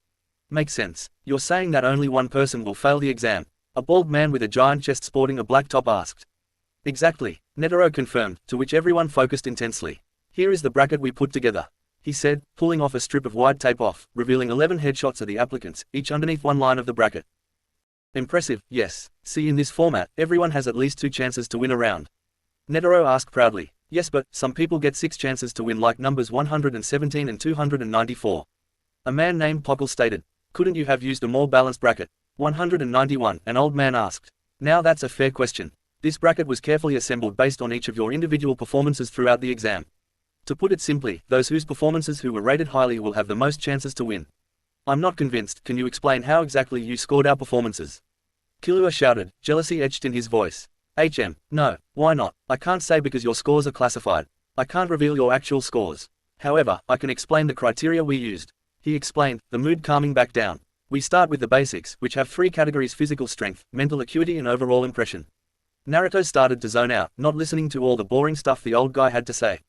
Speaker 2: Makes sense. You're saying that only one person will fail the exam? A bald man with a giant chest sporting a black top asked. Exactly, Netero confirmed, to which everyone focused intensely. Here is the bracket we put together, he said, pulling off a strip of white tape off, revealing 11 headshots of the applicants, each underneath one line of the bracket. Impressive, yes. See, in this format, everyone has at least 2 chances to win a round. Netero asked proudly. Yes, but some people get 6 chances to win, like numbers 117 and 294. A man named Pockle stated. Couldn't you have used a more balanced bracket? 191, an old man asked. Now that's a fair question. This bracket was carefully assembled based on each of your individual performances throughout the exam. To put it simply, those whose performances who were rated highly will have the most chances to win. I'm not convinced. Can you explain how exactly you scored our performances? Killua shouted, jealousy etched in his voice. No, why not? I can't say because your scores are classified. I can't reveal your actual scores. However, I can explain the criteria we used. He explained, the mood calming back down. We start with the basics, which have 3 categories: physical strength, mental acuity and overall impression. Naruto started to zone out, not listening to all the boring stuff the old guy had to say.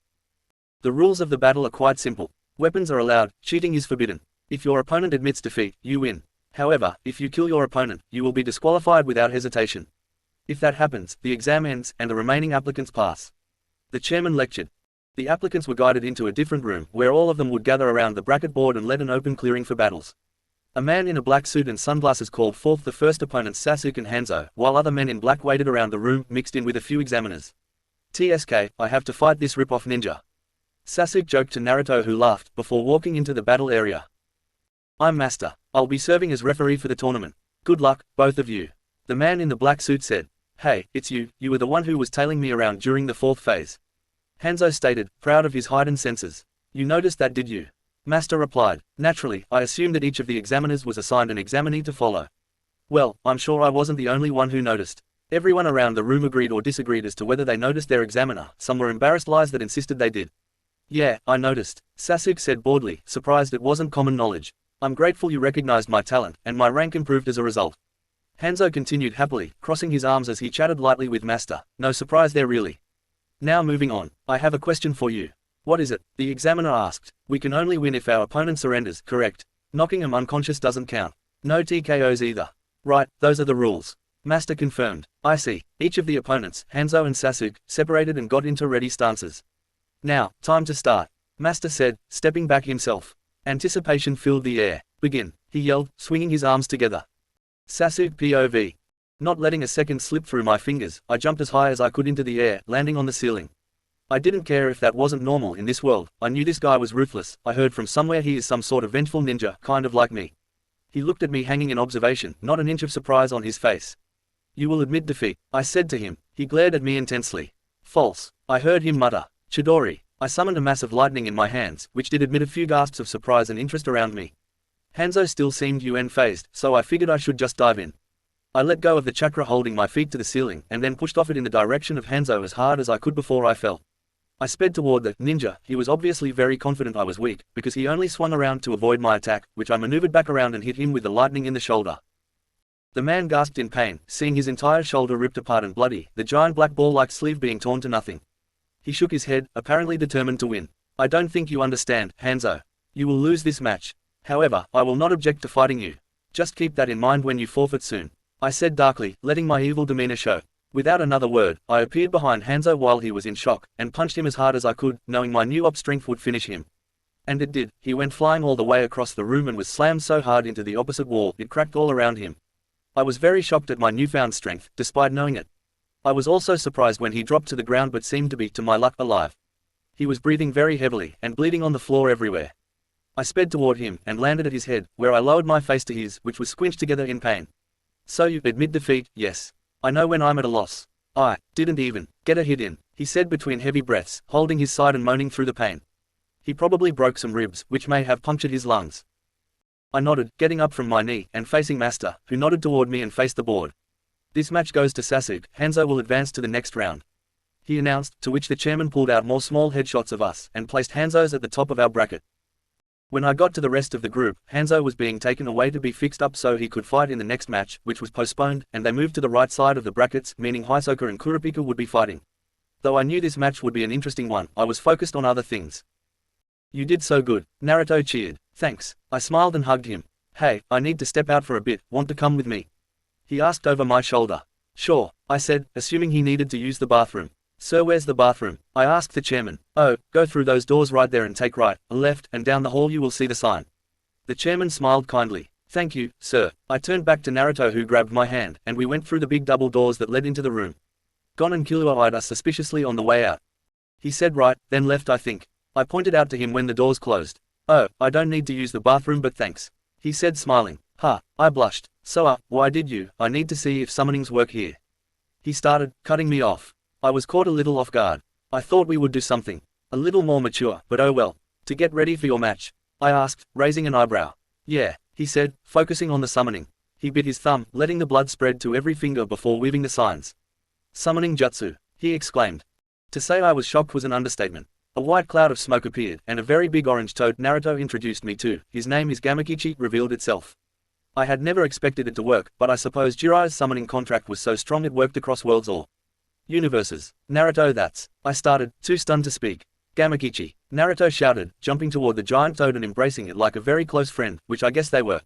Speaker 2: The rules of the battle are quite simple. Weapons are allowed, cheating is forbidden. If your opponent admits defeat, you win. However, if you kill your opponent, you will be disqualified without hesitation. If that happens, the exam ends, and the remaining applicants pass. The chairman lectured. The applicants were guided into a different room, where all of them would gather around the bracket board and let an open clearing for battles. A man in a black suit and sunglasses called forth the first opponents Sasuke and Hanzo, while other men in black waited around the room, mixed in with a few examiners. TSK, I have to fight this rip-off ninja. Sasuke joked to Naruto, who laughed, before walking into the battle area. I'm master. I'll be serving as referee for the tournament. Good luck, both of you. The man in the black suit said. Hey, it's you. You were the one who was tailing me around during the 4th phase. Hanzo stated, proud of his heightened senses. You noticed that, did you? Master replied. Naturally, I assumed that each of the examiners was assigned an examinee to follow. Well, I'm sure I wasn't the only one who noticed. Everyone around the room agreed or disagreed as to whether they noticed their examiner. Some were embarrassed lies that insisted they did. Yeah, I noticed. Sasuke said boredly, surprised it wasn't common knowledge. I'm grateful you recognized my talent, and my rank improved as a result. Hanzo continued happily, crossing his arms as he chatted lightly with Master. No surprise there really. Now moving on, I have a question for you. What is it? The examiner asked. We can only win if our opponent surrenders, correct? Knocking him unconscious doesn't count. No TKOs either. Right, those are the rules. Master confirmed. I see. Each of the opponents, Hanzo and Sasuke, separated and got into ready stances. Now, time to start. Master said, stepping back himself. Anticipation filled the air. Begin, he yelled, swinging his arms together. Sasuke POV. Not letting a second slip through my fingers, I jumped as high as I could into the air, landing on the ceiling. I didn't care if that wasn't normal in this world. I knew this guy was ruthless. I heard from somewhere he is some sort of vengeful ninja, kind of like me. He looked at me hanging in observation, not an inch of surprise on his face. You will admit defeat, I said to him. He glared at me intensely. False. I heard him mutter. Chidori. I summoned a mass of lightning in my hands, which did admit a few gasps of surprise and interest around me. Hanzo still seemed UN-phased, so I figured I should just dive in. I let go of the chakra holding my feet to the ceiling, and then pushed off it in the direction of Hanzo as hard as I could before I fell. I sped toward the ninja. He was obviously very confident I was weak, because he only swung around to avoid my attack, which I maneuvered back around and hit him with the lightning in the shoulder. The man gasped in pain, seeing his entire shoulder ripped apart and bloody, the giant black ball-like sleeve being torn to nothing. He shook his head, apparently determined to win. I don't think you understand, Hanzo. You will lose this match. However, I will not object to fighting you. Just keep that in mind when you forfeit soon, I said darkly, letting my evil demeanor show. Without another word, I appeared behind Hanzo while he was in shock, and punched him as hard as I could, knowing my new op strength would finish him. And it did. He went flying all the way across the room and was slammed so hard into the opposite wall, it cracked all around him. I was very shocked at my newfound strength, despite knowing it. I was also surprised when he dropped to the ground but seemed to be, to my luck, alive. He was breathing very heavily, and bleeding on the floor everywhere. I sped toward him, and landed at his head, where I lowered my face to his, which was squinched together in pain. So you admit defeat? Yes. I know when I'm at a loss. I didn't even get a hit in, he said between heavy breaths, holding his side and moaning through the pain. He probably broke some ribs, which may have punctured his lungs. I nodded, getting up from my knee, and facing Master, who nodded toward me and faced the board. This match goes to Sasuke. Hanzo will advance to the next round, he announced, to which the chairman pulled out more small headshots of us, and placed Hanzo's at the top of our bracket. When I got to the rest of the group, Hanzo was being taken away to be fixed up so he could fight in the next match, which was postponed, and they moved to the right side of the brackets, meaning Hisoka and Kurapika would be fighting. Though I knew this match would be an interesting one, I was focused on other things. You did so good, Naruto cheered. Thanks. I smiled and hugged him. Hey, I need to step out for a bit, want to come with me? He asked over my shoulder. Sure, I said, assuming he needed to use the bathroom. Sir, where's the bathroom? I asked the chairman. Oh, go through those doors right there and take right, a left, and down the hall you will see the sign. The chairman smiled kindly. Thank you, sir. I turned back to Naruto, who grabbed my hand, and we went through the big double doors that led into the room. Gon and Killua eyed us suspiciously on the way out. He said right, then left, I think. I pointed out to him when the doors closed. Oh, I don't need to use the bathroom, but thanks, he said smiling. Ha, I blushed. So why did you? I need to see if summonings work here. He started, cutting me off. I was caught a little off guard. I thought we would do something a little more mature, but oh well. To get ready for your match? I asked, raising an eyebrow. Yeah, he said, focusing on the summoning. He bit his thumb, letting the blood spread to every finger before weaving the signs. Summoning jutsu, he exclaimed. To say I was shocked was an understatement. A white cloud of smoke appeared, and a very big orange toad Naruto introduced me to. His name is Gamakichi, revealed itself. I had never expected it to work, but I suppose Jiraiya's summoning contract was so strong it worked across worlds or universes. Naruto, that's. I started, too stunned to speak. Gamakichi, Naruto shouted, jumping toward the giant toad and embracing it like a very close friend, which I guess they were.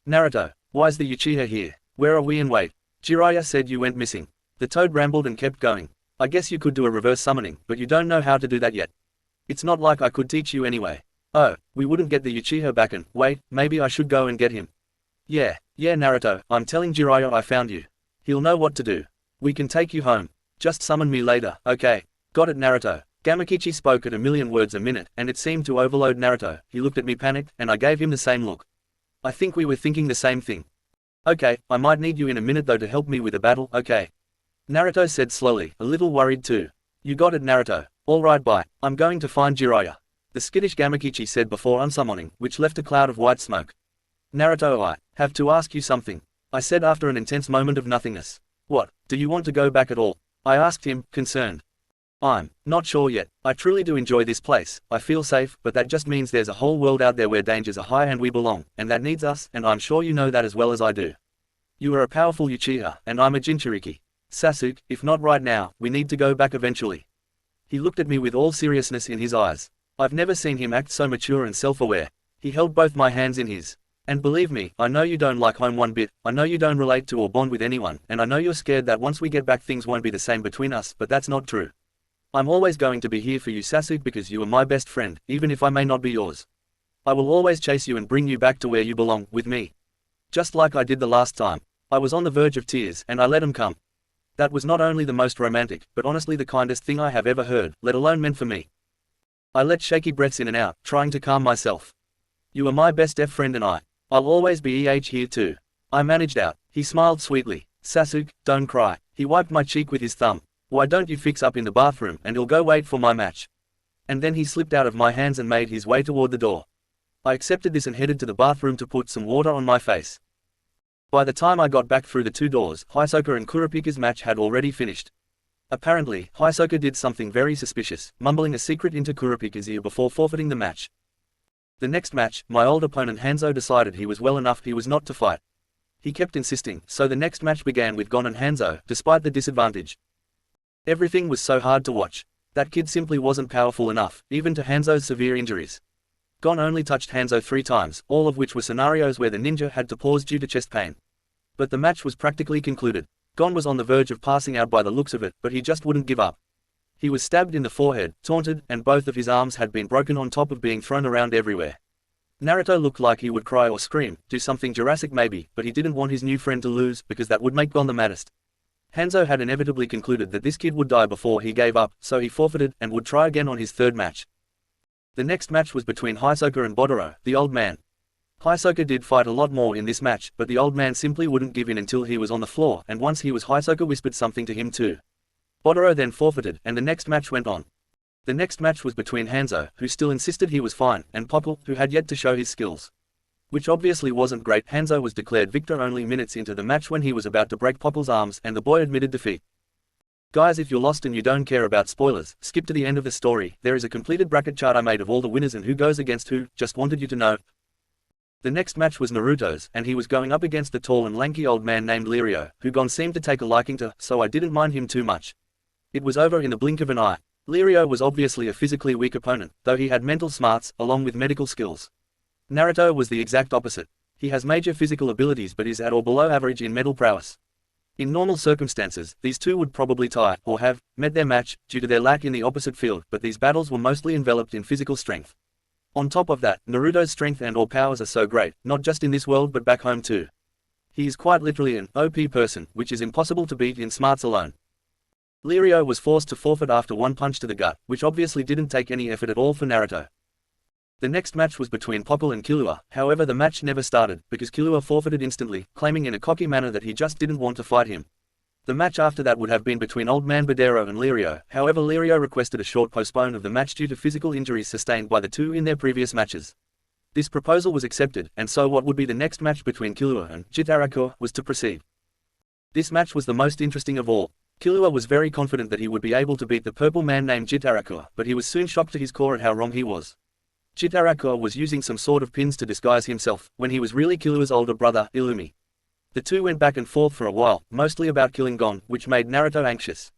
Speaker 2: Naruto, why's the Uchiha here? Where are we and wait? Jiraiya said you went missing. The toad rambled and kept going. I guess you could do a reverse summoning, but you don't know how to do that yet. It's not like I could teach you anyway. Oh, we wouldn't get the Uchiha back and, wait, maybe I should go and get him. Yeah, Naruto, I'm telling Jiraiya I found you. He'll know what to do. We can take you home. Just summon me later, okay? Got it, Naruto. Gamakichi spoke at a million words a minute, and it seemed to overload Naruto. He looked at me panicked, and I gave him the same look. I think we were thinking the same thing. Okay, I might need you in a minute though to help me with a battle, okay? Naruto said slowly, a little worried too. You got it, Naruto. Alright, bye. I'm going to find Jiraiya. The skittish Gamakichi said before unsummoning, which left a cloud of white smoke. Naruto, I have to ask you something, I said after an intense moment of nothingness. What, do you want to go back at all? I asked him, concerned. I'm not sure yet. I truly do enjoy this place. I feel safe, but that just means there's a whole world out there where dangers are high and we belong, and that needs us, and I'm sure you know that as well as I do. You are a powerful Uchiha, and I'm a Jinchuriki. Sasuke, if not right now, we need to go back eventually. He looked at me with all seriousness in his eyes. I've never seen him act so mature and self-aware. He held both my hands in his. And believe me, I know you don't like home one bit, I know you don't relate to or bond with anyone, and I know you're scared that once we get back things won't be the same between us, but that's not true. I'm always going to be here for you, Sasuke, because you are my best friend, even if I may not be yours. I will always chase you and bring you back to where you belong, with me. Just like I did the last time. I was on the verge of tears, and I let them come. That was not only the most romantic, but honestly the kindest thing I have ever heard, let alone meant for me. I let shaky breaths in and out, trying to calm myself. You are my best friend and I'll always be here too. I managed out. He smiled sweetly. Sasuke, don't cry. He wiped my cheek with his thumb. Why don't you fix up in the bathroom and he'll go wait for my match. And then he slipped out of my hands and made his way toward the door. I accepted this and headed to the bathroom to put some water on my face. By the time I got back through the two doors, Hisoka and Kurapika's match had already finished. Apparently, Hisoka did something very suspicious, mumbling a secret into Kurapika's ear before forfeiting the match. The next match, my old opponent Hanzo decided he was well enough he was not to fight. He kept insisting, so the next match began with Gon and Hanzo, despite the disadvantage. Everything was so hard to watch. That kid simply wasn't powerful enough, even to Hanzo's severe injuries. Gon only touched Hanzo 3 times, all of which were scenarios where the ninja had to pause due to chest pain. But the match was practically concluded. Gon was on the verge of passing out by the looks of it, but he just wouldn't give up. He was stabbed in the forehead, taunted, and both of his arms had been broken on top of being thrown around everywhere. Naruto looked like he would cry or scream, do something Jurassic maybe, but he didn't want his new friend to lose, because that would make Gon the maddest. Hanzo had inevitably concluded that this kid would die before he gave up, so he forfeited, and would try again on his third match. The next match was between Hisoka and Boruto, the old man. Hisoka did fight a lot more in this match, but the old man simply wouldn't give in until he was on the floor, and once he was, Hisoka whispered something to him too. Boruto then forfeited, and the next match went on. The next match was between Hanzo, who still insisted he was fine, and Popple, who had yet to show his skills. Which obviously wasn't great. Hanzo was declared victor only minutes into the match when he was about to break Popple's arms, and the boy admitted defeat. Guys, if you're lost and you don't care about spoilers, skip to the end of the story. There is a completed bracket chart I made of all the winners and who goes against who, just wanted you to know. The next match was Naruto's, and he was going up against the tall and lanky old man named Lirio, who Gon seemed to take a liking to, so I didn't mind him too much. It was over in the blink of an eye. Lirio was obviously a physically weak opponent, though he had mental smarts, along with medical skills. Naruto was the exact opposite. He has major physical abilities but is at or below average in mental prowess. In normal circumstances, these two would probably tie, or have, met their match, due to their lack in the opposite field, but these battles were mostly enveloped in physical strength. On top of that, Naruto's strength and or powers are so great, not just in this world but back home too. He is quite literally an OP person, which is impossible to beat in smarts alone. Lirio was forced to forfeit after one punch to the gut, which obviously didn't take any effort at all for Naruto. The next match was between Popple and Killua, however the match never started, because Killua forfeited instantly, claiming in a cocky manner that he just didn't want to fight him. The match after that would have been between Old Man Badero and Lirio, however Lirio requested a short postpone of the match due to physical injuries sustained by the two in their previous matches. This proposal was accepted, and so what would be the next match between Killua and Jitaraku was to proceed. This match was the most interesting of all. Killua was very confident that he would be able to beat the purple man named Jitaraku, but he was soon shocked to his core at how wrong he was. Jitaraku was using some sort of pins to disguise himself, when he was really Killua's older brother, Illumi. The two went back and forth for a while, mostly about killing Gon, which made Naruto anxious.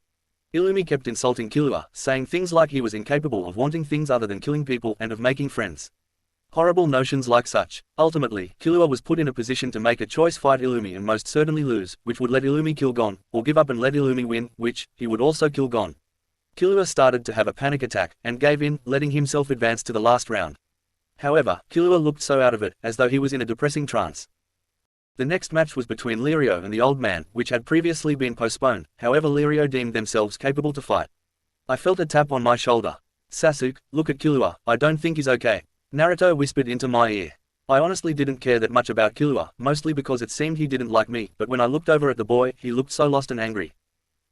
Speaker 2: Illumi kept insulting Killua, saying things like he was incapable of wanting things other than killing people and of making friends. Horrible notions like such. Ultimately, Killua was put in a position to make a choice: fight Illumi and most certainly lose, which would let Illumi kill Gon, or give up and let Illumi win, which, he would also kill Gon. Killua started to have a panic attack, and gave in, letting himself advance to the last round. However, Killua looked so out of it, as though he was in a depressing trance. The next match was between Lirio and the old man, which had previously been postponed, however Lirio deemed themselves capable to fight. I felt a tap on my shoulder. "Sasuke, look at Killua, I don't think he's okay," Naruto whispered into my ear. I honestly didn't care that much about Killua, mostly because it seemed he didn't like me, but when I looked over at the boy, he looked so lost and angry.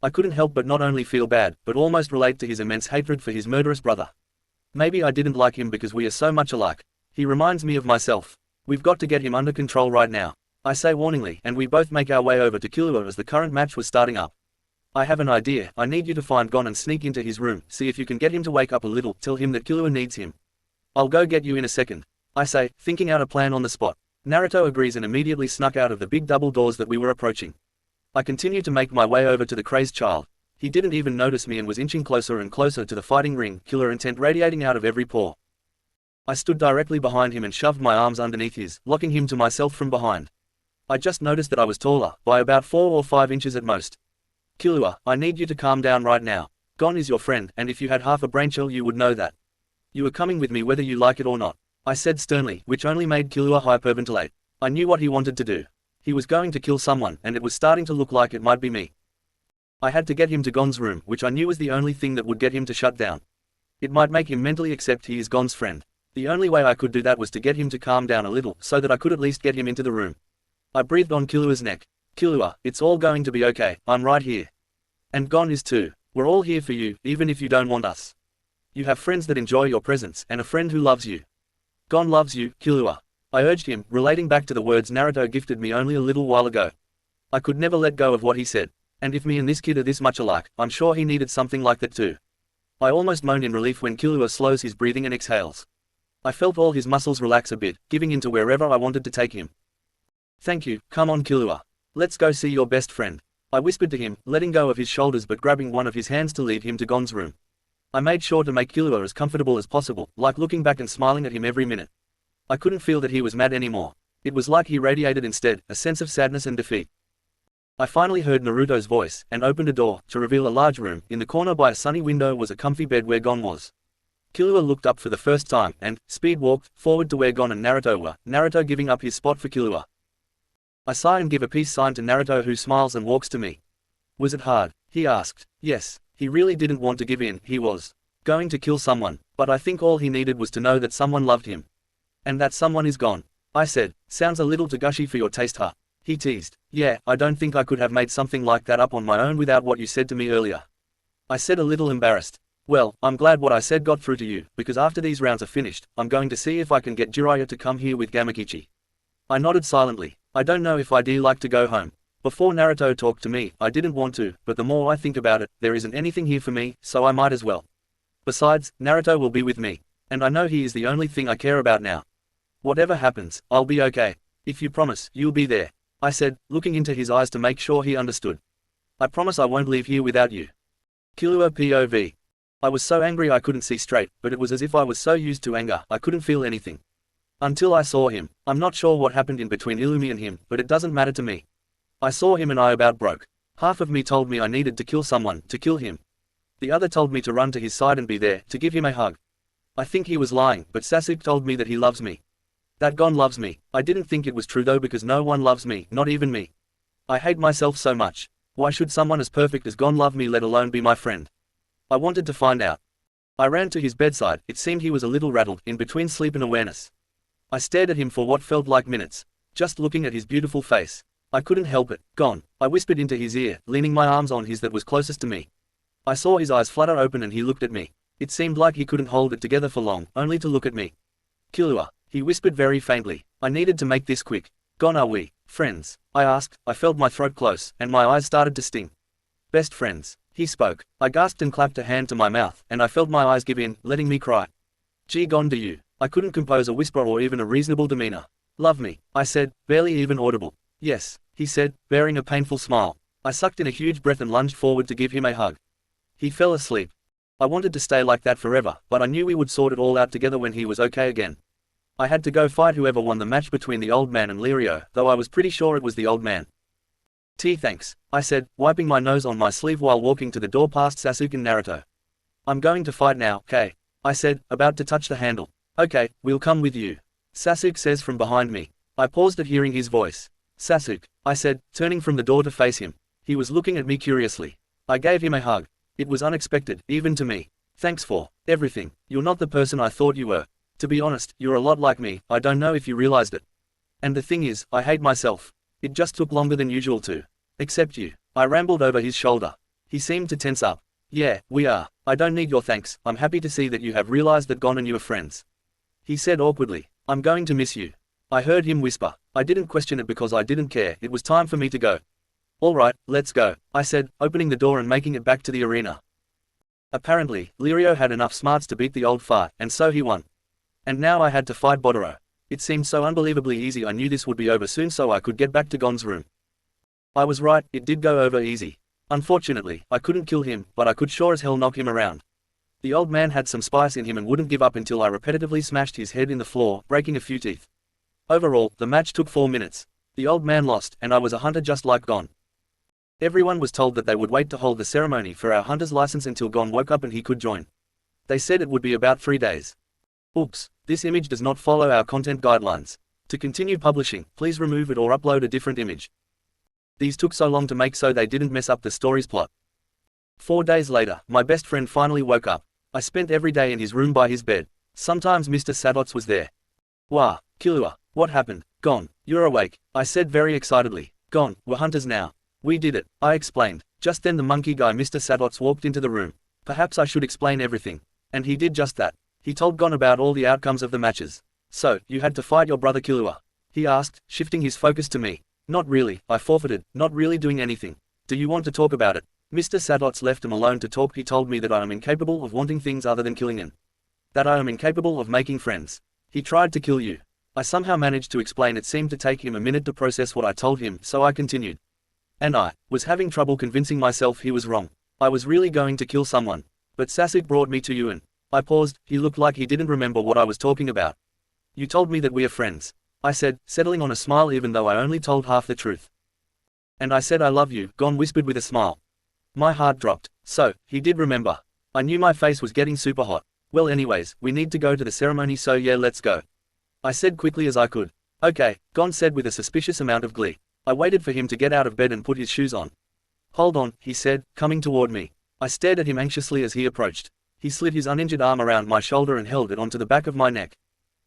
Speaker 2: I couldn't help but not only feel bad, but almost relate to his immense hatred for his murderous brother. Maybe I didn't like him because we are so much alike. He reminds me of myself. We've got to get him under control right now, I say warningly, and we both make our way over to Killua as the current match was starting up. I have an idea. I need you to find Gon and sneak into his room, see if you can get him to wake up a little, tell him that Killua needs him. I'll go get you in a second, I say, thinking out a plan on the spot. Naruto agrees and immediately snuck out of the big double doors that we were approaching. I continued to make my way over to the crazed child. He didn't even notice me and was inching closer and closer to the fighting ring, killer intent radiating out of every pore. I stood directly behind him and shoved my arms underneath his, locking him to myself from behind. I just noticed that I was taller, by about 4 or 5 inches at most. Killua, I need you to calm down right now. Gon is your friend, and if you had half a brain cell you would know that. You are coming with me whether you like it or not, I said sternly, which only made Killua hyperventilate. I knew what he wanted to do. He was going to kill someone, and it was starting to look like it might be me. I had to get him to Gon's room, which I knew was the only thing that would get him to shut down. It might make him mentally accept he is Gon's friend. The only way I could do that was to get him to calm down a little, so that I could at least get him into the room. I breathed on Killua's neck. Killua, it's all going to be okay, I'm right here. And Gon is too. We're all here for you, even if you don't want us. You have friends that enjoy your presence, and a friend who loves you. Gon loves you, Killua. I urged him, relating back to the words Naruto gifted me only a little while ago. I could never let go of what he said. And if me and this kid are this much alike, I'm sure he needed something like that too. I almost moaned in relief when Killua slows his breathing and exhales. I felt all his muscles relax a bit, giving in to wherever I wanted to take him. Thank you, come on Killua. Let's go see your best friend. I whispered to him, letting go of his shoulders but grabbing one of his hands to lead him to Gon's room. I made sure to make Killua as comfortable as possible, like looking back and smiling at him every minute. I couldn't feel that he was mad anymore. It was like he radiated instead, a sense of sadness and defeat. I finally heard Naruto's voice, and opened a door, to reveal a large room. In the corner by a sunny window was a comfy bed where Gon was. Killua looked up for the first time, and, speed walked, forward to where Gon and Naruto were, Naruto giving up his spot for Killua. I sigh and give a peace sign to Naruto who smiles and walks to me. Was it hard? He asked. Yes, he really didn't want to give in, he was going to kill someone, but I think all he needed was to know that someone loved him. And that someone is Gon. I said, sounds a little too gushy for your taste, huh? He teased. Yeah, I don't think I could have made something like that up on my own without what you said to me earlier. I said, a little embarrassed. Well, I'm glad what I said got through to you, because after these rounds are finished, I'm going to see if I can get Jiraiya to come here with Gamakichi. I nodded silently. I don't know if I'd like to go home. Before Naruto talked to me, I didn't want to, but the more I think about it, there isn't anything here for me, so I might as well. Besides, Naruto will be with me. And I know he is the only thing I care about now. Whatever happens, I'll be okay. If you promise, you'll be there, I said, looking into his eyes to make sure he understood. I promise I won't leave here without you. Killua POV. I was so angry I couldn't see straight, but it was as if I was so used to anger, I couldn't feel anything. Until I saw him. I'm not sure what happened in between Illumi and him, but it doesn't matter to me. I saw him and I about broke. Half of me told me I needed to kill someone, to kill him. The other told me to run to his side and be there, to give him a hug. I think he was lying, but Sasuke told me that he loves me. That Gon loves me. I didn't think it was true though because no one loves me, not even me. I hate myself so much. Why should someone as perfect as Gon love me, let alone be my friend? I wanted to find out. I ran to his bedside. It seemed he was a little rattled, in between sleep and awareness. I stared at him for what felt like minutes, just looking at his beautiful face. I couldn't help it. Gon, I whispered into his ear, leaning my arms on his that was closest to me. I saw his eyes flutter open and he looked at me. It seemed like he couldn't hold it together for long, only to look at me. Killua, he whispered very faintly. I needed to make this quick. Gon, are we friends? I asked. I felt my throat close, and my eyes started to sting. Best friends, he spoke. I gasped and clapped a hand to my mouth, and I felt my eyes give in, letting me cry. Gee, Gon, do you? I couldn't compose a whisper or even a reasonable demeanor. Love me, I said, barely even audible. Yes, he said, bearing a painful smile. I sucked in a huge breath and lunged forward to give him a hug. He fell asleep. I wanted to stay like that forever, but I knew we would sort it all out together when he was okay again. I had to go fight whoever won the match between the old man and Lirio, though I was pretty sure it was the old man. Thanks, I said, wiping my nose on my sleeve while walking to the door past Sasuke and Naruto. I'm going to fight now, Kay, I said, about to touch the handle. Okay, we'll come with you, Sasuke says from behind me. I paused at hearing his voice. Sasuke, I said, turning from the door to face him. He was looking at me curiously. I gave him a hug. It was unexpected, even to me. Thanks for everything. You're not the person I thought you were. To be honest, you're a lot like me. I don't know if you realized it. And the thing is, I hate myself. It just took longer than usual to accept you. I rambled over his shoulder. He seemed to tense up. Yeah, we are. I don't need your thanks. I'm happy to see that you have realized that Gon and you are friends. He said awkwardly. I'm going to miss you. I heard him whisper. I didn't question it because I didn't care. It was time for me to go. Alright, let's go, I said, opening the door and making it back to the arena. Apparently, Lirio had enough smarts to beat the old fart, and so he won. And now I had to fight Botoro. It seemed so unbelievably easy. I knew this would be over soon so I could get back to Gon's room. I was right, it did go over easy. Unfortunately, I couldn't kill him, but I could sure as hell knock him around. The old man had some spice in him and wouldn't give up until I repetitively smashed his head in the floor, breaking a few teeth. Overall, the match took 4 minutes. The old man lost, and I was a hunter just like Gon. Everyone was told that they would wait to hold the ceremony for our hunter's license until Gon woke up and he could join. They said it would be about 3 days. Oops, this image does not follow our content guidelines. To continue publishing, please remove it or upload a different image. These took so long to make so they didn't mess up the story's plot. 4 days later, my best friend finally woke up. I spent every day in his room by his bed. Sometimes Mr. Sadots was there. Wah, Killua, what happened? Gon, you're awake, I said very excitedly. Gon, we're hunters now. We did it, I explained. Just then the monkey guy Mr. Sadots walked into the room. Perhaps I should explain everything. And he did just that. He told Gon about all the outcomes of the matches. So, you had to fight your brother Killua? He asked, shifting his focus to me. Not really, I forfeited, not really doing anything. Do you want to talk about it? Mr. Sadots left him alone to talk. He told me that I am incapable of wanting things other than killing him. That I am incapable of making friends. He tried to kill you. I somehow managed to explain. It seemed to take him a minute to process what I told him, so I continued. And I was having trouble convincing myself he was wrong. I was really going to kill someone. But Sasuke brought me to you and I paused. He looked like he didn't remember what I was talking about. You told me that we are friends, I said, settling on a smile even though I only told half the truth. And I said I love you, Gon whispered with a smile. My heart dropped. So, he did remember. I knew my face was getting super hot. Well anyways, we need to go to the ceremony so yeah let's go. I said quickly as I could. Okay, Gon said with a suspicious amount of glee. I waited for him to get out of bed and put his shoes on. Hold on, he said, coming toward me. I stared at him anxiously as he approached. He slid his uninjured arm around my shoulder and held it onto the back of my neck.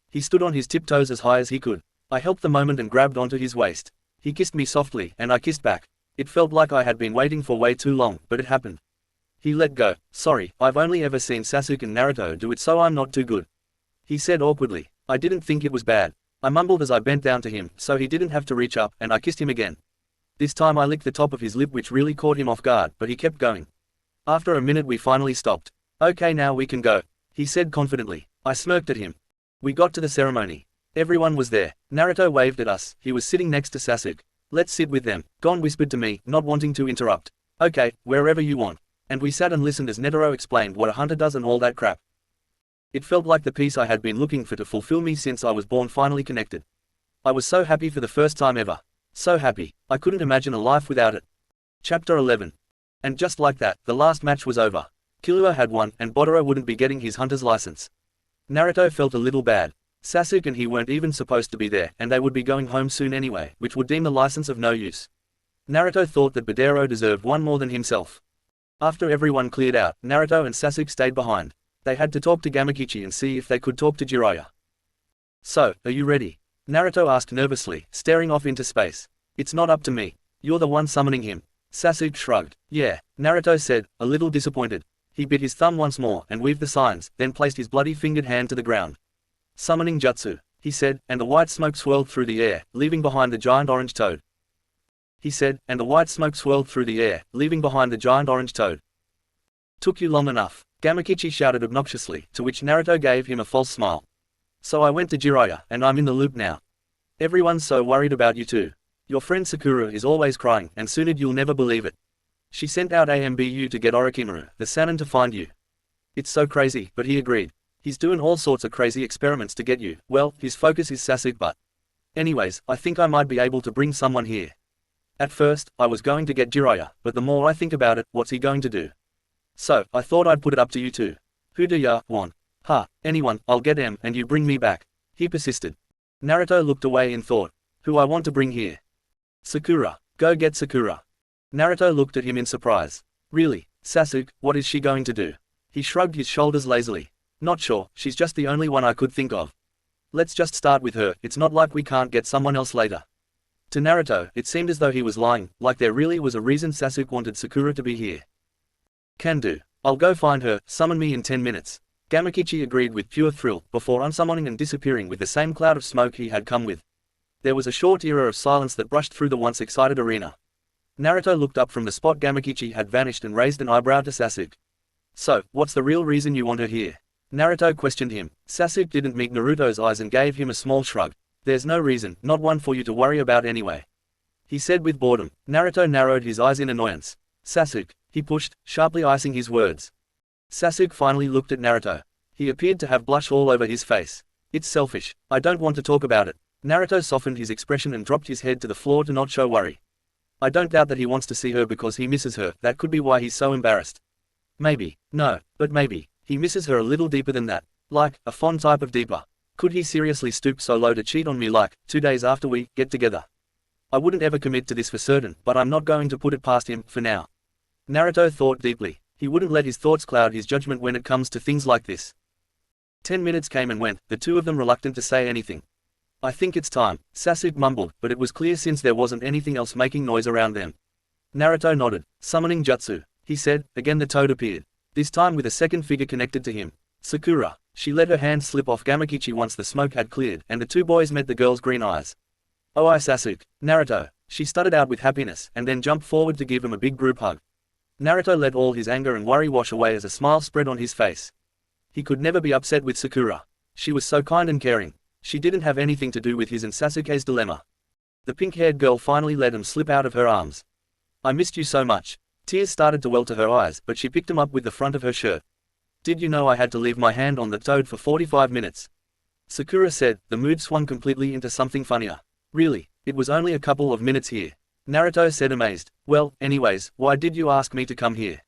Speaker 2: He stood on his tiptoes as high as he could. I helped the moment and grabbed onto his waist. He kissed me softly, and I kissed back. It felt like I had been waiting for way too long, but it happened. He let go. Sorry, I've only ever seen Sasuke and Naruto do it so I'm not too good. He said awkwardly. I didn't think it was bad. I mumbled as I bent down to him, so he didn't have to reach up, and I kissed him again. This time I licked the top of his lip which really caught him off guard, but he kept going. After a minute we finally stopped. Okay now we can go, he said confidently. I smirked at him. We got to the ceremony. Everyone was there. Naruto waved at us. He was sitting next to Sasuke. Let's sit with them, Gon whispered to me, not wanting to interrupt. Okay, wherever you want. And we sat and listened as Netero explained what a hunter does and all that crap. It felt like the piece I had been looking for to fulfill me since I was born finally connected. I was so happy for the first time ever. So happy, I couldn't imagine a life without it. Chapter 11. And just like that, the last match was over. Killua had won, and Botoro wouldn't be getting his hunter's license. Naruto felt a little bad. Sasuke and he weren't even supposed to be there, and they would be going home soon anyway, which would deem the license of no use. Naruto thought that Bidero deserved one more than himself. After everyone cleared out, Naruto and Sasuke stayed behind. They had to talk to Gamakichi and see if they could talk to Jiraiya. So, are you ready? Naruto asked nervously, staring off into space. It's not up to me. You're the one summoning him. Sasuke shrugged. Yeah, Naruto said, a little disappointed. He bit his thumb once more and weaved the signs, then placed his bloody-fingered hand to the ground. Summoning jutsu, he said, and the white smoke swirled through the air, leaving behind the giant orange toad. He said, and the white smoke swirled through the air, leaving behind the giant orange toad. Took you long enough, Gamakichi shouted obnoxiously, to which Naruto gave him a false smile. So I went to Jiraiya, and I'm in the loop now. Everyone's so worried about you too. Your friend Sakura is always crying, and soon you'll never believe it. She sent out Ambu to get Orochimaru, the Sannin, to find you. It's so crazy, but he agreed. He's doing all sorts of crazy experiments to get you. Well, his focus is Sasuke but. Anyways, I think I might be able to bring someone here. At first, I was going to get Jiraiya, but the more I think about it, what's he going to do? So, I thought I'd put it up to you two. Who do ya want? Ha, anyone, I'll get him and you bring me back. He persisted. Naruto looked away in thought. Who I want to bring here? Sakura. Go get Sakura. Naruto looked at him in surprise. Really, Sasuke, what is she going to do? He shrugged his shoulders lazily. Not sure, she's just the only one I could think of. Let's just start with her, it's not like we can't get someone else later. To Naruto, it seemed as though he was lying, like there really was a reason Sasuke wanted Sakura to be here. Can do. I'll go find her, summon me in 10 minutes. Gamakichi agreed with pure thrill, before unsummoning and disappearing with the same cloud of smoke he had come with. There was a short era of silence that brushed through the once excited arena. Naruto looked up from the spot Gamakichi had vanished and raised an eyebrow to Sasuke. So, what's the real reason you want her here? Naruto questioned him. Sasuke didn't meet Naruto's eyes and gave him a small shrug. There's no reason, not one for you to worry about anyway, he said with boredom. Naruto narrowed his eyes in annoyance. Sasuke, he pushed, sharply icing his words. Sasuke finally looked at Naruto. He appeared to have blush all over his face. It's selfish. I don't want to talk about it. Naruto softened his expression and dropped his head to the floor to not show worry. I don't doubt that he wants to see her because he misses her. That could be why he's so embarrassed. Maybe. No, but maybe. He misses her a little deeper than that. Like, a fond type of deeper. Could he seriously stoop so low to cheat on me like, 2 days after we get together? I wouldn't ever commit to this for certain, but I'm not going to put it past him, for now. Naruto thought deeply. He wouldn't let his thoughts cloud his judgment when it comes to things like this. 10 minutes came and went, the two of them reluctant to say anything. I think it's time, Sasuke mumbled, but it was clear since there wasn't anything else making noise around them. Naruto nodded. Summoning jutsu, he said. Again the toad appeared. This time with a second figure connected to him. Sakura. She let her hand slip off Gamakichi once the smoke had cleared, and the two boys met the girl's green eyes. Oh, I Sasuke. Naruto. She stuttered out with happiness, and then jumped forward to give him a big group hug. Naruto let all his anger and worry wash away as a smile spread on his face. He could never be upset with Sakura. She was so kind and caring. She didn't have anything to do with his and Sasuke's dilemma. The pink-haired girl finally let him slip out of her arms. I missed you so much. Tears started to well to her eyes, but she picked him up with the front of her shirt. Did you know I had to leave my hand on the toad for 45 minutes? Sakura said. The mood swung completely into something funnier. Really, it was only a couple of minutes here. Naruto said amazed. Well, anyways, why did you ask me to come here?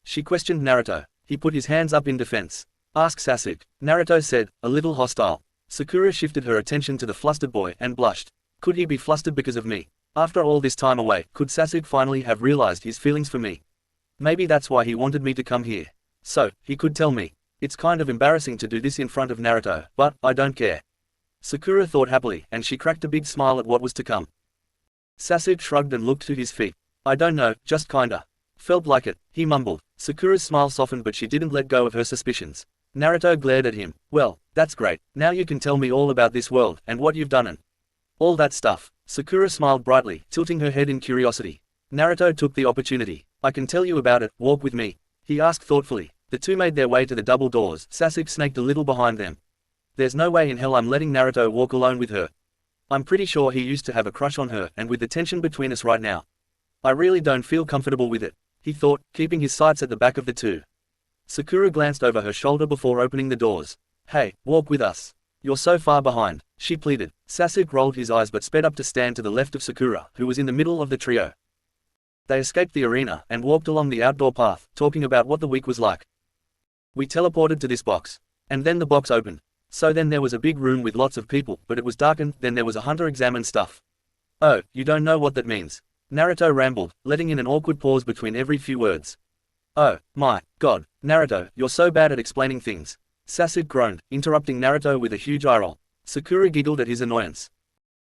Speaker 2: She questioned Naruto. He put his hands up in defense. Ask Sasuke. Naruto said, a little hostile. Sakura shifted her attention to the flustered boy and blushed. Could he be flustered because of me? After all this time away, could Sasuke finally have realized his feelings for me? Maybe that's why he wanted me to come here. So, he could tell me. It's kind of embarrassing to do this in front of Naruto, but I don't care. Sakura thought happily, and she cracked a big smile at what was to come. Sasuke shrugged and looked to his feet. I don't know, just kinda. Felt like it, he mumbled. Sakura's smile softened but she didn't let go of her suspicions. Naruto glared at him. Well, that's great. Now you can tell me all about this world, and what you've done and all that stuff. Sakura smiled brightly, tilting her head in curiosity. Naruto took the opportunity. I can tell you about it, walk with me. He asked thoughtfully. The two made their way to the double doors. Sasuke snaked a little behind them. There's no way in hell I'm letting Naruto walk alone with her. I'm pretty sure he used to have a crush on her, and with the tension between us right now, I really don't feel comfortable with it, he thought, keeping his sights at the back of the two. Sakura glanced over her shoulder before opening the doors. Hey, walk with us. You're so far behind, she pleaded. Sasuke rolled his eyes but sped up to stand to the left of Sakura, who was in the middle of the trio. They escaped the arena and walked along the outdoor path, talking about what the week was like. We teleported to this box. And then the box opened. So then there was a big room with lots of people, but it was darkened. Then there was a hunter exam and stuff. Oh, you don't know what that means. Naruto rambled, letting in an awkward pause between every few words. Oh, my God, Naruto, you're so bad at explaining things. Sasuke groaned, interrupting Naruto with a huge eye roll. Sakura giggled at his annoyance.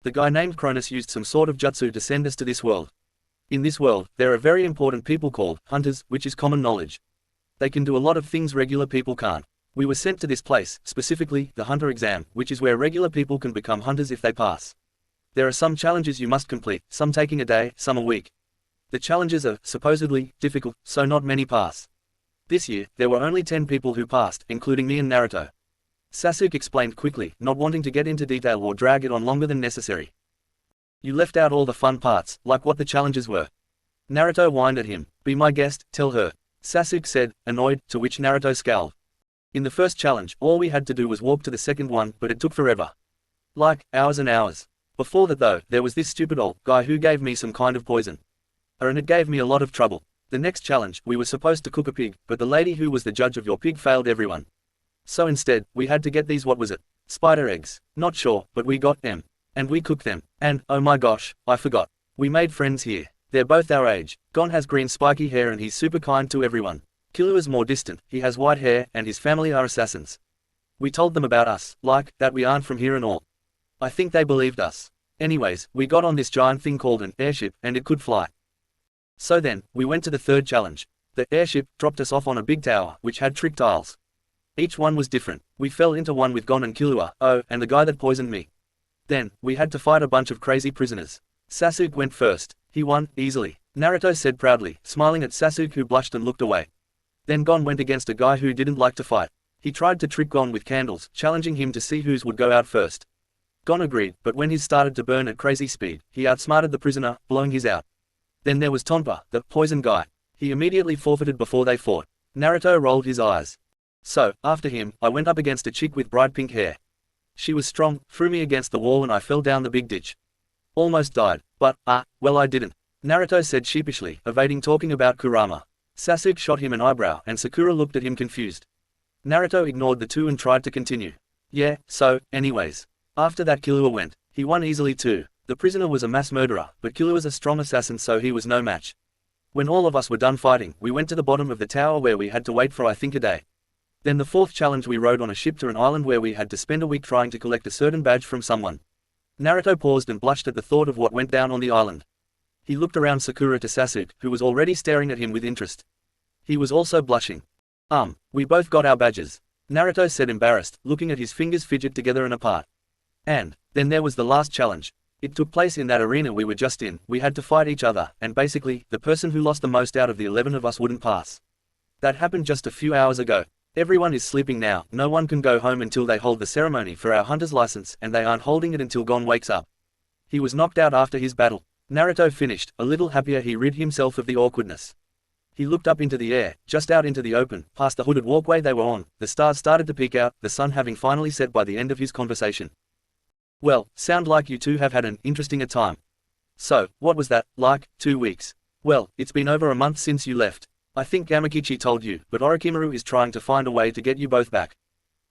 Speaker 2: The guy named Cronus used some sort of jutsu to send us to this world. In this world, there are very important people called hunters, which is common knowledge. They can do a lot of things regular people can't. We were sent to this place, specifically, the hunter exam, which is where regular people can become hunters if they pass. There are some challenges you must complete, some taking a day, some a week. The challenges are, supposedly, difficult, so not many pass. This year, there were only 10 people who passed, including me and Naruto. Sasuke explained quickly, not wanting to get into detail or drag it on longer than necessary. You left out all the fun parts, like what the challenges were. Naruto whined at him. Be my guest, tell her. Sasuke said, annoyed, to which Naruto scowled. In the first challenge, all we had to do was walk to the second one, but it took forever. Like, hours and hours. Before that though, there was this stupid old guy who gave me some kind of poison. And it gave me a lot of trouble. The next challenge, we were supposed to cook a pig, but the lady who was the judge of your pig failed everyone. So instead, we had to get these what was it? Spider eggs. Not sure, but we got them. And we cooked them. And, oh my gosh, I forgot. We made friends here. They're both our age. Gon has green spiky hair and he's super kind to everyone. Killua's more distant, he has white hair, and his family are assassins. We told them about us, like, that we aren't from here and all. I think they believed us. Anyways, we got on this giant thing called an airship, and it could fly. So then, we went to the third challenge. The airship dropped us off on a big tower, which had trick tiles. Each one was different. We fell into one with Gon and Killua, oh, and the guy that poisoned me. Then, we had to fight a bunch of crazy prisoners. Sasuke went first. He won, easily, Naruto said proudly, smiling at Sasuke who blushed and looked away. Then Gon went against a guy who didn't like to fight. He tried to trick Gon with candles, challenging him to see whose would go out first. Gon agreed, but when his started to burn at crazy speed, he outsmarted the prisoner, blowing his out. Then there was Tonpa, the poison guy. He immediately forfeited before they fought. Naruto rolled his eyes. So, after him, I went up against a chick with bright pink hair. She was strong, threw me against the wall and I fell down the big ditch. Almost died, but, well I didn't. Naruto said sheepishly, evading talking about Kurama. Sasuke shot him an eyebrow and Sakura looked at him confused. Naruto ignored the two and tried to continue. Yeah, so, anyways. After that Killua went. He won easily too. The prisoner was a mass murderer, but Killua's a strong assassin so he was no match. When all of us were done fighting, we went to the bottom of the tower where we had to wait for I think a day. Then the fourth challenge we rode on a ship to an island where we had to spend a week trying to collect a certain badge from someone. Naruto paused and blushed at the thought of what went down on the island. He looked around Sakura to Sasuke, who was already staring at him with interest. He was also blushing. We both got our badges. Naruto said embarrassed, looking at his fingers fidget together and apart. And then there was the last challenge. It took place in that arena we were just in. We had to fight each other, and basically, the person who lost the most out of the 11 of us wouldn't pass. That happened just a few hours ago. Everyone is sleeping now, no one can go home until they hold the ceremony for our hunter's license, and they aren't holding it until Gon wakes up. He was knocked out after his battle. Naruto finished, a little happier he rid himself of the awkwardness. He looked up into the air, just out into the open, past the hooded walkway they were on. The stars started to peek out, the sun having finally set by the end of his conversation. Well, sound like you two have had an interesting a time. So, what was that, like, 2 weeks? Well, it's been over a month since you left. I think Gamakichi told you, but Orochimaru is trying to find a way to get you both back.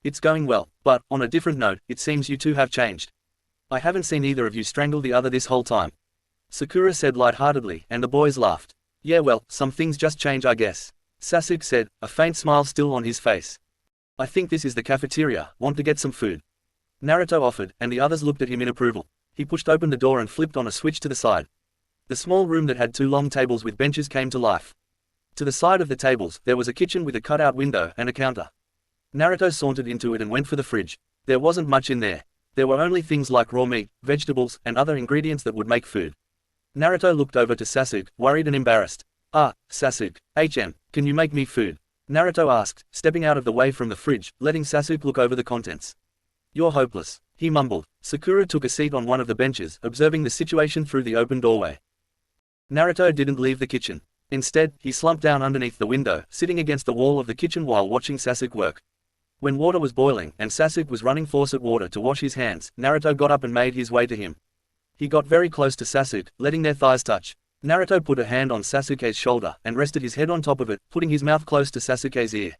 Speaker 2: It's going well, but, on a different note, it seems you two have changed. I haven't seen either of you strangle the other this whole time. Sakura said lightheartedly, and the boys laughed. Yeah well, some things just change I guess. Sasuke said, a faint smile still on his face. I think this is the cafeteria, want to get some food? Naruto offered, and the others looked at him in approval. He pushed open the door and flipped on a switch to the side. The small room that had 2 long tables with benches came to life. To the side of the tables, there was a kitchen with a cutout window and a counter. Naruto sauntered into it and went for the fridge. There wasn't much in there. There were only things like raw meat, vegetables, and other ingredients that would make food. Naruto looked over to Sasuke, worried and embarrassed. Sasuke, can you make me food? Naruto asked, stepping out of the way from the fridge, letting Sasuke look over the contents. You're hopeless, he mumbled. Sakura took a seat on one of the benches, observing the situation through the open doorway. Naruto didn't leave the kitchen. Instead, he slumped down underneath the window, sitting against the wall of the kitchen while watching Sasuke work. When water was boiling, and Sasuke was running faucet water to wash his hands, Naruto got up and made his way to him. He got very close to Sasuke, letting their thighs touch. Naruto put a hand on Sasuke's shoulder, and rested his head on top of it, putting his mouth close to Sasuke's ear.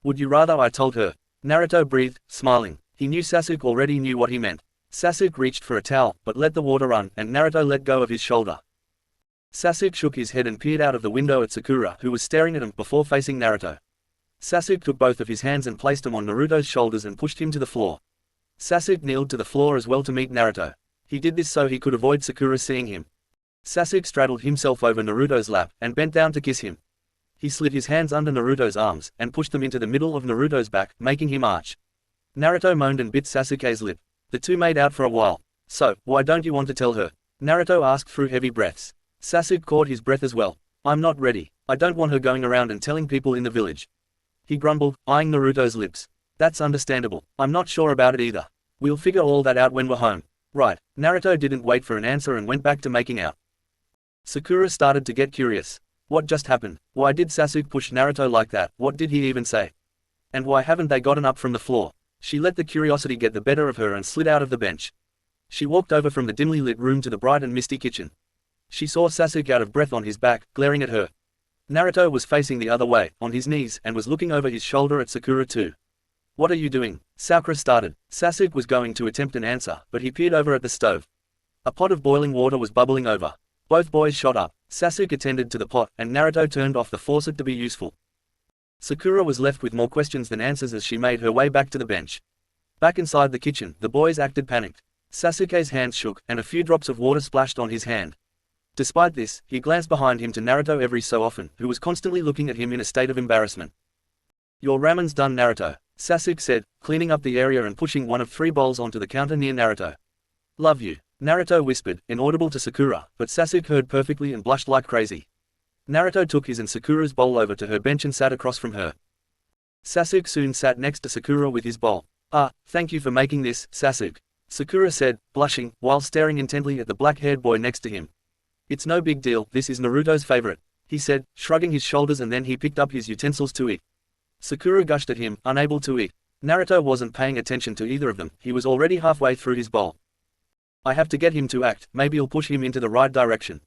Speaker 2: Would you rather I told her? Naruto breathed, smiling. He knew Sasuke already knew what he meant. Sasuke reached for a towel, but let the water run, and Naruto let go of his shoulder. Sasuke shook his head and peered out of the window at Sakura, who was staring at him before facing Naruto. Sasuke took both of his hands and placed them on Naruto's shoulders and pushed him to the floor. Sasuke kneeled to the floor as well to meet Naruto. He did this so he could avoid Sakura seeing him. Sasuke straddled himself over Naruto's lap, and bent down to kiss him. He slid his hands under Naruto's arms, and pushed them into the middle of Naruto's back, making him arch. Naruto moaned and bit Sasuke's lip. The two made out for a while. So, why don't you want to tell her? Naruto asked through heavy breaths. Sasuke caught his breath as well. I'm not ready. I don't want her going around and telling people in the village. He grumbled, eyeing Naruto's lips. That's understandable. I'm not sure about it either. We'll figure all that out when we're home. Right. Naruto didn't wait for an answer and went back to making out. Sakura started to get curious. What just happened? Why did Sasuke push Naruto like that? What did he even say? And why haven't they gotten up from the floor? She let the curiosity get the better of her and slid out of the bench. She walked over from the dimly lit room to the bright and misty kitchen. She saw Sasuke out of breath on his back, glaring at her. Naruto was facing the other way, on his knees, and was looking over his shoulder at Sakura too. What are you doing? Sakura started. Sasuke was going to attempt an answer, but he peered over at the stove. A pot of boiling water was bubbling over. Both boys shot up. Sasuke attended to the pot, and Naruto turned off the faucet to be useful. Sakura was left with more questions than answers as she made her way back to the bench. Back inside the kitchen, the boys acted panicked. Sasuke's hands shook, and a few drops of water splashed on his hand. Despite this, he glanced behind him to Naruto every so often, who was constantly looking at him in a state of embarrassment. Your ramen's done, Naruto, Sasuke said, cleaning up the area and pushing one of 3 bowls onto the counter near Naruto. Love you. Naruto whispered, inaudible to Sakura, but Sasuke heard perfectly and blushed like crazy. Naruto took his and Sakura's bowl over to her bench and sat across from her. Sasuke soon sat next to Sakura with his bowl. "Ah, thank you for making this, Sasuke," Sakura said, blushing, while staring intently at the black-haired boy next to him. "It's no big deal, this is Naruto's favorite," he said, shrugging his shoulders, and then he picked up his utensils to eat. Sakura gushed at him, unable to eat. Naruto wasn't paying attention to either of them, he was already halfway through his bowl. "I have to get him to act, maybe I'll push him into the right direction,"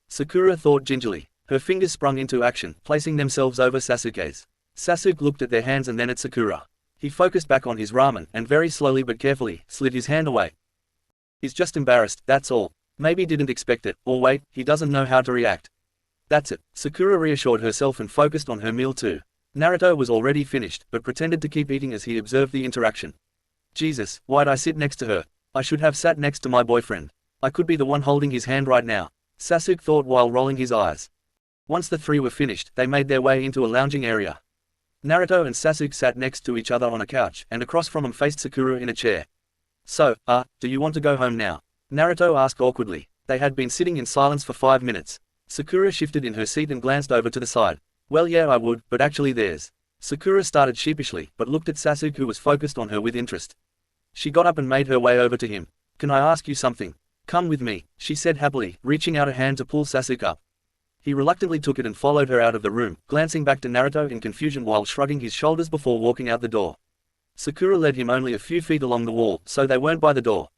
Speaker 2: Sakura thought gingerly. Her fingers sprung into action, placing themselves over Sasuke's. Sasuke looked at their hands and then at Sakura. He focused back on his ramen, and very slowly but carefully, slid his hand away. "He's just embarrassed, that's all. Maybe didn't expect it, or wait, he doesn't know how to react." "That's it," Sakura reassured herself and focused on her meal too. Naruto was already finished, but pretended to keep eating as he observed the interaction. "Jesus, why'd I sit next to her? I should have sat next to my boyfriend. I could be the one holding his hand right now," Sasuke thought while rolling his eyes. Once the three were finished, they made their way into a lounging area. Naruto and Sasuke sat next to each other on a couch, and across from them faced Sakura in a chair. "So, do you want to go home now?" Naruto asked awkwardly. They had been sitting in silence for 5 minutes. Sakura shifted in her seat and glanced over to the side. "Well, yeah, I would, but actually there's..." Sakura started sheepishly, but looked at Sasuke, who was focused on her with interest. She got up and made her way over to him. "Can I ask you something?" "Come with me," she said happily, reaching out a hand to pull Sasuke up. He reluctantly took it and followed her out of the room, glancing back to Naruto in confusion while shrugging his shoulders before walking out the door. Sakura led him only a few feet along the wall, so they weren't by the door.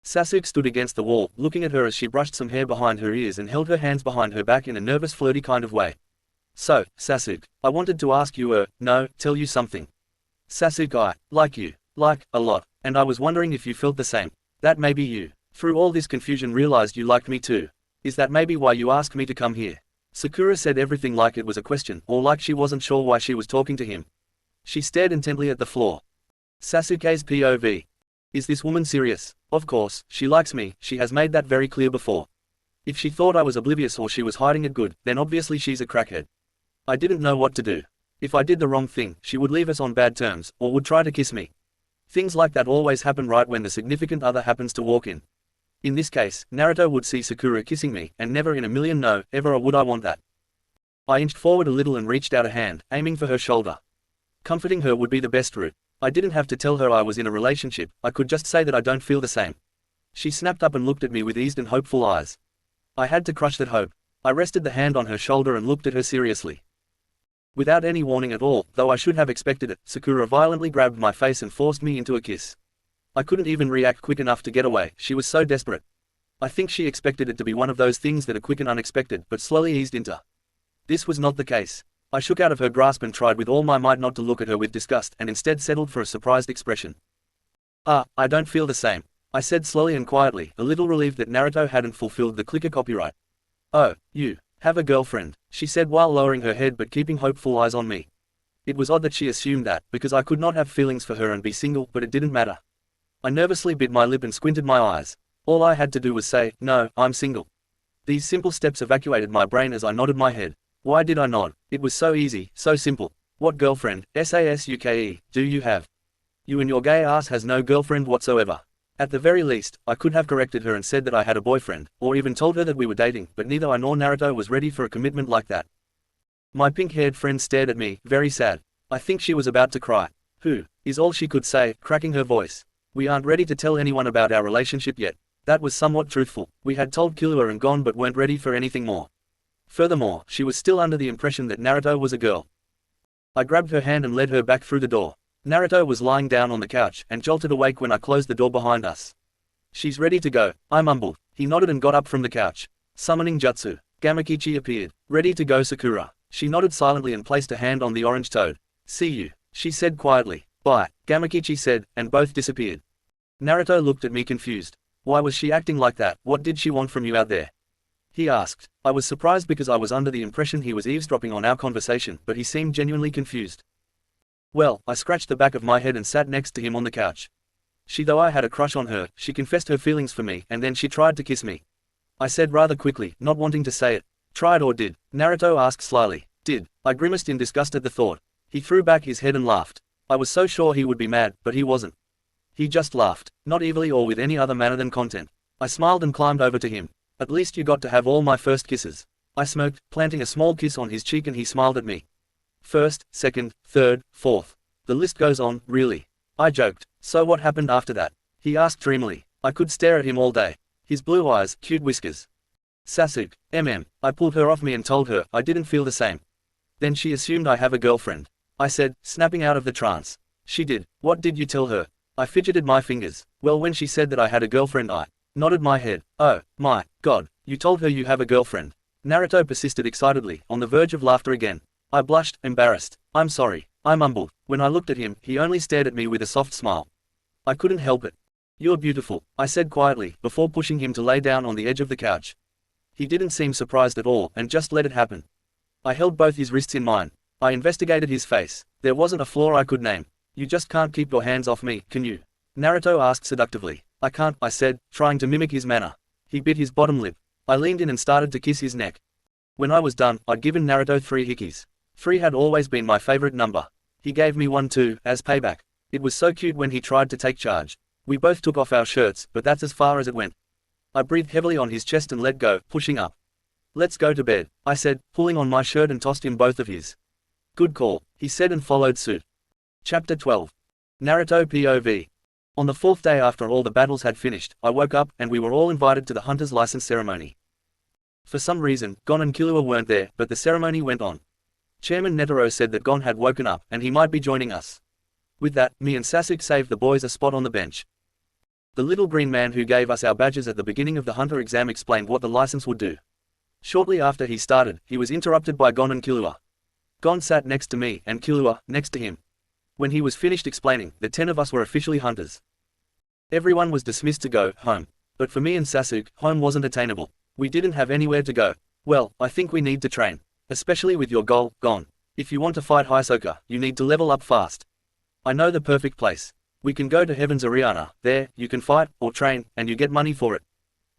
Speaker 2: Sasuke stood against the wall, looking at her as she brushed some hair behind her ears and held her hands behind her back in a nervous, flirty kind of way. "So, Sasuke, I wanted to ask you tell you something. Sasuke, I like you, a lot, and I was wondering if you felt the same. That maybe you, through all this confusion, realized you liked me too. Is that maybe why you asked me to come here?" Sakura said everything like it was a question, or like she wasn't sure why she was talking to him. She stared intently at the floor. Sasuke's POV. "Is this woman serious? Of course, she likes me, she has made that very clear before. If she thought I was oblivious or she was hiding it good, then obviously she's a crackhead. I didn't know what to do. If I did the wrong thing, she would leave us on bad terms, or would try to kiss me. Things like that always happen right when the significant other happens to walk in. In this case, Naruto would see Sakura kissing me, and never in a million no, ever would I want that." I inched forward a little and reached out a hand, aiming for her shoulder. Comforting her would be the best route. I didn't have to tell her I was in a relationship, I could just say that I don't feel the same. She snapped up and looked at me with eased and hopeful eyes. I had to crush that hope. I rested the hand on her shoulder and looked at her seriously. Without any warning at all, though I should have expected it, Sakura violently grabbed my face and forced me into a kiss. I couldn't even react quick enough to get away, she was so desperate. I think she expected it to be one of those things that are quick and unexpected, but slowly eased into. This was not the case. I shook out of her grasp and tried with all my might not to look at her with disgust, and instead settled for a surprised expression. I don't feel the same," I said slowly and quietly, a little relieved that Naruto hadn't fulfilled the clicker copyright. "Oh, you have a girlfriend," she said while lowering her head but keeping hopeful eyes on me. It was odd that she assumed that, because I could not have feelings for her and be single, but it didn't matter. I nervously bit my lip and squinted my eyes. All I had to do was say, "No, I'm single." These simple steps evacuated my brain as I nodded my head. Why did I nod? It was so easy, so simple. "What girlfriend, Sasuke, do you have? You and your gay ass has no girlfriend whatsoever." At the very least, I could have corrected her and said that I had a boyfriend, or even told her that we were dating, but neither I nor Naruto was ready for a commitment like that. My pink-haired friend stared at me, very sad. I think she was about to cry. "Who?" is all she could say, cracking her voice. "We aren't ready to tell anyone about our relationship yet." That was somewhat truthful. We had told Killua and gone but weren't ready for anything more. Furthermore, she was still under the impression that Naruto was a girl. I grabbed her hand and led her back through the door. Naruto was lying down on the couch, and jolted awake when I closed the door behind us. "She's ready to go," I mumbled. He nodded and got up from the couch. Summoning jutsu. Gamakichi appeared. "Ready to go, Sakura." She nodded silently and placed a hand on the orange toad. "See you," she said quietly. "Bye," Gamakichi said, and both disappeared. Naruto looked at me confused. Why was she acting like that? What did she want from you out there? He asked. I was surprised because I was under the impression he was eavesdropping on our conversation, but he seemed genuinely confused. Well, I scratched the back of my head and sat next to him on the couch. Though I had a crush on her, she confessed her feelings for me, and then she tried to kiss me. I said rather quickly, not wanting to say it. "Tried or did?" Naruto asked slyly. "Did." I grimaced in disgust at the thought. He threw back his head and laughed. I was so sure he would be mad, but he wasn't. He just laughed, not evilly or with any other manner than content. I smiled and climbed over to him. At least you got to have all my first kisses. I smirked, planting a small kiss on his cheek, and he smiled at me. First, second, third, fourth. The list goes on, really. I joked. So what happened after that? He asked dreamily. I could stare at him all day. His blue eyes, cute whiskers. Sasuke, I pulled her off me and told her I didn't feel the same. Then she assumed I have a girlfriend. I said, snapping out of the trance. She did. What did you tell her? I fidgeted my fingers. Well, when she said that I had a girlfriend, I nodded my head. Oh, my God, you told her you have a girlfriend. Naruto persisted excitedly, on the verge of laughter again. I blushed, embarrassed. I'm sorry, I mumbled. When I looked at him, he only stared at me with a soft smile. I couldn't help it. You're beautiful, I said quietly, before pushing him to lay down on the edge of the couch. He didn't seem surprised at all, and just let it happen. I held both his wrists in mine. I investigated his face. There wasn't a flaw I could name. You just can't keep your hands off me, can you? Naruto asked seductively. I can't, I said, trying to mimic his manner. He bit his bottom lip. I leaned in and started to kiss his neck. When I was done, I'd given Naruto 3 hickeys. 3 had always been my favorite number. He gave me one too, as payback. It was so cute when he tried to take charge. We both took off our shirts, but that's as far as it went. I breathed heavily on his chest and let go, pushing up. Let's go to bed, I said, pulling on my shirt and tossed him both of his. Good call, he said and followed suit. Chapter 12. Naruto POV. On the 4th day after all the battles had finished, I woke up, and we were all invited to the hunter's license ceremony. For some reason, Gon and Killua weren't there, but the ceremony went on. Chairman Netero said that Gon had woken up, and he might be joining us. With that, me and Sasuke saved the boys a spot on the bench. The little green man who gave us our badges at the beginning of the hunter exam explained what the license would do. Shortly after he started, he was interrupted by Gon and Killua. Gon sat next to me, and Killua, next to him. When he was finished explaining, the 10 of us were officially hunters. Everyone was dismissed to go home. But for me and Sasuke, home wasn't attainable. We didn't have anywhere to go. Well, I think we need to train. Especially with your goal, Gon. If you want to fight Hisoka, you need to level up fast. I know the perfect place. We can go to Heaven's Arena. There, you can fight, or train, and you get money for it.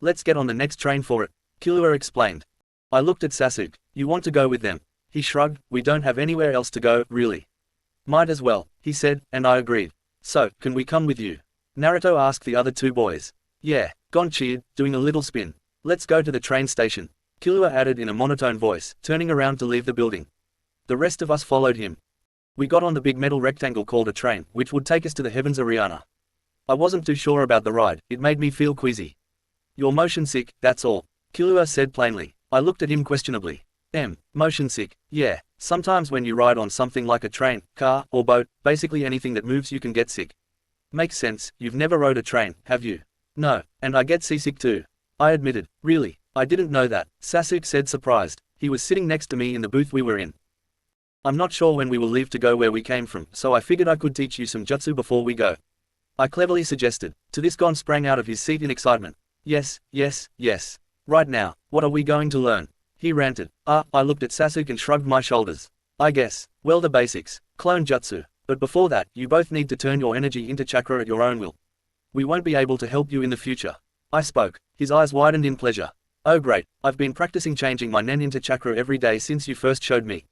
Speaker 2: Let's get on the next train for it, Killua explained. I looked at Sasuke. You want to go with them? He shrugged. We don't have anywhere else to go, really. Might as well, he said, and I agreed. So, can we come with you? Naruto asked the other 2 boys. Yeah, Gon cheered, doing a little spin. Let's go to the train station, Killua added in a monotone voice, turning around to leave the building. The rest of us followed him. We got on the big metal rectangle called a train, which would take us to the Heaven's Arena. I wasn't too sure about the ride, it made me feel queasy. You're motion sick, that's all, Killua said plainly. I looked at him questionably. Motion sick, yeah. Sometimes when you ride on something like a train, car, or boat, basically anything that moves you can get sick. Makes sense, you've never rode a train, have you? No, and I get seasick too. I admitted. Really? I didn't know that, Sasuke said surprised. He was sitting next to me in the booth we were in. I'm not sure when we will leave to go where we came from, so I figured I could teach you some jutsu before we go. I cleverly suggested. To this Gon sprang out of his seat in excitement. Yes, yes, yes. Right now, what are we going to learn? He ranted. I looked at Sasuke and shrugged my shoulders. I guess, well, the basics, clone jutsu. But before that, you both need to turn your energy into chakra at your own will. We won't be able to help you in the future. I spoke. His eyes widened in pleasure. Oh great, I've been practicing changing my nen into chakra every day since you first showed me.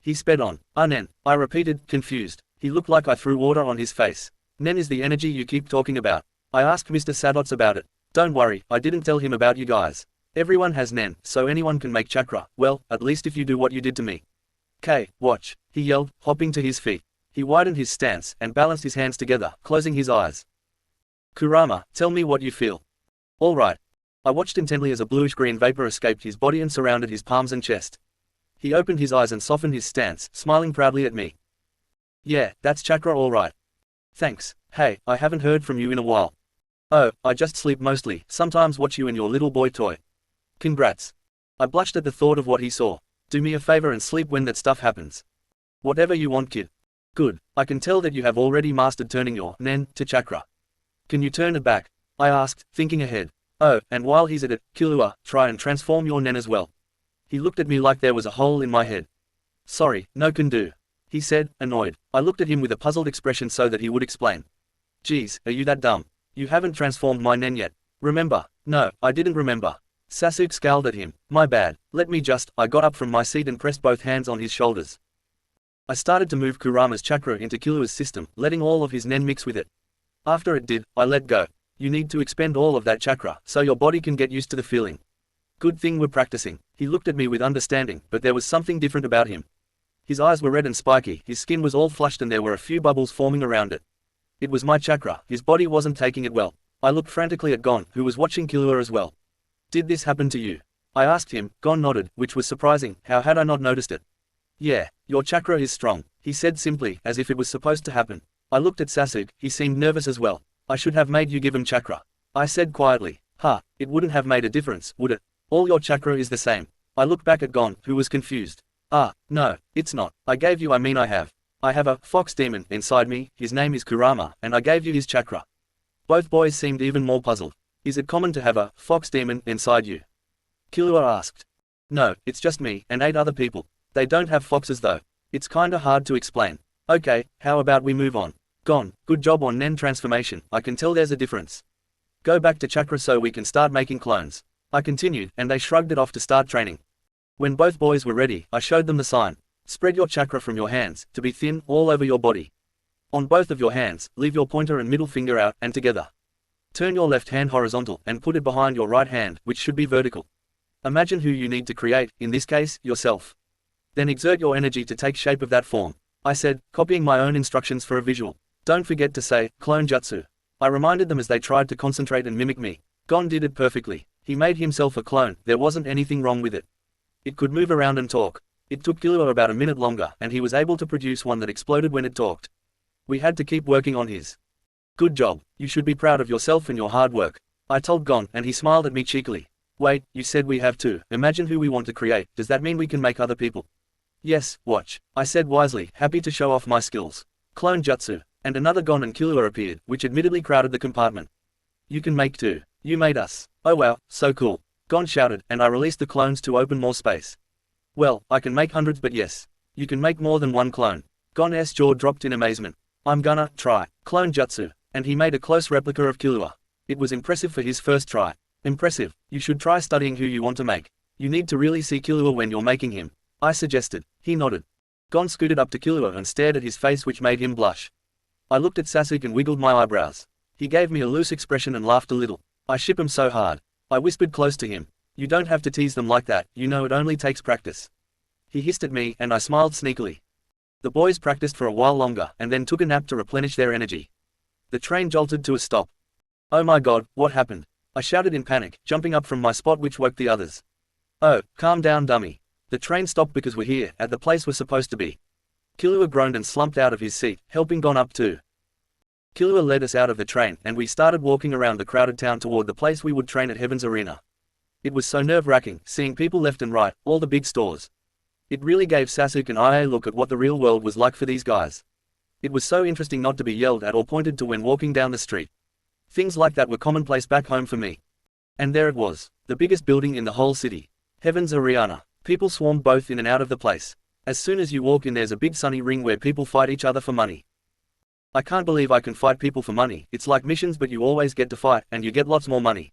Speaker 2: He sped on. Nen, I repeated, confused. He looked like I threw water on his face. Nen is the energy you keep talking about. I asked Mr. Sadots about it. Don't worry, I didn't tell him about you guys. Everyone has nen, so anyone can make chakra, well, at least if you do what you did to me. Watch, he yelled, hopping to his feet. He widened his stance, and balanced his hands together, closing his eyes. Kurama, tell me what you feel. All right. I watched intently as a bluish-green vapor escaped his body and surrounded his palms and chest. He opened his eyes and softened his stance, smiling proudly at me. Yeah, that's chakra all right. Thanks. Hey, I haven't heard from you in a while. Oh, I just sleep mostly, sometimes watch you and your little boy toy. Congrats. I blushed at the thought of what he saw. Do me a favor and sleep when that stuff happens. Whatever you want, kid. Good, I can tell that you have already mastered turning your nen to chakra. Can you turn it back? I asked, thinking ahead. Oh, and while he's at it, Killua, try and transform your nen as well. He looked at me like there was a hole in my head. Sorry, no can do. He said, annoyed. I looked at him with a puzzled expression so that he would explain. Geez, are you that dumb? You haven't transformed my nen yet. Remember? No, I didn't remember. Sasuke scowled at him. My bad. I got up from my seat and pressed both hands on his shoulders. I started to move Kurama's chakra into Killua's system, letting all of his nen mix with it. After it did, I let go. You need to expend all of that chakra, so your body can get used to the feeling. Good thing we're practicing. He looked at me with understanding, but there was something different about him. His eyes were red and spiky, his skin was all flushed and there were a few bubbles forming around it. It was my chakra, his body wasn't taking it well. I looked frantically at Gon, who was watching Killua as well. Did this happen to you? I asked him. Gon nodded, which was surprising. How had I not noticed it? Yeah, your chakra is strong, he said simply, as if it was supposed to happen. I looked at Sasuke, he seemed nervous as well. I should have made you give him chakra. I said quietly. It wouldn't have made a difference, would it? All your chakra is the same. I looked back at Gon, who was confused. No, it's not. I gave you I have. I have a fox demon inside me, his name is Kurama, and I gave you his chakra. Both boys seemed even more puzzled. Is it common to have a fox demon inside you? Killua asked. No, it's just me, and 8 other people. They don't have foxes though. It's kinda hard to explain. Okay, how about we move on? Gon, good job on Nen transformation, I can tell there's a difference. Go back to chakra so we can start making clones. I continued, and they shrugged it off to start training. When both boys were ready, I showed them the sign. Spread your chakra from your hands, to be thin, all over your body. On both of your hands, leave your pointer and middle finger out, and together. Turn your left hand horizontal, and put it behind your right hand, which should be vertical. Imagine who you need to create, in this case, yourself. Then exert your energy to take shape of that form. I said, copying my own instructions for a visual. Don't forget to say, clone jutsu. I reminded them as they tried to concentrate and mimic me. Gon did it perfectly. He made himself a clone, there wasn't anything wrong with it. It could move around and talk. It took Killua about a minute longer, and he was able to produce one that exploded when it talked. We had to keep working on his. Good job, you should be proud of yourself and your hard work. I told Gon, and he smiled at me cheekily. Wait, you said we have to. Imagine who we want to create, does that mean we can make other people? Yes, watch. I said wisely, happy to show off my skills. Clone jutsu. And another Gon and Killua appeared, which admittedly crowded the compartment. You can make 2. You made us. Oh wow, so cool. Gon shouted, and I released the clones to open more space. Well, I can make hundreds, but yes. You can make more than 1 clone. Gon's jaw dropped in amazement. I'm gonna try. Clone jutsu. And he made a close replica of Killua. It was impressive for his first try. Impressive. You should try studying who you want to make. You need to really see Killua when you're making him. I suggested. He nodded. Gon scooted up to Killua and stared at his face, which made him blush. I looked at Sasuke and wiggled my eyebrows. He gave me a loose expression and laughed a little. I ship him so hard. I whispered close to him. You don't have to tease them like that, you know it only takes practice. He hissed at me, and I smiled sneakily. The boys practiced for a while longer, and then took a nap to replenish their energy. The train jolted to a stop. Oh my god, what happened? I shouted in panic, jumping up from my spot, which woke the others. Oh, calm down, dummy. The train stopped because we're here, at the place we're supposed to be. Killua groaned and slumped out of his seat, helping Gon up too. Killua led us out of the train, and we started walking around the crowded town toward the place we would train at Heaven's Arena. It was so nerve-wracking, seeing people left and right, all the big stores. It really gave Sasuke and I a look at what the real world was like for these guys. It was so interesting not to be yelled at or pointed to when walking down the street. Things like that were commonplace back home for me. And there it was, the biggest building in the whole city. Heaven's Arena. People swarmed both in and out of the place. As soon as you walk in, there's a big sunny ring where people fight each other for money. I can't believe I can fight people for money. It's like missions, but you always get to fight, and you get lots more money.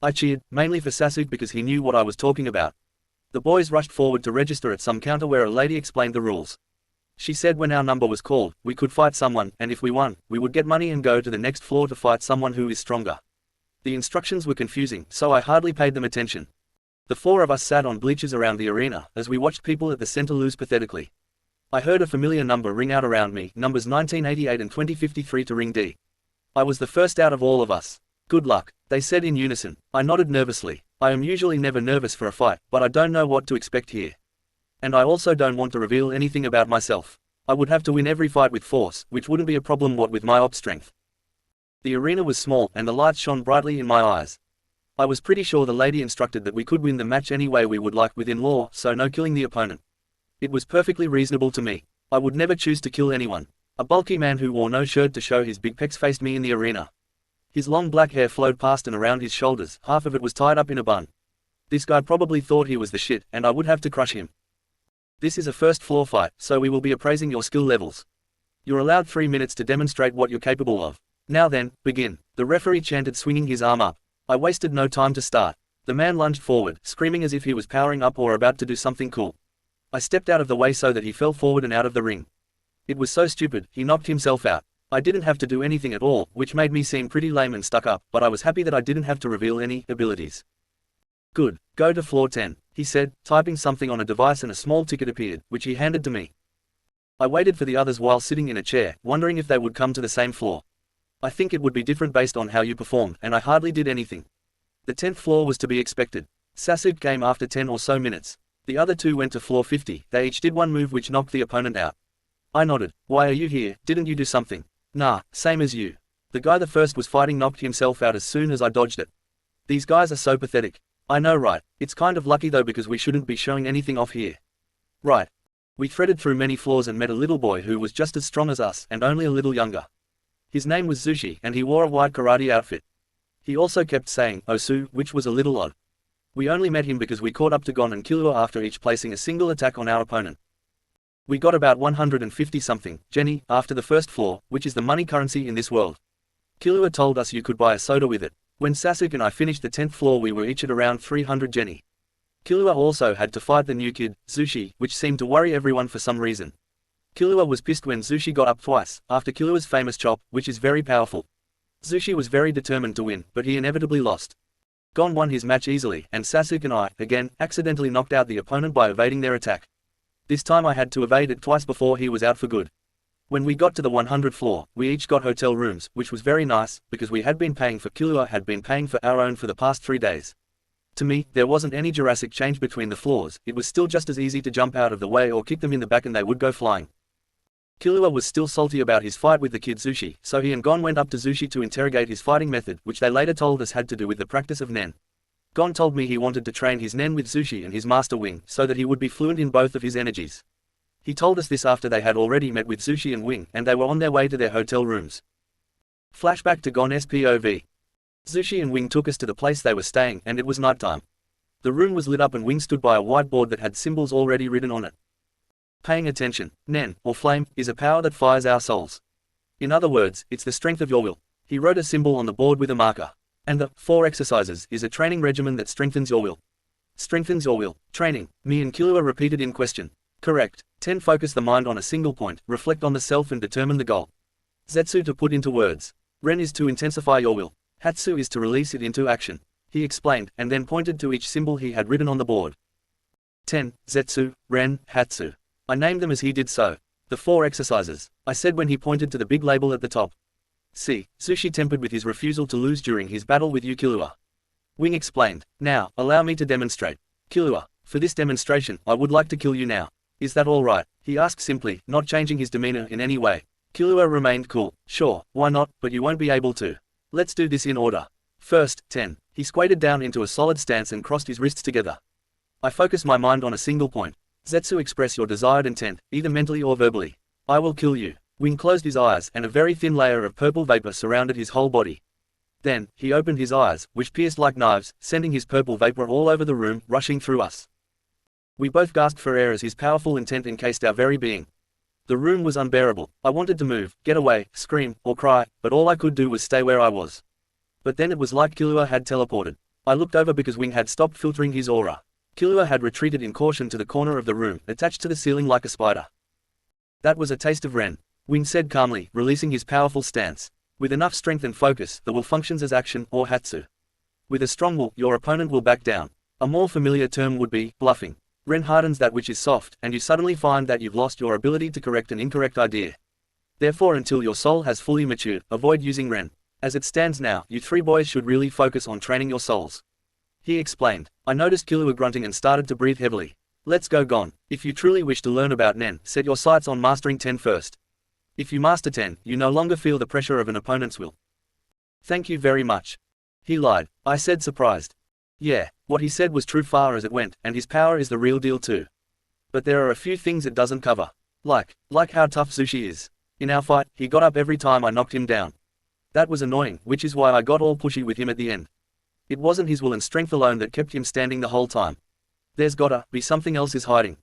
Speaker 2: I cheered, mainly for Sasuke because he knew what I was talking about. The boys rushed forward to register at some counter where a lady explained the rules. She said when our number was called, we could fight someone, and if we won, we would get money and go to the next floor to fight someone who is stronger. The instructions were confusing, so I hardly paid them attention. The 4 of us sat on bleachers around the arena, as we watched people at the center lose pathetically. I heard a familiar number ring out around me, numbers 1988 and 2053 to ring D. I was the first out of all of us. Good luck, they said in unison. I nodded nervously. I am usually never nervous for a fight, but I don't know what to expect here. And I also don't want to reveal anything about myself. I would have to win every fight with force, which wouldn't be a problem what with my op strength. The arena was small, and the lights shone brightly in my eyes. I was pretty sure the lady instructed that we could win the match any way we would like within law, so no killing the opponent. It was perfectly reasonable to me. I would never choose to kill anyone. A bulky man who wore no shirt to show his big pecs faced me in the arena. His long black hair flowed past and around his shoulders, half of it was tied up in a bun. This guy probably thought he was the shit, and I would have to crush him. This is a first floor fight, so we will be appraising your skill levels. You're allowed 3 minutes to demonstrate what you're capable of. Now then, begin. The referee chanted, swinging his arm up. I wasted no time to start. The man lunged forward, screaming as if he was powering up or about to do something cool. I stepped out of the way so that he fell forward and out of the ring. It was so stupid, he knocked himself out. I didn't have to do anything at all, which made me seem pretty lame and stuck up, but I was happy that I didn't have to reveal any abilities. Good, go to floor 10, he said, typing something on a device and a small ticket appeared, which he handed to me. I waited for the others while sitting in a chair, wondering if they would come to the same floor. I think it would be different based on how you performed, and I hardly did anything. The 10th floor was to be expected. Sasuke came after 10 or so minutes. The other two went to floor 50, they each did one move which knocked the opponent out. I nodded. Why are you here, didn't you do something? Nah, same as you. The guy the first was fighting knocked himself out as soon as I dodged it. These guys are so pathetic. I know, right? It's kind of lucky though because we shouldn't be showing anything off here. Right. We threaded through many floors and met a little boy who was just as strong as us and only a little younger. His name was Zushi and he wore a white karate outfit. He also kept saying, Osu, which was a little odd. We only met him because we caught up to Gon and Killua after each placing a single attack on our opponent. We got about 150 something, Jenny, after the first floor, which is the money currency in this world. Killua told us you could buy a soda with it. When Sasuke and I finished the 10th floor we were each at around 300 Jenny. Killua also had to fight the new kid, Zushi, which seemed to worry everyone for some reason. Killua was pissed when Zushi got up twice, after Killua's famous chop, which is very powerful. Zushi was very determined to win, but he inevitably lost. Gon won his match easily, and Sasuke and I, again, accidentally knocked out the opponent by evading their attack. This time I had to evade it twice before he was out for good. When we got to the 100th floor, we each got hotel rooms, which was very nice, because we had been paying for Killua had been paying for our own for the past 3 days. To me, there wasn't any Jurassic change between the floors, it was still just as easy to jump out of the way or kick them in the back and they would go flying. Killua was still salty about his fight with the kid Zushi, so he and Gon went up to Zushi to interrogate his fighting method, which they later told us had to do with the practice of nen. Gon told me he wanted to train his nen with Zushi and his master wing, so that he would be fluent in both of his energies. He told us this after they had already met with Zushi and Wing, and they were on their way to their hotel rooms. Flashback to Gon's POV. Zushi and Wing took us to the place they were staying, and it was nighttime. The room was lit up and Wing stood by a whiteboard that had symbols already written on it. Paying attention, nen, or flame, is a power that fires our souls. In other words, it's the strength of your will. He wrote a symbol on the board with a marker. And the 4 exercises is a training regimen that strengthens your will. Strengthens your will. Training, me and Killua repeated in question. Correct. 10 Focus the mind on a single point, reflect on the self and determine the goal. Zetsu to put into words. Ren is to intensify your will. Hatsu is to release it into action. He explained, and then pointed to each symbol he had written on the board. 10. Zetsu, Ren, Hatsu. I named them as he did so. The 4 exercises, I said when he pointed to the big label at the top. See, Zushi tempered with his refusal to lose during his battle with you Killua. Wing explained, now, allow me to demonstrate. Killua, for this demonstration, I would like to kill you now. Is that alright? He asked simply, not changing his demeanor in any way. Killua remained cool. Sure, why not, but you won't be able to. Let's do this in order. First, 10. He squatted down into a solid stance and crossed his wrists together. I focus my mind on a single point. Zetsu, express your desired intent, either mentally or verbally. I will kill you. Wing closed his eyes and a very thin layer of purple vapor surrounded his whole body. Then, he opened his eyes, which pierced like knives, sending his purple vapor all over the room, rushing through us. We both gasped for air as his powerful intent encased our very being. The room was unbearable. I wanted to move, get away, scream, or cry, but all I could do was stay where I was. But then it was like Killua had teleported. I looked over because Wing had stopped filtering his aura. Killua had retreated in caution to the corner of the room, attached to the ceiling like a spider. That was a taste of Ren. Wing said calmly, releasing his powerful stance. With enough strength and focus, the will functions as action, or hatsu. With a strong will, your opponent will back down. A more familiar term would be bluffing. Ren hardens that which is soft, and you suddenly find that you've lost your ability to correct an incorrect idea. Therefore, until your soul has fully matured, avoid using Ren. As it stands now, you 3 boys should really focus on training your souls. He explained. I noticed Killua grunting and started to breathe heavily. Let's go Gon. If you truly wish to learn about Nen, set your sights on mastering 10 first. If you master 10, you no longer feel the pressure of an opponent's will. Thank you very much. He lied. I said surprised. Yeah, what he said was true far as it went, and his power is the real deal too. But there are a few things it doesn't cover. Like how tough Zushi is. In our fight, he got up every time I knocked him down. That was annoying, which is why I got all pushy with him at the end. It wasn't his will and strength alone that kept him standing the whole time. There's gotta be something else is hiding.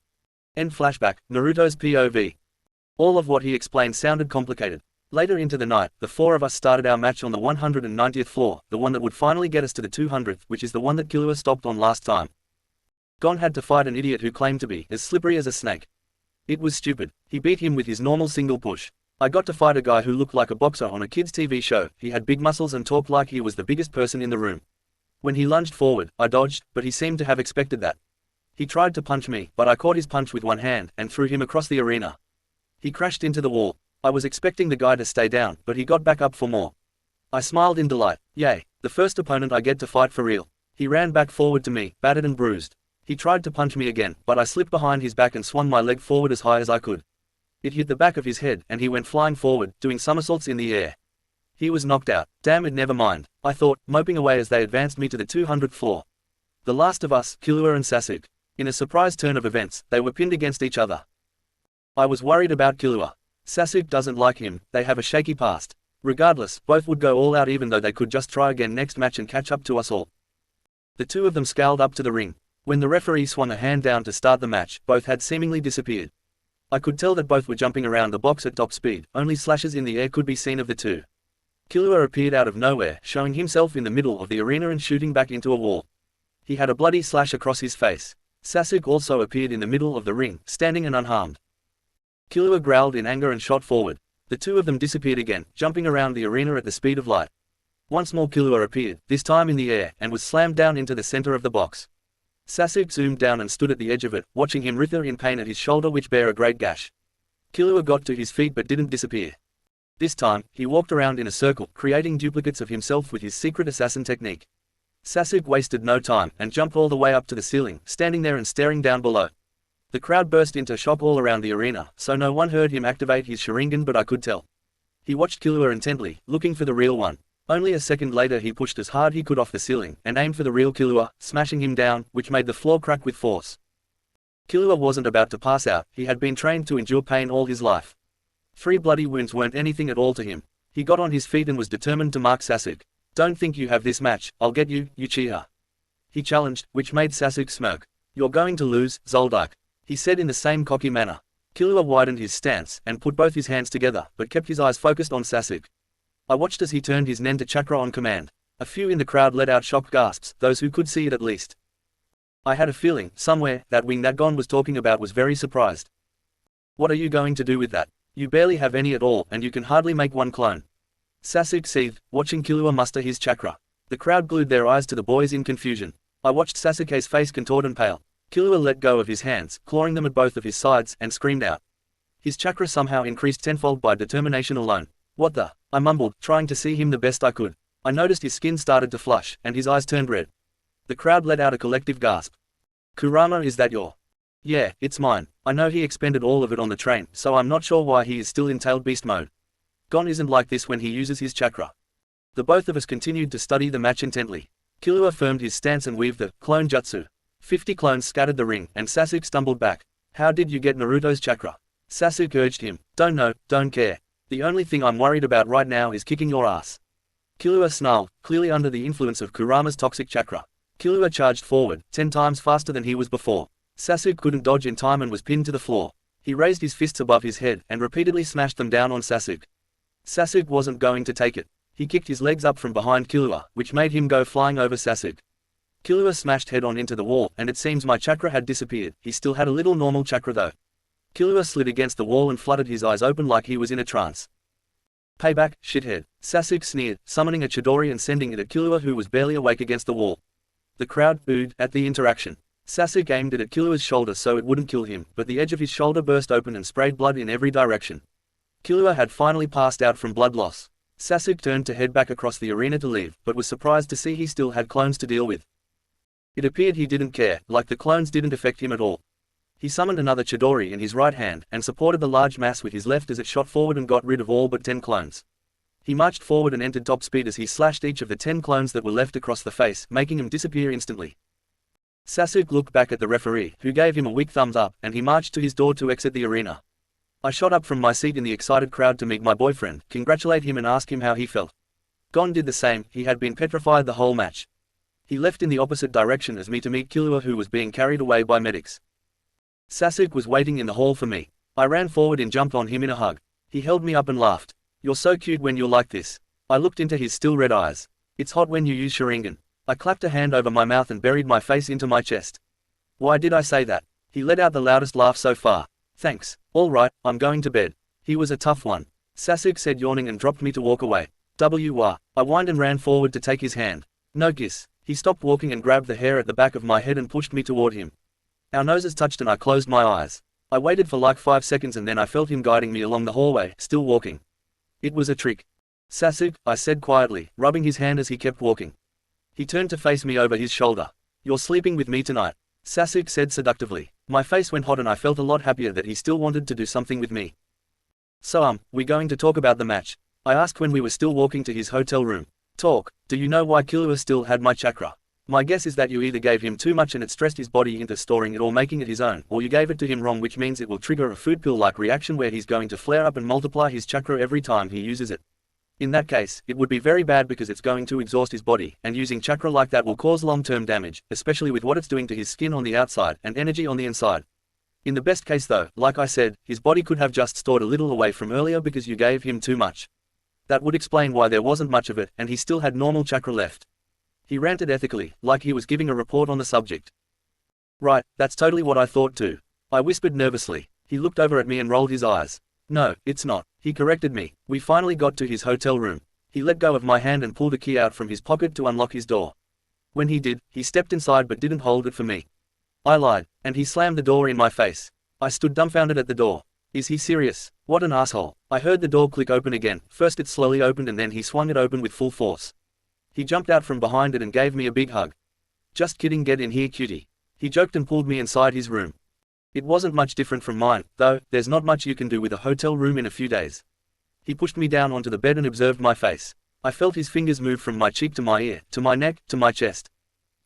Speaker 2: End flashback, Naruto's POV. All of what he explained sounded complicated. Later into the night, the 4 of us started our match on the 190th floor, the one that would finally get us to the 200th, which is the one that Killua stopped on last time. Gon had to fight an idiot who claimed to be as slippery as a snake. It was stupid. He beat him with his normal single push. I got to fight a guy who looked like a boxer on a kid's TV show. He had big muscles and talked like he was the biggest person in the room. When he lunged forward, I dodged, but he seemed to have expected that. He tried to punch me, but I caught his punch with one hand and threw him across the arena. He crashed into the wall. I was expecting the guy to stay down, but he got back up for more. I smiled in delight. Yay, the first opponent I get to fight for real. He ran back forward to me, battered and bruised. He tried to punch me again, but I slipped behind his back and swung my leg forward as high as I could. It hit the back of his head, and he went flying forward, doing somersaults in the air. He was knocked out. Damn it, never mind, I thought, moping away as they advanced me to the 200th floor. The last of us, Killua and Sasuke. In a surprise turn of events, they were pinned against each other. I was worried about Killua. Sasuke doesn't like him, they have a shaky past. Regardless, both would go all out even though they could just try again next match and catch up to us all. The two of them scowled up to the ring. When the referee swung a hand down to start the match, both had seemingly disappeared. I could tell that both were jumping around the box at top speed, only slashes in the air could be seen of the two. Killua appeared out of nowhere, showing himself in the middle of the arena and shooting back into a wall. He had a bloody slash across his face. Sasuke also appeared in the middle of the ring, standing and unharmed. Killua growled in anger and shot forward. The two of them disappeared again, jumping around the arena at the speed of light. Once more Killua appeared, this time in the air, and was slammed down into the center of the box. Sasuke zoomed down and stood at the edge of it, watching him writhe in pain at his shoulder which bare a great gash. Killua got to his feet but didn't disappear. This time, he walked around in a circle, creating duplicates of himself with his secret assassin technique. Sasuke wasted no time, and jumped all the way up to the ceiling, standing there and staring down below. The crowd burst into shock all around the arena, so no one heard him activate his Sharingan but I could tell. He watched Killua intently, looking for the real one. Only a second later he pushed as hard he could off the ceiling, and aimed for the real Killua, smashing him down, which made the floor crack with force. Killua wasn't about to pass out, he had been trained to endure pain all his life. 3 bloody wounds weren't anything at all to him. He got on his feet and was determined to mark Sasuke. Don't think you have this match, I'll get you, Uchiha. He challenged, which made Sasuke smirk. You're going to lose, Zoldyck, he said in the same cocky manner. Killua widened his stance, and put both his hands together, but kept his eyes focused on Sasuke. I watched as he turned his nen to chakra on command. A few in the crowd let out shocked gasps, those who could see it at least. I had a feeling, somewhere, that wing that Gon was talking about was very surprised. What are you going to do with that? You barely have any at all, and you can hardly make one clone. Sasuke seethed, watching Killua muster his chakra. The crowd glued their eyes to the boys in confusion. I watched Sasuke's face contort and pale. Killua let go of his hands, clawing them at both of his sides, and screamed out. His chakra somehow increased tenfold by determination alone. What the? I mumbled, trying to see him the best I could. I noticed his skin started to flush, and his eyes turned red. The crowd let out a collective gasp. Kurama, is that your? Yeah, it's mine. I know he expended all of it on the train, so I'm not sure why he is still in tailed beast mode. Gon isn't like this when he uses his chakra. The both of us continued to study the match intently. Killua firmed his stance and weaved the clone jutsu. 50 clones scattered the ring, and Sasuke stumbled back. How did you get Naruto's chakra? Sasuke urged him. Don't know, don't care. The only thing I'm worried about right now is kicking your ass. Killua snarled, clearly under the influence of Kurama's toxic chakra. Killua charged forward, 10 times faster than he was before. Sasuke couldn't dodge in time and was pinned to the floor. He raised his fists above his head, and repeatedly smashed them down on Sasuke. Sasuke wasn't going to take it. He kicked his legs up from behind Killua, which made him go flying over Sasuke. Killua smashed head-on into the wall, and it seems my chakra had disappeared. He still had a little normal chakra though. Killua slid against the wall and fluttered his eyes open like he was in a trance. Payback, shithead. Sasuke sneered, summoning a Chidori and sending it at Killua who was barely awake against the wall. The crowd booed at the interaction. Sasuke aimed it at Killua's shoulder so it wouldn't kill him, but the edge of his shoulder burst open and sprayed blood in every direction. Killua had finally passed out from blood loss. Sasuke turned to head back across the arena to leave, but was surprised to see he still had clones to deal with. It appeared he didn't care, like the clones didn't affect him at all. He summoned another Chidori in his right hand, and supported the large mass with his left as it shot forward and got rid of all but 10 clones. He marched forward and entered top speed as he slashed each of the 10 clones that were left across the face, making them disappear instantly. Sasuke looked back at the referee, who gave him a weak thumbs up, and he marched to his door to exit the arena. I shot up from my seat in the excited crowd to meet my boyfriend, congratulate him and ask him how he felt. Gon did the same, he had been petrified the whole match. He left in the opposite direction as me to meet Killua who was being carried away by medics. Sasuke was waiting in the hall for me. I ran forward and jumped on him in a hug. He held me up and laughed. You're so cute when you're like this. I looked into his still red eyes. It's hot when you use Sharingan. I clapped a hand over my mouth and buried my face into my chest. Why did I say that? He let out the loudest laugh so far. Thanks. All right, I'm going to bed. He was a tough one. Sasuke said, yawning, and dropped me to walk away. I whined and ran forward to take his hand. No kiss. He stopped walking and grabbed the hair at the back of my head and pushed me toward him. Our noses touched and I closed my eyes. I waited for like 5 seconds and then I felt him guiding me along the hallway, still walking. It was a trick. Sasuke, I said quietly, rubbing his hand as he kept walking. He turned to face me over his shoulder. You're sleeping with me tonight, Sasuke said seductively. My face went hot and I felt a lot happier that he still wanted to do something with me. So we going to talk about the match? I asked when we were still walking to his hotel room. Talk, do you know why Killua still had my chakra? My guess is that you either gave him too much and it stressed his body into storing it or making it his own, or you gave it to him wrong, which means it will trigger a food pill-like reaction where he's going to flare up and multiply his chakra every time he uses it. In that case, it would be very bad because it's going to exhaust his body, and using chakra like that will cause long-term damage, especially with what it's doing to his skin on the outside and energy on the inside. In the best case though, like I said, his body could have just stored a little away from earlier because you gave him too much. That would explain why there wasn't much of it, and he still had normal chakra left. He ranted ethically, like he was giving a report on the subject. Right, that's totally what I thought too. I whispered nervously. He looked over at me and rolled his eyes. No, it's not, he corrected me. We finally got to his hotel room. He let go of my hand and pulled a key out from his pocket to unlock his door. When he did, he stepped inside but didn't hold it for me. I lied, and he slammed the door in my face. I stood dumbfounded at the door. Is he serious? What an asshole. I heard the door click open again. First it slowly opened and then he swung it open with full force. He jumped out from behind it and gave me a big hug. Just kidding, get in here cutie. He joked and pulled me inside his room. It wasn't much different from mine, though. There's not much you can do with a hotel room in a few days. He pushed me down onto the bed and observed my face. I felt his fingers move from my cheek to my ear, to my neck, to my chest.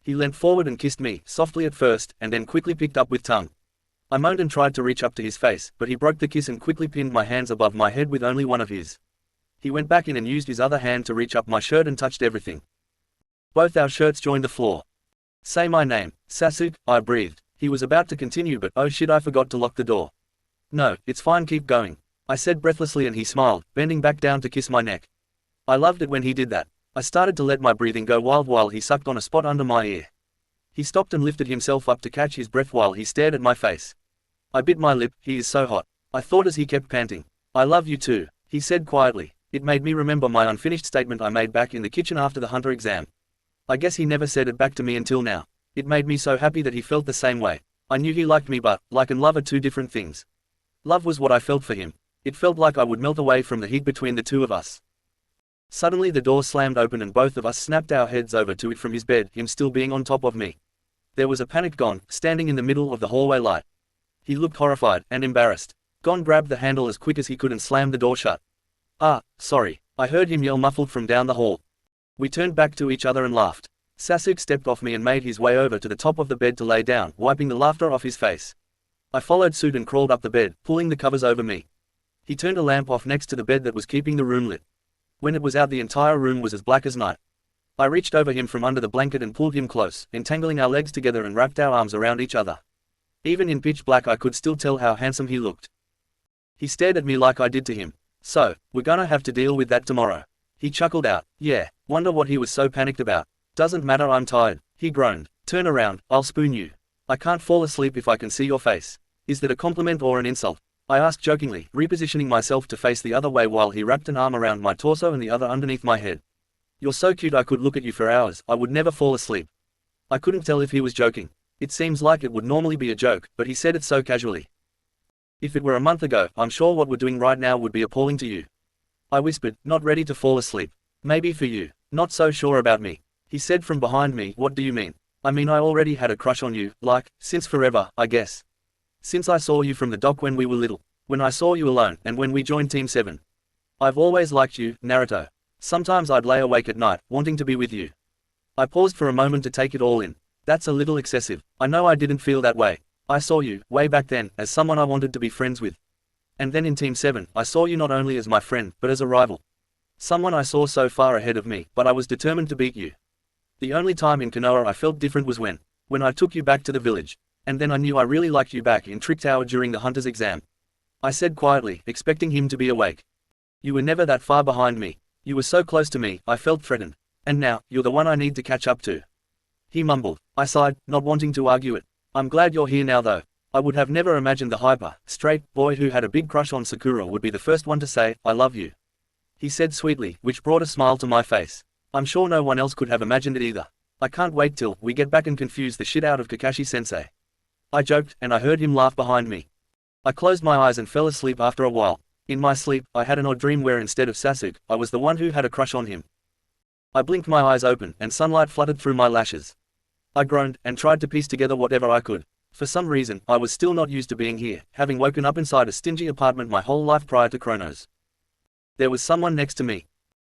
Speaker 2: He leant forward and kissed me, softly at first, and then quickly picked up with tongue. I moaned and tried to reach up to his face, but he broke the kiss and quickly pinned my hands above my head with only one of his. He went back in and used his other hand to reach up my shirt and touched everything. Both our shirts joined the floor. Say my name, Sasuke, I breathed. He was about to continue but oh shit, I forgot to lock the door. No, it's fine, keep going, I said breathlessly, and he smiled, bending back down to kiss my neck. I loved it when he did that. I started to let my breathing go wild while he sucked on a spot under my ear. He stopped and lifted himself up to catch his breath while he stared at my face. I bit my lip. He is so hot, I thought as he kept panting. I love you too, he said quietly. It made me remember my unfinished statement I made back in the kitchen after the Hunter exam. I guess he never said it back to me until now. It made me so happy that he felt the same way. I knew he liked me, but like and love are two different things. Love was what I felt for him. It felt like I would melt away from the heat between the two of us. Suddenly the door slammed open and both of us snapped our heads over to it from his bed, him still being on top of me. There was a panicked Gon, standing in the middle of the hallway light. He looked horrified and embarrassed. Gon grabbed the handle as quick as he could and slammed the door shut. Ah, sorry, I heard him yell muffled from down the hall. We turned back to each other and laughed. Sasuke stepped off me and made his way over to the top of the bed to lay down, wiping the laughter off his face. I followed suit and crawled up the bed, pulling the covers over me. He turned a lamp off next to the bed that was keeping the room lit. When it was out, the entire room was as black as night. I reached over him from under the blanket and pulled him close, entangling our legs together and wrapped our arms around each other. Even in pitch black I could still tell how handsome he looked. He stared at me like I did to him. So, we're gonna have to deal with that tomorrow. He chuckled out. Yeah, wonder what he was so panicked about. Doesn't matter, I'm tired, he groaned. Turn around, I'll spoon you. I can't fall asleep if I can see your face. Is that a compliment or an insult? I asked jokingly, repositioning myself to face the other way while he wrapped an arm around my torso and the other underneath my head. You're so cute, I could look at you for hours. I would never fall asleep. I couldn't tell if he was joking. It seems like it would normally be a joke, but he said it so casually. If it were a month ago, I'm sure what we're doing right now would be appalling to you. I whispered, not ready to fall asleep. Maybe for you. Not so sure about me. He said from behind me, what do you mean? I mean, I already had a crush on you, like, since forever, I guess. Since I saw you from the dock when we were little. When I saw you alone, and when we joined Team 7. I've always liked you, Naruto. Sometimes I'd lay awake at night, wanting to be with you. I paused for a moment to take it all in. That's a little excessive. I know I didn't feel that way. I saw you, way back then, as someone I wanted to be friends with. And then in Team 7, I saw you not only as my friend, but as a rival. Someone I saw so far ahead of me, but I was determined to beat you. The only time in Konoha I felt different was when I took you back to the village. And then I knew I really liked you back in Trick Tower during the Hunter's exam. I said quietly, expecting him to be awake. You were never that far behind me. You were so close to me, I felt threatened. And now, you're the one I need to catch up to. He mumbled. I sighed, not wanting to argue it. I'm glad you're here now though. I would have never imagined the hyper, straight boy who had a big crush on Sakura would be the first one to say, "I love you," he said sweetly, which brought a smile to my face. I'm sure no one else could have imagined it either. I can't wait till we get back and confuse the shit out of Kakashi-sensei, I joked, and I heard him laugh behind me. I closed my eyes and fell asleep after a while. In my sleep, I had an odd dream where instead of Sasuke, I was the one who had a crush on him. I blinked my eyes open and sunlight flooded through my lashes. I groaned and tried to piece together whatever I could. For some reason, I was still not used to being here, having woken up inside a stingy apartment my whole life prior to Chronos. There was someone next to me.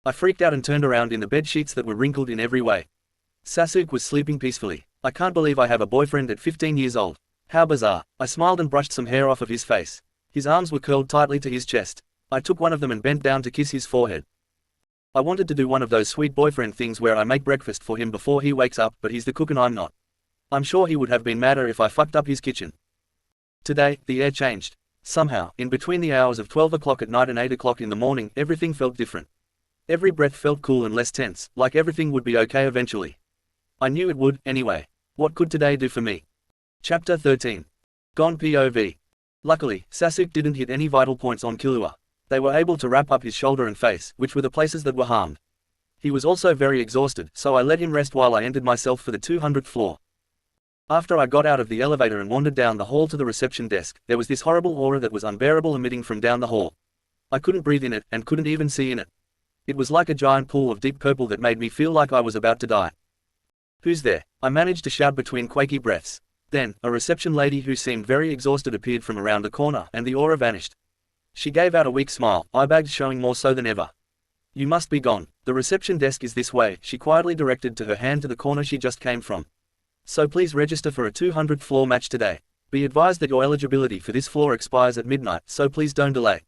Speaker 2: I freaked out and turned around in the bed sheets that were wrinkled in every way. Sasuke was sleeping peacefully. I can't believe I have a boyfriend at 15 years old. How bizarre. I smiled and brushed some hair off of his face. His arms were curled tightly to his chest. I took one of them and bent down to kiss his forehead. I wanted to do one of those sweet boyfriend things where I make breakfast for him before he wakes up, but he's the cook and I'm not. I'm sure he would have been madder if I fucked up his kitchen. Today, the air changed. Somehow, in between the hours of 12 o'clock at night and 8 o'clock in the morning, everything felt different. Every breath felt cool and less tense, like everything would be okay eventually. I knew it would, anyway. What could today do for me? Chapter 13. Gone POV. Luckily, Sasuke didn't hit any vital points on Killua. They were able to wrap up his shoulder and face, which were the places that were harmed. He was also very exhausted, so I let him rest while I entered myself for the 200th floor. After I got out of the elevator and wandered down the hall to the reception desk, there was this horrible aura that was unbearable emitting from down the hall. I couldn't breathe in it, and couldn't even see in it. It was like a giant pool of deep purple that made me feel like I was about to die. "Who's there?" I managed to shout between quaky breaths. Then, a reception lady who seemed very exhausted appeared from around the corner, and the aura vanished. She gave out a weak smile, eye bags showing more so than ever. "You must be gone. The reception desk is this way," she quietly directed to her hand to the corner she just came from. "So please register for a 200th floor match today. Be advised that your eligibility for this floor expires at midnight, so please don't delay.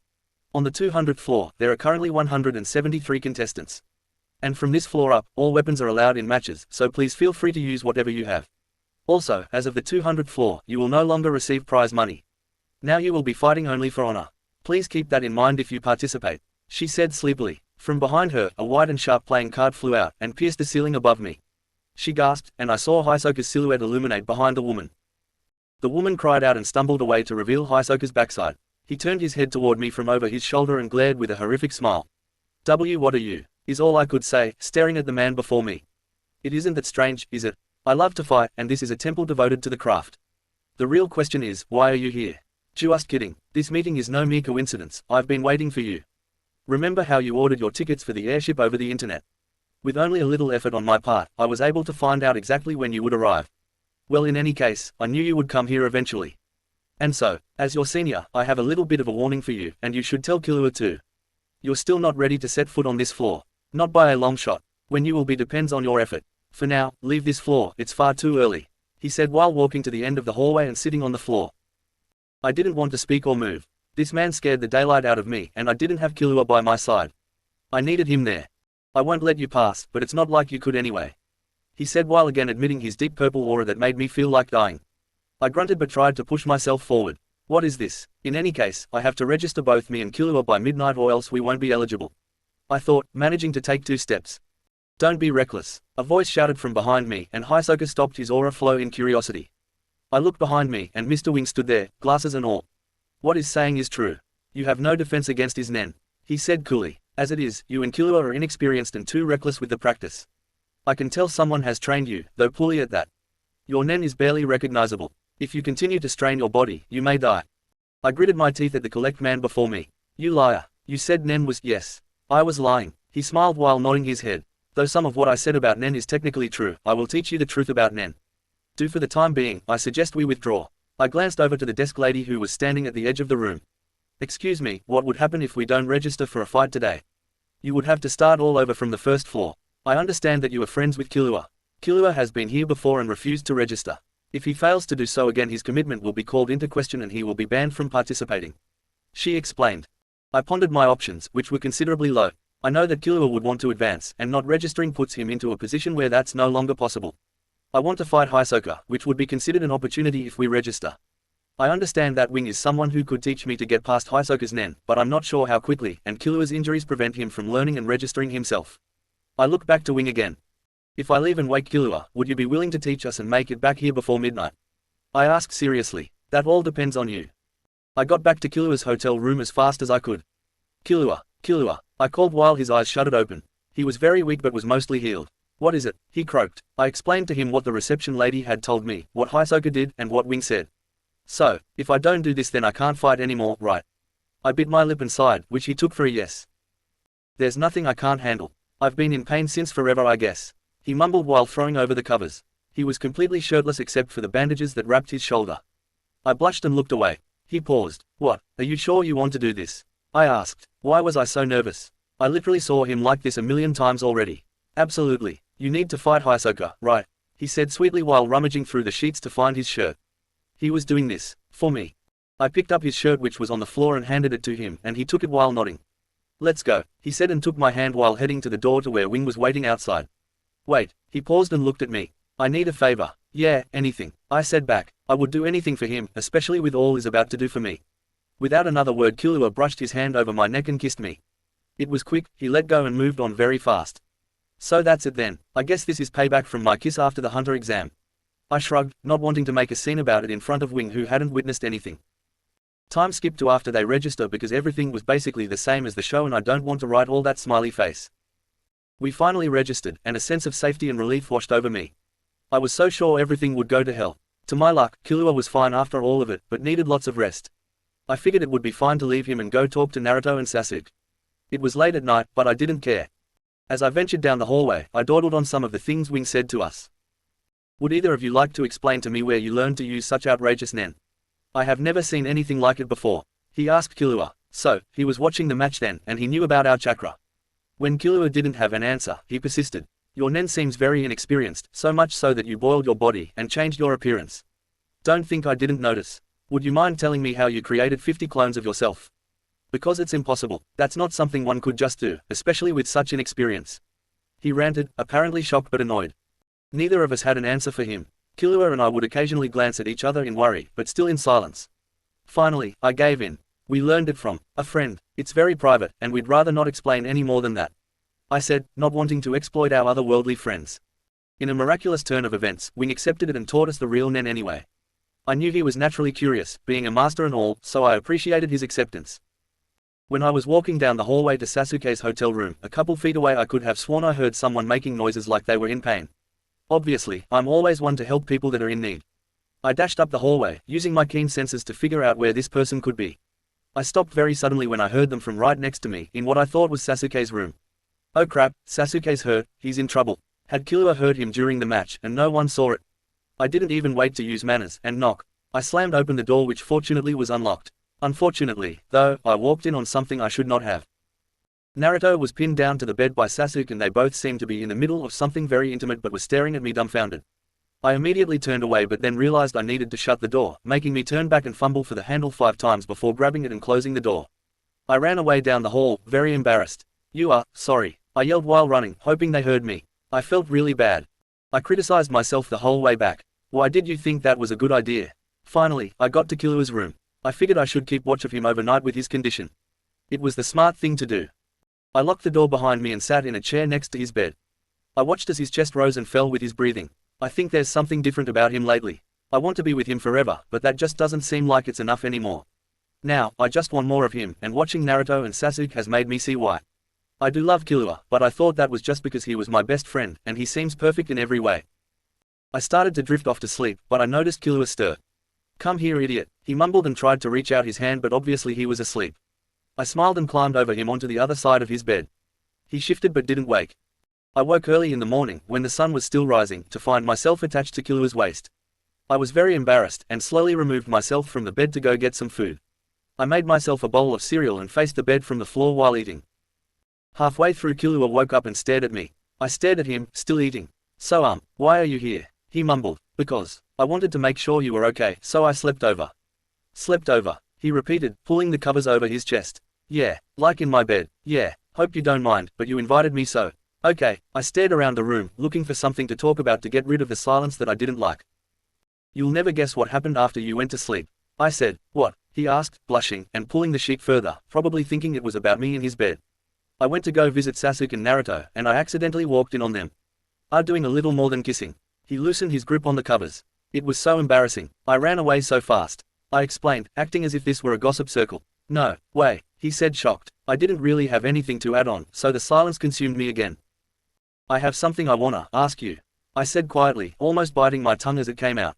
Speaker 2: On the 200th floor, there are currently 173 contestants. And from this floor up, all weapons are allowed in matches, so please feel free to use whatever you have. Also, as of the 200th floor, you will no longer receive prize money. Now you will be fighting only for honor. Please keep that in mind if you participate," she said sleepily. From behind her, a white and sharp playing card flew out, and pierced the ceiling above me. She gasped, and I saw Hisoka's silhouette illuminate behind the woman. The woman cried out and stumbled away to reveal Hisoka's backside. He turned his head toward me from over his shoulder and glared with a horrific smile. What are you?" is all I could say, staring at the man before me. "It isn't that strange, is it? I love to fight, and this is a temple devoted to the craft. The real question is, why are you here?" "Just kidding. This meeting is no mere coincidence. I've been waiting for you. Remember how you ordered your tickets for the airship over the internet? With only a little effort on my part, I was able to find out exactly when you would arrive. Well, in any case, I knew you would come here eventually. And so, as your senior, I have a little bit of a warning for you, and you should tell Killua too. You're still not ready to set foot on this floor. Not by a long shot. When you will be depends on your effort. For now, leave this floor, it's far too early," he said while walking to the end of the hallway and sitting on the floor. I didn't want to speak or move. This man scared the daylight out of me, and I didn't have Killua by my side. I needed him there. "I won't let you pass, but it's not like you could anyway," he said while again admitting his deep purple aura that made me feel like dying. I grunted but tried to push myself forward. "What is this? In any case, I have to register both me and Killua by midnight or else we won't be eligible," I thought, managing to take 2 steps. "Don't be reckless," a voice shouted from behind me, and Hisoka stopped his aura flow in curiosity. I looked behind me, and Mr. Wing stood there, glasses and all. "What he's saying is true. You have no defense against his nen," he said coolly. "As it is, you and Killua are inexperienced and too reckless with the practice. I can tell someone has trained you, though poorly at that. Your nen is barely recognizable. If you continue to strain your body, you may die." I gritted my teeth at the collect man before me. "You liar. You said nen was—" "Yes. I was lying," he smiled while nodding his head. "Though some of what I said about nen is technically true, I will teach you the truth about nen. For the time being, I suggest we withdraw." I glanced over to the desk lady who was standing at the edge of the room. "Excuse me, what would happen if we don't register for a fight today?" "You would have to start all over from the first floor. I understand that you are friends with Killua. Killua has been here before and refused to register. If he fails to do so again, his commitment will be called into question and he will be banned from participating," she explained. I pondered my options, which were considerably low. I know that Killua would want to advance, and not registering puts him into a position where that's no longer possible. I want to fight Hisoka, which would be considered an opportunity if we register. I understand that Wing is someone who could teach me to get past Hisoka's nen, but I'm not sure how quickly, and Killua's injuries prevent him from learning and registering himself. I look back to Wing again. "If I leave and wake Killua, would you be willing to teach us and make it back here before midnight?" I asked seriously. That all depends on you. I got back to Killua's hotel room as fast as I could. Killua, Killua, I called while his eyes shuttered open. He was very weak but was mostly healed. What is it? He croaked. I explained to him what the reception lady had told me, what Hisoka did, and what Wing said. So, if I don't do this then I can't fight anymore, right? I bit my lip and sighed, which he took for a yes. There's nothing I can't handle. I've been in pain since forever I guess. He mumbled while throwing over the covers. He was completely shirtless except for the bandages that wrapped his shoulder. I blushed and looked away. He paused. What, are you sure you want to do this? I asked. Why was I so nervous? I literally saw him like this a million times already. Absolutely. You need to fight Hisoka, right? He said sweetly while rummaging through the sheets to find his shirt. He was doing this for me. I picked up his shirt which was on the floor and handed it to him, and he took it while nodding. Let's go, he said and took my hand while heading to the door to where Wing was waiting outside. Wait, he paused and looked at me. I need a favor. Yeah, anything. I said back. I would do anything for him, especially with all he's about to do for me. Without another word Killua brushed his hand over my neck and kissed me. It was quick, he let go and moved on very fast. So that's it then, I guess this is payback from my kiss after the Hunter exam. I shrugged, not wanting to make a scene about it in front of Wing who hadn't witnessed anything. Time skipped to after they register because everything was basically the same as the show and I don't want to write all that smiley face. We finally registered, and a sense of safety and relief washed over me. I was so sure everything would go to hell. To my luck, Killua was fine after all of it, but needed lots of rest. I figured it would be fine to leave him and go talk to Naruto and Sasuke. It was late at night, but I didn't care. As I ventured down the hallway, I dawdled on some of the things Wing said to us. Would either of you like to explain to me where you learned to use such outrageous nen? I have never seen anything like it before. He asked Killua. So, he was watching the match then, and he knew about our chakra. When Killua didn't have an answer, he persisted. Your nen seems very inexperienced, so much so that you boiled your body and changed your appearance. Don't think I didn't notice. Would you mind telling me how you created 50 clones of yourself? Because it's impossible. That's not something one could just do, especially with such inexperience. He ranted, apparently shocked but annoyed. Neither of us had an answer for him. Killua and I would occasionally glance at each other in worry, but still in silence. Finally, I gave in. We learned it from a friend. It's very private, and we'd rather not explain any more than that. I said, not wanting to exploit our otherworldly friends. In a miraculous turn of events, Wing accepted it and taught us the real nen anyway. I knew he was naturally curious, being a master and all, so I appreciated his acceptance. When I was walking down the hallway to Sasuke's hotel room, a couple feet away I could have sworn I heard someone making noises like they were in pain. Obviously, I'm always one to help people that are in need. I dashed up the hallway, using my keen senses to figure out where this person could be. I stopped very suddenly when I heard them from right next to me, in what I thought was Sasuke's room. Oh crap, Sasuke's hurt, he's in trouble. Had Killua heard him during the match, and no one saw it? I didn't even wait to use manners, and knock. I slammed open the door which fortunately was unlocked. Unfortunately, though, I walked in on something I should not have. Naruto was pinned down to the bed by Sasuke and they both seemed to be in the middle of something very intimate but were staring at me dumbfounded. I immediately turned away but then realized I needed to shut the door, making me turn back and fumble for the handle 5 times before grabbing it and closing the door. I ran away down the hall, very embarrassed. You are, sorry. I yelled while running, hoping they heard me. I felt really bad. I criticized myself the whole way back. Why did you think that was a good idea? Finally, I got to Killua's room. I figured I should keep watch of him overnight with his condition. It was the smart thing to do. I locked the door behind me and sat in a chair next to his bed. I watched as his chest rose and fell with his breathing. I think there's something different about him lately. I want to be with him forever, but that just doesn't seem like it's enough anymore. Now, I just want more of him, and watching Naruto and Sasuke has made me see why. I do love Killua, but I thought that was just because he was my best friend, and he seems perfect in every way. I started to drift off to sleep, but I noticed Killua stir. Come here, idiot, he mumbled and tried to reach out his hand but obviously he was asleep. I smiled and climbed over him onto the other side of his bed. He shifted but didn't wake. I woke early in the morning, when the sun was still rising, to find myself attached to Killua's waist. I was very embarrassed, and slowly removed myself from the bed to go get some food. I made myself a bowl of cereal and faced the bed from the floor while eating. Halfway through Killua woke up and stared at me. I stared at him, still eating. So why are you here? He mumbled. Because I wanted to make sure you were okay, so I slept over. Slept over, he repeated, pulling the covers over his chest. Yeah, like in my bed. Yeah, hope you don't mind, but you invited me so. Okay, I stared around the room, looking for something to talk about to get rid of the silence that I didn't like. You'll never guess what happened after you went to sleep. I said. What? He asked, blushing, and pulling the sheet further, probably thinking it was about me in his bed. I went to go visit Sasuke and Naruto, and I accidentally walked in on them. Doing a little more than kissing. He loosened his grip on the covers. It was so embarrassing. I ran away so fast. I explained, acting as if this were a gossip circle. No way, he said, shocked. I didn't really have anything to add on, so the silence consumed me again. I have something I wanna ask you, I said quietly, almost biting my tongue as it came out.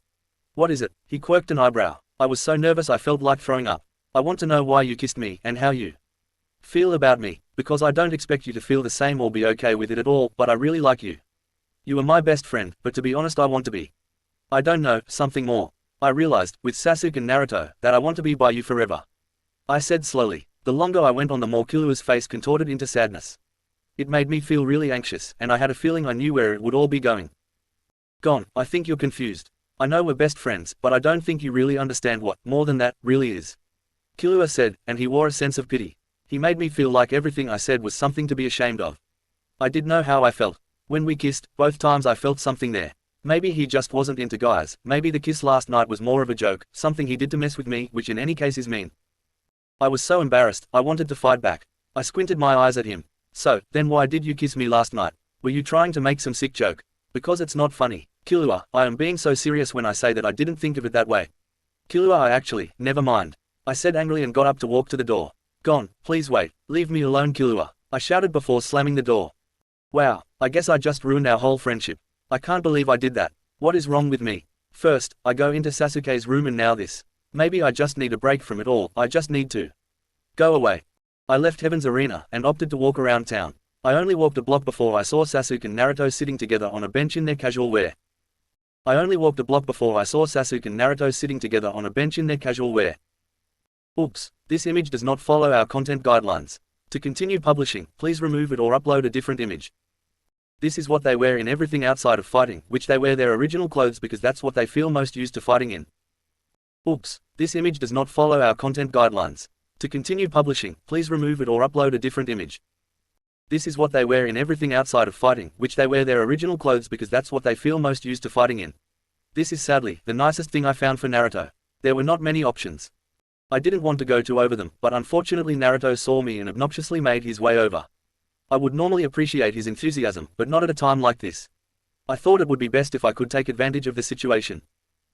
Speaker 2: What is it? He quirked an eyebrow. I was so nervous I felt like throwing up. I want to know why you kissed me and how you feel about me, because I don't expect you to feel the same or be okay with it at all, but I really like you. You are my best friend, but to be honest I want to be. I don't know, something more. I realized, with Sasuke and Naruto, that I want to be by you forever. I said slowly. The longer I went on, the more Killua's face contorted into sadness. It made me feel really anxious, and I had a feeling I knew where it would all be going. Gon, I think you're confused. I know we're best friends, but I don't think you really understand what, more than that, really is. Killua said, and he wore a sense of pity. He made me feel like everything I said was something to be ashamed of. I did know how I felt. When we kissed, both times I felt something there. Maybe he just wasn't into guys, maybe the kiss last night was more of a joke, something he did to mess with me, which in any case is mean. I was so embarrassed, I wanted to fight back. I squinted my eyes at him. So, then why did you kiss me last night? Were you trying to make some sick joke? Because it's not funny. Killua, I am being so serious when I say that I didn't think of it that way. Killua, never mind. I said angrily and got up to walk to the door. Gon, please wait, leave me alone, Killua, I shouted before slamming the door. Wow, I guess I just ruined our whole friendship. I can't believe I did that. What is wrong with me? First, I go into Sasuke's room and now this. Maybe I just need a break from it all, I just need to go away. I left Heaven's Arena and opted to walk around town. I only walked a block before I saw Sasuke and Naruto sitting together on a bench in their casual wear. Oops, this image does not follow our content guidelines. To continue publishing, please remove it or upload a different image. This is what they wear in everything outside of fighting, which they wear their original clothes because that's what they feel most used to fighting in. Oops, this image does not follow our content guidelines. To continue publishing, please remove it or upload a different image. This is what they wear in everything outside of fighting, which they wear their original clothes because that's what they feel most used to fighting in. This is sadly the nicest thing I found for Naruto. There were not many options. I didn't want to go too over them, but unfortunately Naruto saw me and obnoxiously made his way over. I would normally appreciate his enthusiasm, but not at a time like this. I thought it would be best if I could take advantage of the situation.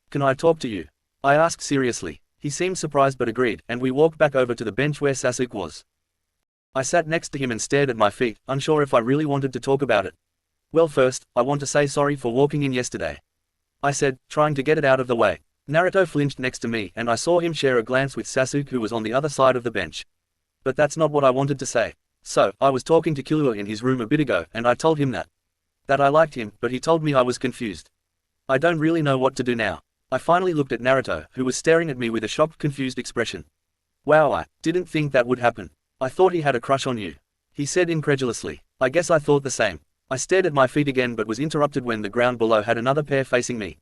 Speaker 2: Can I talk to you? I asked seriously. He seemed surprised but agreed, and we walked back over to the bench where Sasuke was. I sat next to him and stared at my feet, unsure if I really wanted to talk about it. Well, first, I want to say sorry for walking in yesterday, I said, trying to get it out of the way. Naruto flinched next to me and I saw him share a glance with Sasuke, who was on the other side of the bench. But that's not what I wanted to say. So, I was talking to Killua in his room a bit ago and I told him that I liked him, but he told me I was confused. I don't really know what to do now. I finally looked at Naruto, who was staring at me with a shocked, confused expression. Wow, I didn't think that would happen. I thought he had a crush on you, he said incredulously. I guess I thought the same. I stared at my feet again but was interrupted when the ground below had another pair facing me.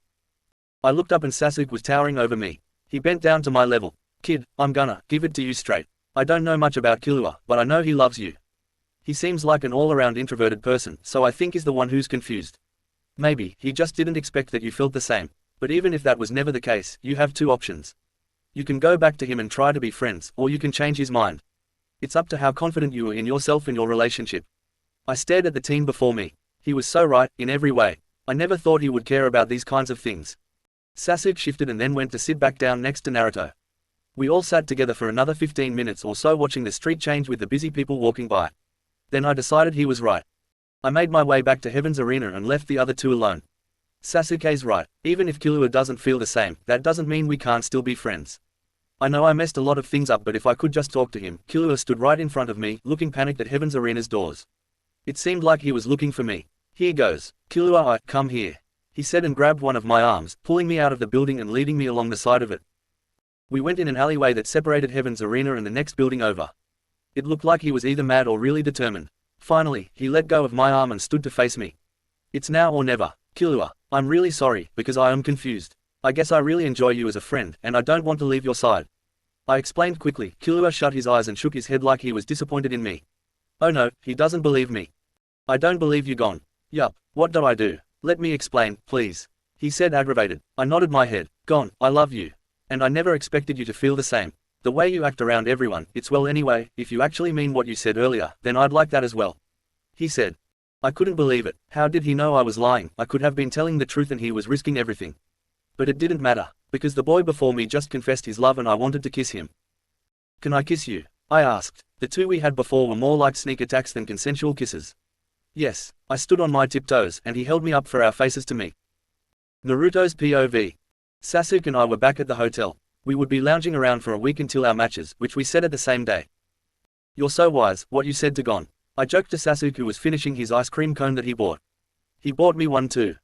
Speaker 2: I looked up and Sasuke was towering over me. He bent down to my level. Kid, I'm gonna give it to you straight. I don't know much about Killua, but I know he loves you. He seems like an all-around introverted person, so I think he's the one who's confused. Maybe he just didn't expect that you felt the same. But even if that was never the case, you have two options. You can go back to him and try to be friends, or you can change his mind. It's up to how confident you are in yourself and your relationship. I stared at the teen before me. He was so right, in every way. I never thought he would care about these kinds of things. Sasuke shifted and then went to sit back down next to Naruto. We all sat together for another 15 minutes or so watching the street change with the busy people walking by. Then I decided he was right. I made my way back to Heaven's Arena and left the other two alone. Sasuke's right. Even if Killua doesn't feel the same, that doesn't mean we can't still be friends. I know I messed a lot of things up, but if I could just talk to him. Killua stood right in front of me, looking panicked at Heaven's Arena's doors. It seemed like he was looking for me. Here goes. Killua, come here, he said and grabbed one of my arms, pulling me out of the building and leading me along the side of it. We went in an alleyway that separated Heaven's Arena and the next building over. It looked like he was either mad or really determined. Finally, he let go of my arm and stood to face me. It's now or never. Killua, I'm really sorry, because I am confused. I guess I really enjoy you as a friend, and I don't want to leave your side, I explained quickly. Killua shut his eyes and shook his head like he was disappointed in me. Oh no, he doesn't believe me. I don't believe you, Gon. Yup, what do I do? Let me explain, please, he said, aggravated. I nodded my head. Gon, I love you. And I never expected you to feel the same. The way you act around everyone, it's well anyway. If you actually mean what you said earlier, then I'd like that as well, he said. I couldn't believe it. How did he know I was lying? I could have been telling the truth and he was risking everything. But it didn't matter. Because the boy before me just confessed his love and I wanted to kiss him. Can I kiss you? I asked. The two we had before were more like sneak attacks than consensual kisses. Yes. I stood on my tiptoes and he held me up for our faces to meet. Naruto's POV. Sasuke and I were back at the hotel. We would be lounging around for a week until our matches, which we set at the same day. You're so wise, what you said to Gon. I joked to Sasuke, who was finishing his ice cream cone that he bought. He bought me one too.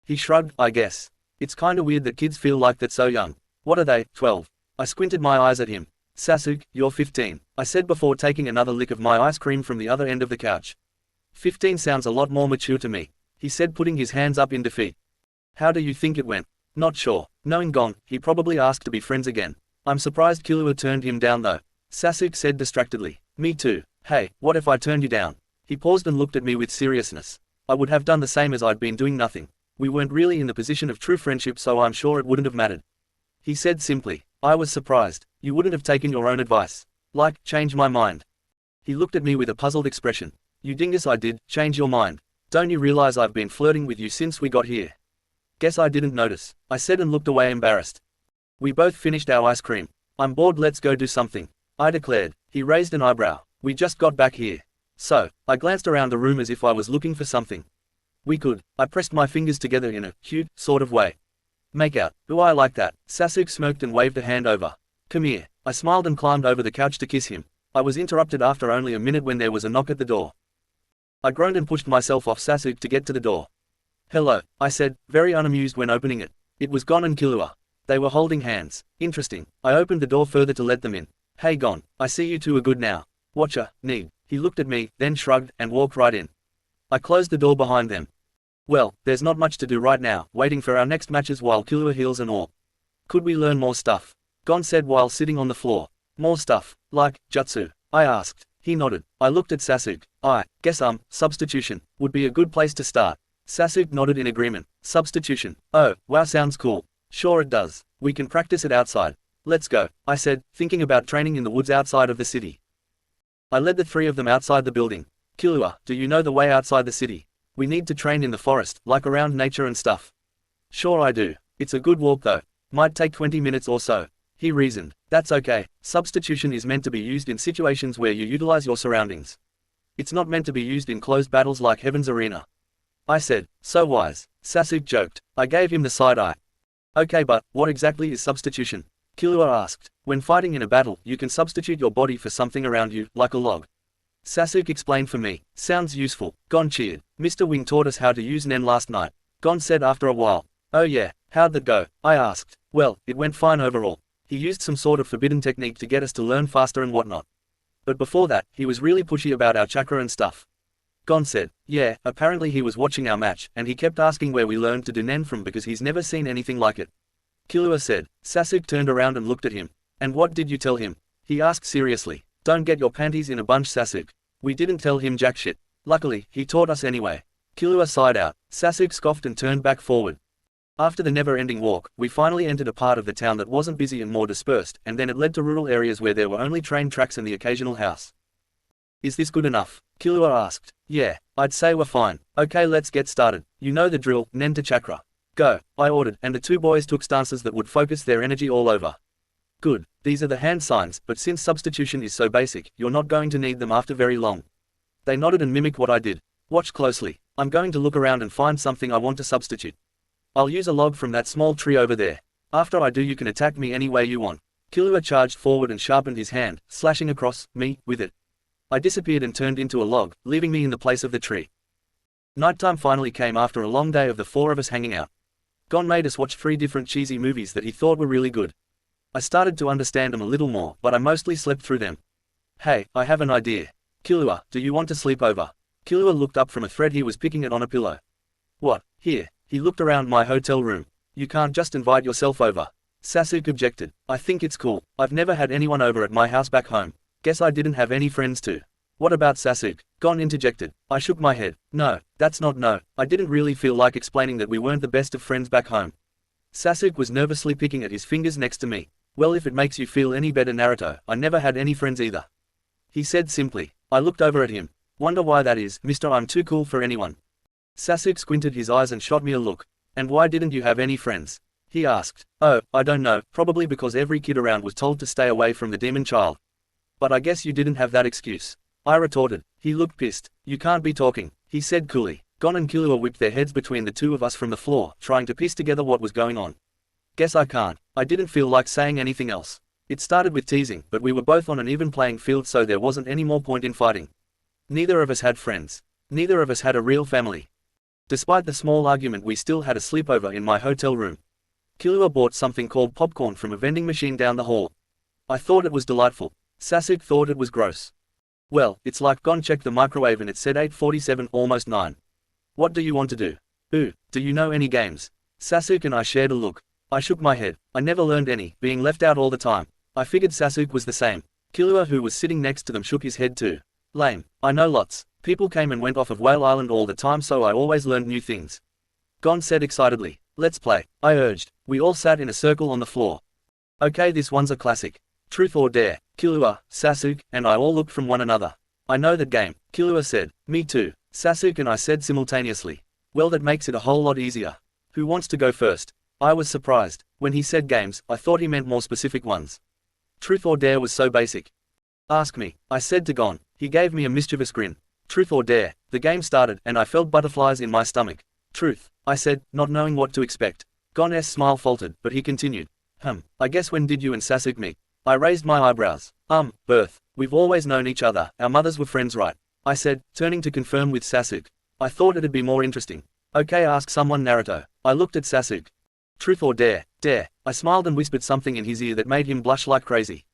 Speaker 2: He shrugged, I guess. It's kinda weird that kids feel like that so young. What are they, 12? I squinted my eyes at him. Sasuke, you're 15, I said before taking another lick of my ice cream from the other end of the couch. 15 sounds a lot more mature to me, he said, putting his hands up in defeat. How do you think it went? Not sure. Knowing Gon, he probably asked to be friends again. I'm surprised Killua turned him down though. Sasuke said distractedly. Me too. Hey, what if I turned you down? He paused and looked at me with seriousness. I would have done the same as I'd been doing nothing. We weren't really in the position of true friendship, so I'm sure it wouldn't have mattered. He said simply. I was surprised. You wouldn't have taken your own advice. Like, change my mind. He looked at me with a puzzled expression. You dingus, I did change your mind. Don't you realize I've been flirting with you since we got here? Guess I didn't notice, I said and looked away embarrassed. We both finished our ice cream. I'm bored, let's go do something, I declared. He raised an eyebrow. We just got back here. So, I glanced around the room as if I was looking for something. We could. I pressed my fingers together in a cute sort of way. Make out. Ooh, I like that. Sasuke smirked and waved a hand over. Come here. I smiled and climbed over the couch to kiss him. I was interrupted after only a minute when there was a knock at the door. I groaned and pushed myself off Sasuke to get to the door. Hello, I said, very unamused when opening it. It was Gon and Killua. They were holding hands. Interesting. I opened the door further to let them in. Hey Gon, I see you two are good now. Watcha, need. He looked at me, then shrugged, and walked right in. I closed the door behind them. Well, there's not much to do right now, waiting for our next matches while Killua heals and all. Could we learn more stuff? Gon said while sitting on the floor. More stuff, like, jutsu? I asked. He nodded. I looked at Sasuke. I guess substitution would be a good place to start. Sasuke nodded in agreement. Substitution. Oh, wow, sounds cool. Sure it does. We can practice it outside. Let's go, I said, thinking about training in the woods outside of the city. I led the three of them outside the building. Killua, do you know the way outside the city? We need to train in the forest, like around nature and stuff. Sure I do. It's a good walk though. Might take 20 minutes or so. He reasoned. That's okay. Substitution is meant to be used in situations where you utilize your surroundings. It's not meant to be used in closed battles like Heaven's Arena. I said, so wise. Sasuke joked. I gave him the side eye. Okay, but what exactly is substitution? Killua asked. When fighting in a battle, you can substitute your body for something around you, like a log. Sasuke explained for me. Sounds useful. Gon cheered. Mr. Wing taught us how to use Nen last night. Gon said after a while. Oh yeah, how'd that go? I asked. Well, it went fine overall. He used some sort of forbidden technique to get us to learn faster and whatnot. But before that, he was really pushy about our chakra and stuff. Gon said, yeah, apparently he was watching our match, and he kept asking where we learned to do Nen from because he's never seen anything like it. Killua said. Sasuke turned around and looked at him. And what did you tell him? He asked seriously. Don't get your panties in a bunch, Sasuke. We didn't tell him jack shit. Luckily, he taught us anyway. Killua sighed out. Sasuke scoffed and turned back forward. After the never-ending walk, we finally entered a part of the town that wasn't busy and more dispersed, and then it led to rural areas where there were only train tracks and the occasional house. Is this good enough? Killua asked. Yeah, I'd say we're fine. Okay, let's get started. You know the drill, Nen to chakra. Go, I ordered, and the two boys took stances that would focus their energy all over. Good, these are the hand signs, but since substitution is so basic, you're not going to need them after very long. They nodded and mimicked what I did. Watch closely. I'm going to look around and find something I want to substitute. I'll use a log from that small tree over there. After I do, you can attack me any way you want. Killua charged forward and sharpened his hand, slashing across me with it. I disappeared and turned into a log, leaving me in the place of the tree. Nighttime finally came after a long day of the four of us hanging out. Gon made us watch 3 different cheesy movies that he thought were really good. I started to understand them a little more, but I mostly slept through them. Hey, I have an idea. Killua, do you want to sleep over? Killua looked up from a thread he was picking at on a pillow. What, here? He looked around my hotel room. You can't just invite yourself over. Sasuke objected. I think it's cool. I've never had anyone over at my house back home. Guess I didn't have any friends too. What about Sasuke? Gon interjected. I shook my head. No, that's not no. I didn't really feel like explaining that we weren't the best of friends back home. Sasuke was nervously picking at his fingers next to me. Well, if it makes you feel any better, Naruto, I never had any friends either. He said simply. I looked over at him. Wonder why that is, Mr. I'm too cool for anyone. Sasuke squinted his eyes and shot me a look. And why didn't you have any friends? He asked. Oh, I don't know, probably because every kid around was told to stay away from the demon child. But I guess you didn't have that excuse. I retorted. He looked pissed. You can't be talking, he said coolly. Gon and Killua whipped their heads between the two of us from the floor, trying to piece together what was going on. Guess I can't. I didn't feel like saying anything else. It started with teasing, but we were both on an even playing field, so there wasn't any more point in fighting. Neither of us had friends. Neither of us had a real family. Despite the small argument, we still had a sleepover in my hotel room. Killua bought something called popcorn from a vending machine down the hall. I thought it was delightful. Sasuke thought it was gross. Well, it's like Gon checked the microwave and it said 8:47, almost 9. What do you want to do? Ooh, do you know any games? Sasuke and I shared a look. I shook my head. I never learned any, being left out all the time. I figured Sasuke was the same. Killua, who was sitting next to them, shook his head too. Lame. I know lots. People came and went off of Whale Island all the time, so I always learned new things. Gon said excitedly. Let's play, I urged. We all sat in a circle on the floor. Okay, this one's a classic. Truth or dare. Killua, Sasuke, and I all looked from one another. I know that game, Killua said. Me too. Sasuke and I said simultaneously. Well, that makes it a whole lot easier. Who wants to go first? I was surprised. When he said games, I thought he meant more specific ones. Truth or dare was so basic. Ask me, I said to Gon. He gave me a mischievous grin. Truth or dare. The game started, and I felt butterflies in my stomach. Truth, I said, not knowing what to expect. Gon's smile faltered, but he continued. I guess when did you and Sasuke meet? I raised my eyebrows. Birth. We've always known each other, our mothers were friends, right? I said, turning to confirm with Sasuke. I thought it'd be more interesting. Okay, ask someone, Naruto. I looked at Sasuke. Truth or dare? Dare. I smiled and whispered something in his ear that made him blush like crazy.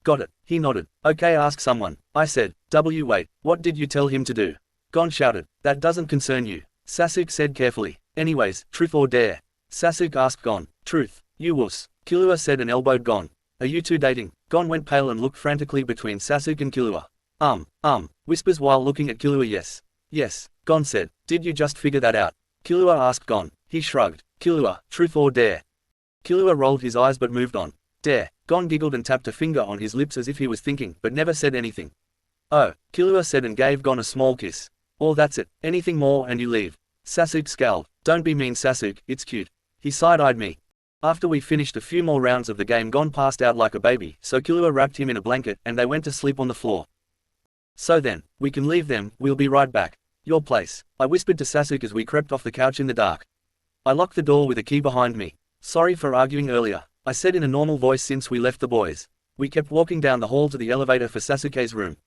Speaker 2: Got it. He nodded. Okay, ask someone. I said. Wait, what did you tell him to do? Gon shouted. That doesn't concern you. Sasuke said carefully. Anyways, truth or dare? Sasuke asked Gon. Truth. You wuss. Killua said and elbowed Gon. Are you two dating? Gon went pale and looked frantically between Sasuke and Killua. Whispers while looking at Killua. Yes, Gon said. Did you just figure that out? Killua asked Gon. He shrugged. Killua, truth or dare? Killua rolled his eyes but moved on. Dare. Gon giggled and tapped a finger on his lips as if he was thinking, but never said anything. Oh, Killua said and gave Gon a small kiss. Oh, that's it. Anything more and you leave. Sasuke scowled. Don't be mean, Sasuke, it's cute. He side-eyed me. After we finished a few more rounds of the game, Gon passed out like a baby, so Killua wrapped him in a blanket and they went to sleep on the floor. So then, we can leave them, we'll be right back. Your place, I whispered to Sasuke as we crept off the couch in the dark. I locked the door with a key behind me. Sorry for arguing earlier, I said in a normal voice since we left the boys. We kept walking down the hall to the elevator for Sasuke's room.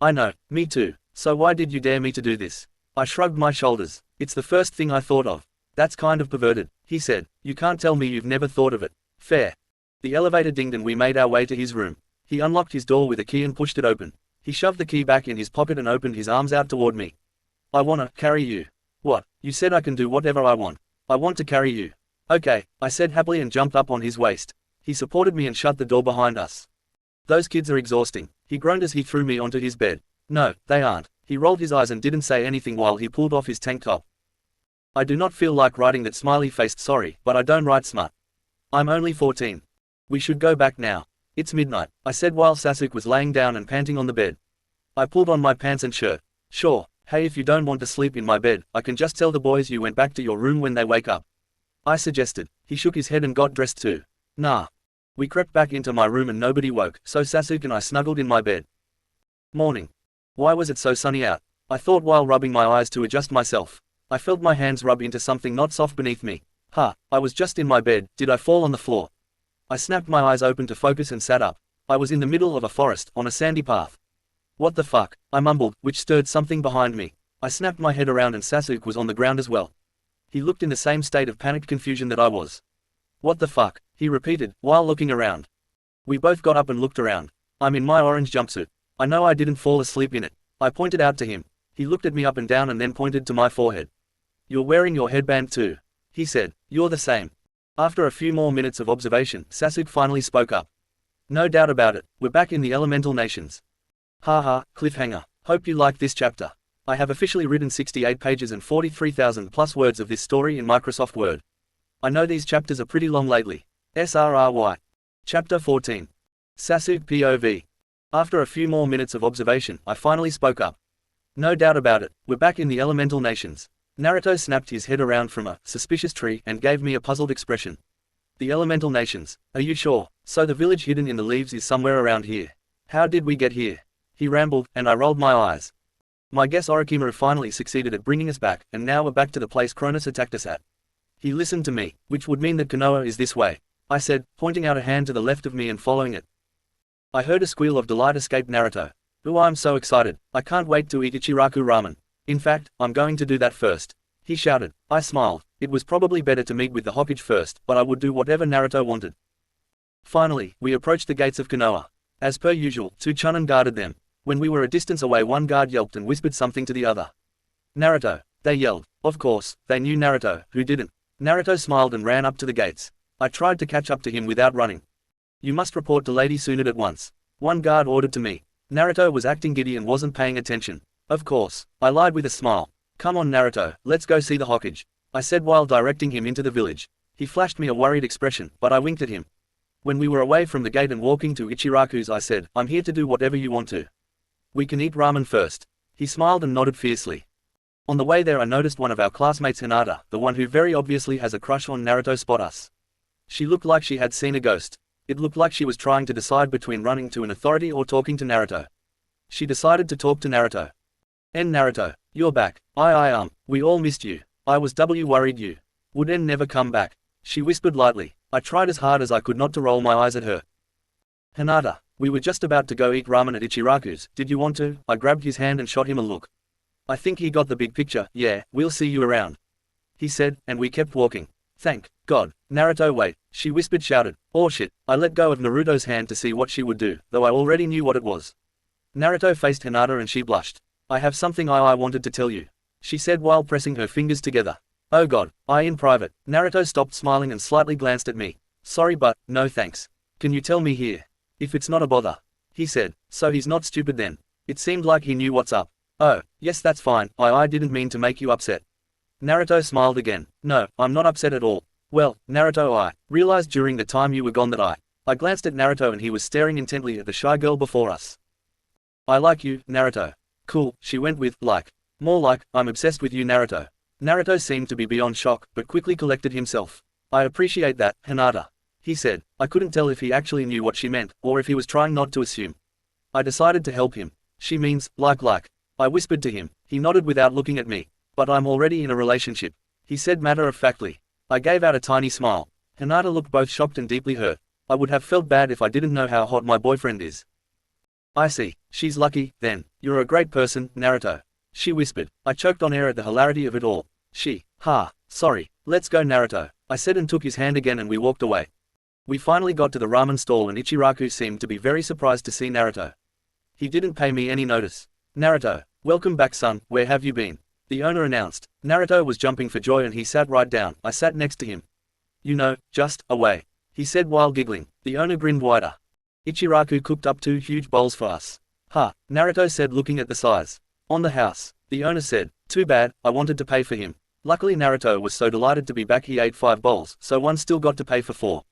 Speaker 2: I know, me too. So why did you dare me to do this? I shrugged my shoulders. It's the first thing I thought of. That's kind of perverted, he said. You can't tell me you've never thought of it. Fair. The elevator dinged and we made our way to his room. He unlocked his door with a key and pushed it open. He shoved the key back in his pocket and opened his arms out toward me. I wanna carry you. What? You said I can do whatever I want. I want to carry you. Okay, I said happily and jumped up on his waist. He supported me and shut the door behind us. Those kids are exhausting, he groaned as he threw me onto his bed. No, they aren't. He rolled his eyes and didn't say anything while he pulled off his tank top. I do not feel like writing that smiley-faced sorry, but I don't write smut. I'm only 14. We should go back now. It's midnight, I said while Sasuke was laying down and panting on the bed. I pulled on my pants and shirt. Sure, hey, if you don't want to sleep in my bed, I can just tell the boys you went back to your room when they wake up. I suggested. He shook his head and got dressed too. Nah. We crept back into my room and nobody woke, so Sasuke and I snuggled in my bed. Morning. Why was it so sunny out? I thought while rubbing my eyes to adjust myself. I felt my hands rub into something not soft beneath me. I was just in my bed, did I fall on the floor? I snapped my eyes open to focus and sat up. I was in the middle of a forest, on a sandy path. What the fuck? I mumbled, which stirred something behind me. I snapped my head around and Sasuke was on the ground as well. He looked in the same state of panicked confusion that I was. What the fuck? He repeated, while looking around. We both got up and looked around. I'm in my orange jumpsuit. I know I didn't fall asleep in it. I pointed out to him. He looked at me up and down and then pointed to my forehead. You're wearing your headband too. He said, you're the same. After a few more minutes of observation, Sasuke finally spoke up. No doubt about it, we're back in the elemental nations. Haha, cliffhanger. Hope you liked this chapter. I have officially written 68 pages and 43,000 plus words of this story in Microsoft Word. I know these chapters are pretty long lately. SRRY. Chapter 14. Sasuke POV. After a few more minutes of observation, I finally spoke up. No doubt about it, we're back in the elemental nations. Naruto snapped his head around from a suspicious tree and gave me a puzzled expression. The elemental nations. Are you sure? So the village hidden in the leaves is somewhere around here. How did we get here? He rambled, and I rolled my eyes. My guess Orochimaru finally succeeded at bringing us back, and now we're back to the place Cronus attacked us at. He listened to me, which would mean that Konoha is this way, I said, pointing out a hand to the left of me and following it. I heard a squeal of delight escape Naruto. Ooh, I'm so excited, I can't wait to eat Ichiraku ramen. In fact, I'm going to do that first. He shouted. I smiled. It was probably better to meet with the Hokage first, but I would do whatever Naruto wanted. Finally, we approached the gates of Konoha. As per usual, 2 Chunin guarded them. When we were a distance away, one guard yelped and whispered something to the other. Naruto, they yelled. Of course, they knew Naruto, who didn't. Naruto smiled and ran up to the gates. I tried to catch up to him without running. You must report to Lady Tsunade at once. One guard ordered to me. Naruto was acting giddy and wasn't paying attention. Of course, I lied with a smile. Come on Naruto, let's go see the Hokage, I said while directing him into the village. He flashed me a worried expression, but I winked at him. When we were away from the gate and walking to Ichiraku's, I said, I'm here to do whatever you want to. We can eat ramen first. He smiled and nodded fiercely. On the way there I noticed one of our classmates, Hinata, the one who very obviously has a crush on Naruto, spot us. She looked like she had seen a ghost. It looked like she was trying to decide between running to an authority or talking to Naruto. She decided to talk to Naruto. Naruto, you're back. We all missed you. I was worried you would never come back. She whispered lightly. I tried as hard as I could not to roll my eyes at her. Hinata, we were just about to go eat ramen at Ichiraku's, did you want to? I grabbed his hand and shot him a look. I think he got the big picture. Yeah, we'll see you around, he said, and we kept walking. Thank God. Naruto, wait, she whispered, shouted. Oh shit. I let go of Naruto's hand to see what she would do, though I already knew what it was. Naruto faced Hinata and she blushed. I have something I wanted to tell you, she said while pressing her fingers together. Oh God, in private. Naruto stopped smiling and slightly glanced at me. Sorry but, no thanks. Can you tell me here? If it's not a bother, he said. So he's not stupid then. It seemed like he knew what's up. Oh, yes, that's fine. I didn't mean to make you upset. Naruto smiled again. No, I'm not upset at all. Well, Naruto, I realized during the time you were gone that I glanced at Naruto and he was staring intently at the shy girl before us. I like you, Naruto. Cool, she went with, like. More like, I'm obsessed with you, Naruto. Naruto seemed to be beyond shock, but quickly collected himself. I appreciate that, Hinata, he said. I couldn't tell if he actually knew what she meant, or if he was trying not to assume. I decided to help him. She means, like. I whispered to him. He nodded without looking at me. But I'm already in a relationship, he said matter-of-factly. I gave out a tiny smile. Hinata looked both shocked and deeply hurt. I would have felt bad if I didn't know how hot my boyfriend is. I see. She's lucky, then. You're a great person, Naruto, she whispered. I choked on air at the hilarity of it all. Sorry. Let's go, Naruto, I said and took his hand again and we walked away. We finally got to the ramen stall and Ichiraku seemed to be very surprised to see Naruto. He didn't pay me any notice. Naruto, welcome back son, where have you been? The owner announced. Naruto was jumping for joy and he sat right down. I sat next to him. You know, just away, he said while giggling. The owner grinned wider. Ichiraku cooked up 2 huge bowls for us. Naruto said looking at the size. On the house, the owner said. Too bad, I wanted to pay for him. Luckily Naruto was so delighted to be back he ate 5 bowls, so one still got to pay for 4.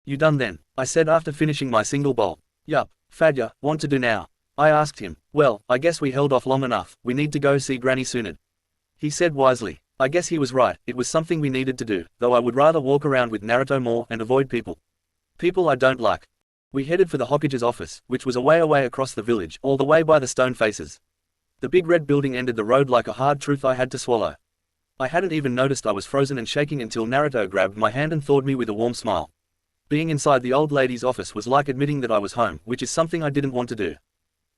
Speaker 2: You done then? I said after finishing my single bowl. Yup, Fadya, want to do now? I asked him. Well, I guess we held off long enough, we need to go see Granny Tsunade, he said wisely. I guess he was right, it was something we needed to do, though I would rather walk around with Naruto more and avoid people. People I don't like. We headed for the Hokage's office, which was a way away across the village, all the way by the stone faces. The big red building ended the road like a hard truth I had to swallow. I hadn't even noticed I was frozen and shaking until Naruto grabbed my hand and thawed me with a warm smile. Being inside the old lady's office was like admitting that I was home, which is something I didn't want to do.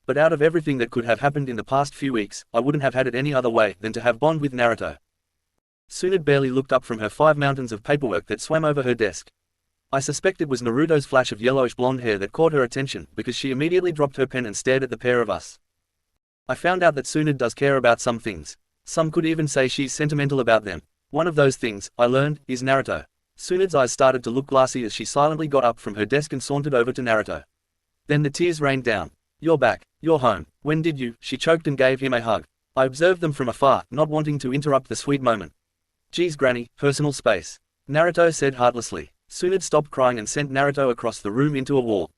Speaker 2: But out of everything that could have happened in the past few weeks, I wouldn't have had it any other way than to have bond with Naruto. Tsunade barely looked up from her 5 mountains of paperwork that swam over her desk. I suspect it was Naruto's flash of yellowish blonde hair that caught her attention, because she immediately dropped her pen and stared at the pair of us. I found out that Tsunade does care about some things. Some could even say she's sentimental about them. One of those things, I learned, is Naruto. Tsunade's eyes started to look glassy as she silently got up from her desk and sauntered over to Naruto. Then the tears rained down. You're back. You're home. When did you? She choked and gave him a hug. I observed them from afar, not wanting to interrupt the sweet moment. Geez Granny, personal space, Naruto said heartlessly. Tsunade stopped crying and sent Naruto across the room into a wall.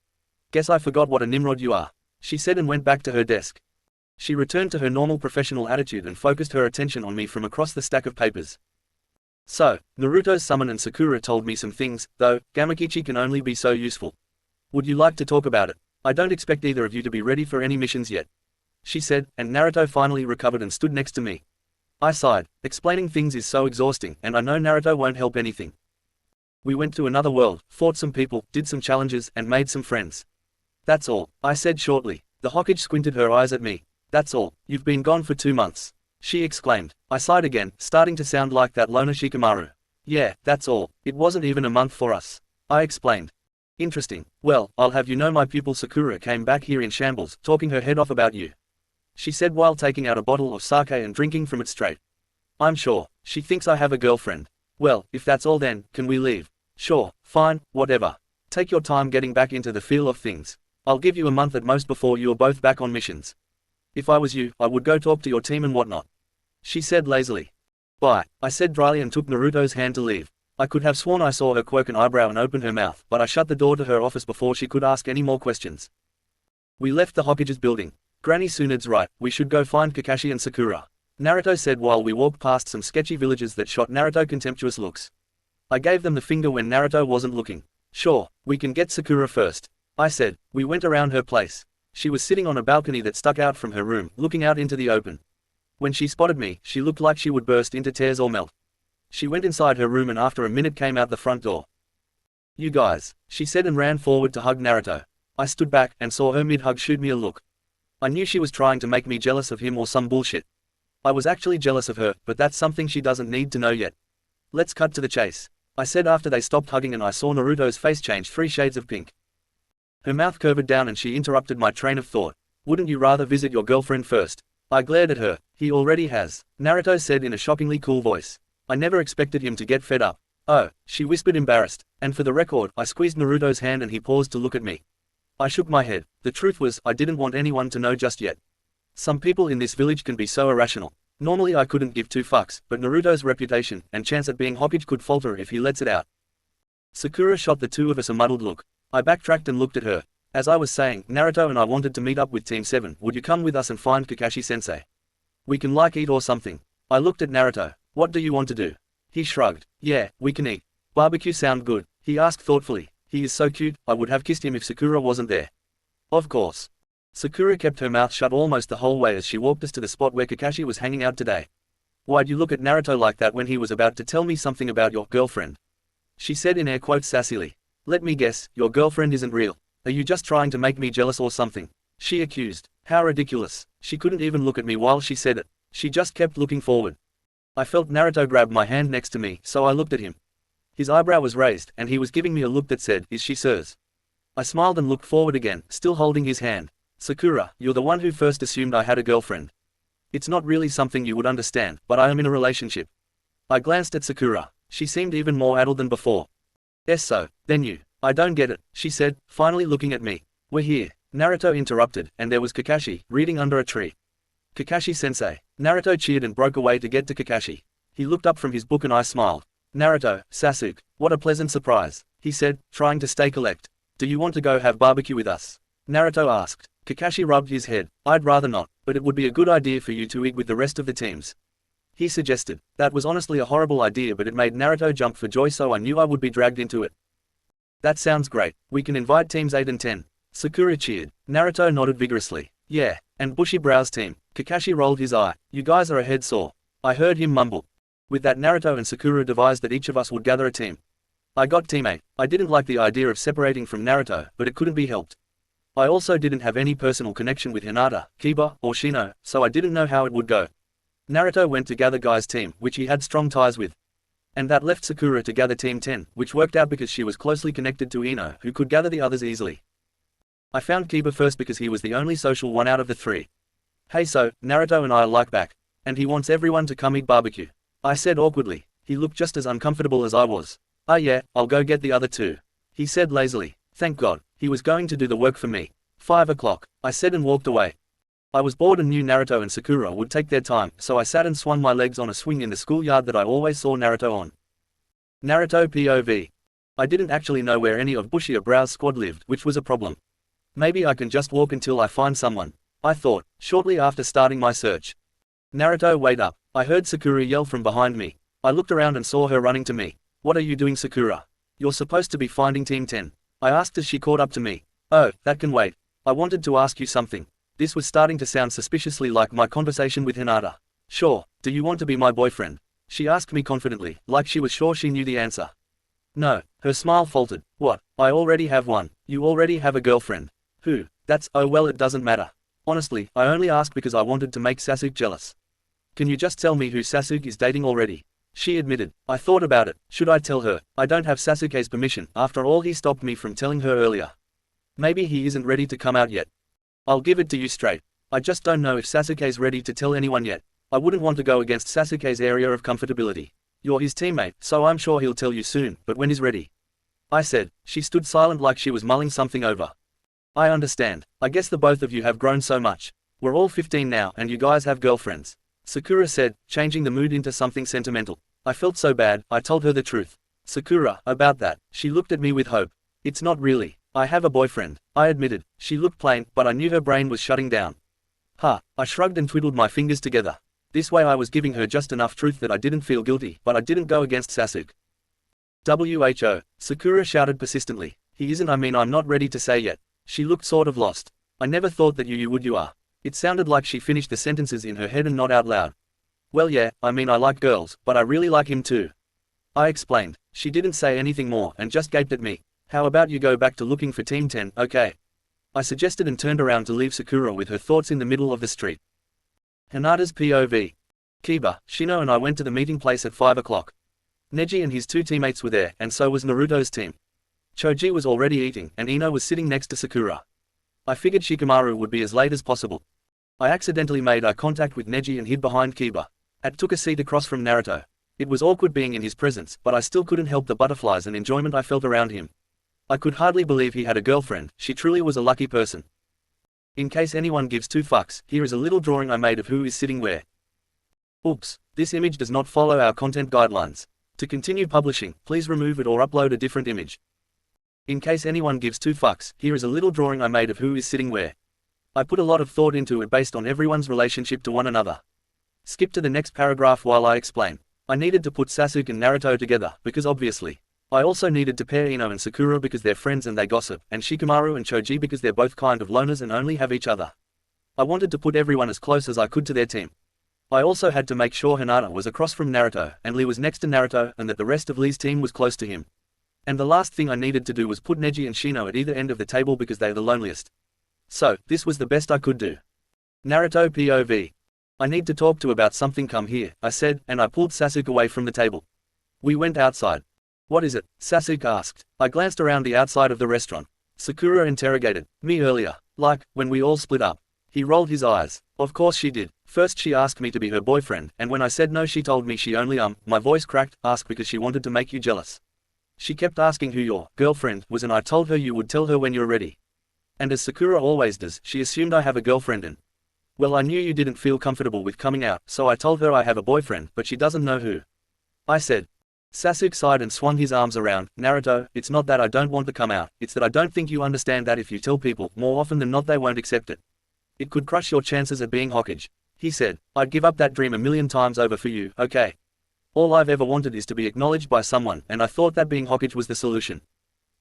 Speaker 2: Guess I forgot what a Nimrod you are, she said and went back to her desk. She returned to her normal professional attitude and focused her attention on me from across the stack of papers. So, Naruto's summon and Sakura told me some things, though, Gamakichi can only be so useful. Would you like to talk about it? I don't expect either of you to be ready for any missions yet. She said, and Naruto finally recovered and stood next to me. I sighed. Explaining things is so exhausting, and I know Naruto won't help anything. We went to another world, fought some people, did some challenges, and made some friends. That's all, I said shortly. The Hokage squinted her eyes at me. That's all, you've been gone for 2 months. She exclaimed. I sighed again, starting to sound like that loner Shikamaru. Yeah, that's all, it wasn't even a month for us. I explained. Interesting. Well, I'll have you know my pupil Sakura came back here in shambles, talking her head off about you. She said while taking out a bottle of sake and drinking from it straight. I'm sure, she thinks I have a girlfriend. Well, if that's all then, can we leave? Sure, fine, whatever. Take your time getting back into the feel of things. I'll give you a month at most before you are both back on missions. If I was you, I would go talk to your team and whatnot. She said lazily. Bye, I said dryly and took Naruto's hand to leave. I could have sworn I saw her quirk an eyebrow and open her mouth, but I shut the door to her office before she could ask any more questions. We left the Hokage's building. Granny Tsunad's right, we should go find Kakashi and Sakura. Naruto said while we walked past some sketchy villages that shot Naruto contemptuous looks. I gave them the finger when Naruto wasn't looking. Sure, we can get Sakura first. I said. We went around her place. She was sitting on a balcony that stuck out from her room, looking out into the open. When she spotted me, she looked like she would burst into tears or melt. She went inside her room and after a minute came out the front door. You guys, she said and ran forward to hug Naruto. I stood back and saw her mid-hug shoot me a look. I knew she was trying to make me jealous of him or some bullshit. I was actually jealous of her, but that's something she doesn't need to know yet. Let's cut to the chase, I said after they stopped hugging and I saw Naruto's face change 3 shades of pink. Her mouth curved down and she interrupted my train of thought. Wouldn't you rather visit your girlfriend first? I glared at her. He already has, Naruto said in a shockingly cool voice. I never expected him to get fed up. Oh, she whispered embarrassed, and for the record, I squeezed Naruto's hand and he paused to look at me. I shook my head. The truth was, I didn't want anyone to know just yet. Some people in this village can be so irrational. Normally I couldn't give 2 fucks, but Naruto's reputation and chance at being Hokage could falter if he lets it out. Sakura shot the 2 of us a muddled look. I backtracked and looked at her. As I was saying, Naruto and I wanted to meet up with Team 7. Would you come with us and find Kakashi-sensei? We can like eat or something. I looked at Naruto. What do you want to do? He shrugged. Yeah, we can eat. Barbecue sound good, he asked thoughtfully. He is so cute, I would have kissed him if Sakura wasn't there. Of course. Sakura kept her mouth shut almost the whole way as she walked us to the spot where Kakashi was hanging out today. Why'd you look at Naruto like that when he was about to tell me something about your girlfriend? She said in air quotes sassily. Let me guess, your girlfriend isn't real. Are you just trying to make me jealous or something? She accused. How ridiculous. She couldn't even look at me while she said it. She just kept looking forward. I felt Naruto grab my hand next to me, so I looked at him. His eyebrow was raised, and he was giving me a look that said, is she sirs? I smiled and looked forward again, still holding his hand. Sakura, you're the one who first assumed I had a girlfriend. It's not really something you would understand, but I am in a relationship. I glanced at Sakura. She seemed even more addled than before. Yes so, then you. I don't get it, she said, finally looking at me. We're here. Naruto interrupted, and there was Kakashi, reading under a tree. Kakashi-sensei. Naruto cheered and broke away to get to Kakashi. He looked up from his book and I smiled. Naruto, Sasuke, what a pleasant surprise, he said, trying to stay collect. Do you want to go have barbecue with us? Naruto asked. Kakashi rubbed his head. I'd rather not, but it would be a good idea for you to eat with the rest of the teams. He suggested. That was honestly a horrible idea but it made Naruto jump for joy so I knew I would be dragged into it. That sounds great. We can invite teams 8 and 10. Sakura cheered. Naruto nodded vigorously. Yeah, and Bushy-Brow's team. Kakashi rolled his eye. You guys are a head sore. I heard him mumble. With that Naruto and Sakura devised that each of us would gather a team. I got team 8. I didn't like the idea of separating from Naruto, but it couldn't be helped. I also didn't have any personal connection with Hinata, Kiba, or Shino, so I didn't know how it would go. Naruto went to gather Guy's team, which he had strong ties with. And that left Sakura to gather Team 10, which worked out because she was closely connected to Ino, who could gather the others easily. I found Kiba first because he was the only social one out of the 3. Hey so, Naruto and I are like back. And he wants everyone to come eat barbecue. I said awkwardly. He looked just as uncomfortable as I was. Ah yeah, I'll go get the other 2. He said lazily. Thank God, he was going to do the work for me. 5 o'clock, I said and walked away. I was bored and knew Naruto and Sakura would take their time, so I sat and swung my legs on a swing in the schoolyard that I always saw Naruto on. Naruto POV. I didn't actually know where any of Bushy-Brow's squad lived, which was a problem. Maybe I can just walk until I find someone, I thought, shortly after starting my search. Naruto, wait up. I heard Sakura yell from behind me. I looked around and saw her running to me. What are you doing, Sakura? You're supposed to be finding Team 10. I asked as she caught up to me. Oh, that can wait. I wanted to ask you something. This was starting to sound suspiciously like my conversation with Hinata. Sure, do you want to be my boyfriend? She asked me confidently, like she was sure she knew the answer. No, her smile faltered. What? I already have one. You already have a girlfriend. Who? That's, oh well, it doesn't matter. Honestly, I only asked because I wanted to make Sasuke jealous. Can you just tell me who Sasuke is dating already? She admitted. I thought about it. Should I tell her? I don't have Sasuke's permission. After all, he stopped me from telling her earlier. Maybe he isn't ready to come out yet. I'll give it to you straight. I just don't know if Sasuke's ready to tell anyone yet. I wouldn't want to go against Sasuke's area of comfortability. You're his teammate, so I'm sure he'll tell you soon, but when he's ready. I said. She stood silent like she was mulling something over. I understand. I guess the both of you have grown so much. We're all 15 now and you guys have girlfriends. Sakura said, changing the mood into something sentimental. I felt so bad. I told her the truth. Sakura, about that. She looked at me with hope. It's not really. I have a boyfriend. I admitted. She looked plain, but I knew her brain was shutting down. I shrugged and twiddled my fingers together. This way I was giving her just enough truth that I didn't feel guilty, but I didn't go against Sasuke. Who? Sakura shouted persistently. He isn't, I mean I'm not ready to say yet. She looked sort of lost. I never thought that you would you are. It sounded like she finished the sentences in her head and not out loud. Well yeah, I mean I like girls, but I really like him too. I explained. She didn't say anything more and just gaped at me. How about you go back to looking for Team 10, okay? I suggested and turned around to leave Sakura with her thoughts in the middle of the street. Hinata's POV. Kiba, Shino and I went to the meeting place at 5 o'clock. Neji and his two teammates were there, and so was Naruto's team. Choji was already eating, and Ino was sitting next to Sakura. I figured Shikamaru would be as late as possible. I accidentally made eye contact with Neji and hid behind Kiba. Took a seat across from Naruto. It was awkward being in his presence, but I still couldn't help the butterflies and enjoyment I felt around him. I could hardly believe he had a girlfriend. She truly was a lucky person. In case anyone gives two fucks, here is a little drawing I made of who is sitting where. Oops, this image does not follow our content guidelines. To continue publishing, please remove it or upload a different image. In case anyone gives two fucks, here is a little drawing I made of who is sitting where. I put a lot of thought into it based on everyone's relationship to one another. Skip to the next paragraph while I explain. I needed to put Sasuke and Naruto together, because obviously. I also needed to pair Ino and Sakura because they're friends and they gossip, and Shikamaru and Choji because they're both kind of loners and only have each other. I wanted to put everyone as close as I could to their team. I also had to make sure Hinata was across from Naruto, and Lee was next to Naruto, and that the rest of Lee's team was close to him. And the last thing I needed to do was put Neji and Shino at either end of the table because they're the loneliest. So, this was the best I could do. Naruto POV. I need to talk to about something, come here, I said, and I pulled Sasuke away from the table. We went outside. What is it? Sasuke asked. I glanced around the outside of the restaurant. Sakura interrogated. Me earlier. Like, when we all split up. He rolled his eyes. Of course she did. First she asked me to be her boyfriend, and when I said no she told me she only my voice cracked, asked because she wanted to make you jealous. She kept asking who your girlfriend was and I told her you would tell her when you're ready. And as Sakura always does, she assumed I have a girlfriend and… Well, I knew you didn't feel comfortable with coming out, so I told her I have a boyfriend, but she doesn't know who. I said. Sasuke sighed and swung his arms around. Naruto, it's not that I don't want to come out, it's that I don't think you understand that if you tell people, more often than not they won't accept it. It could crush your chances at being Hokage. He said, I'd give up that dream a million times over for you, okay? All I've ever wanted is to be acknowledged by someone, and I thought that being Hokage was the solution.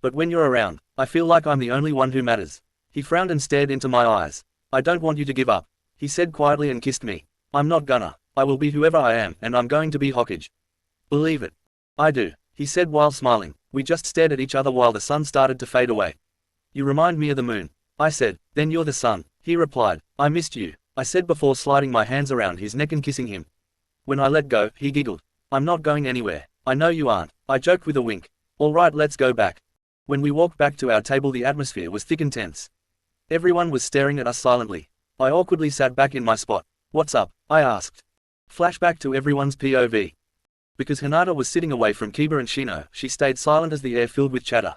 Speaker 2: But when you're around, I feel like I'm the only one who matters. He frowned and stared into my eyes. I don't want you to give up. He said quietly and kissed me. I'm not gonna. I will be whoever I am, and I'm going to be Hokage. Believe it. I do, he said while smiling. We just stared at each other while the sun started to fade away. You remind me of the moon. I said, then you're the sun. He replied, I missed you. I said before sliding my hands around his neck and kissing him. When I let go, he giggled. I'm not going anywhere. I know you aren't. I joked with a wink. All right, let's go back. When we walked back to our table, the atmosphere was thick and tense. Everyone was staring at us silently. I awkwardly sat back in my spot. What's up? I asked. Flashback to everyone's POV. Because Hinata was sitting away from Kiba and Shino, she stayed silent as the air filled with chatter.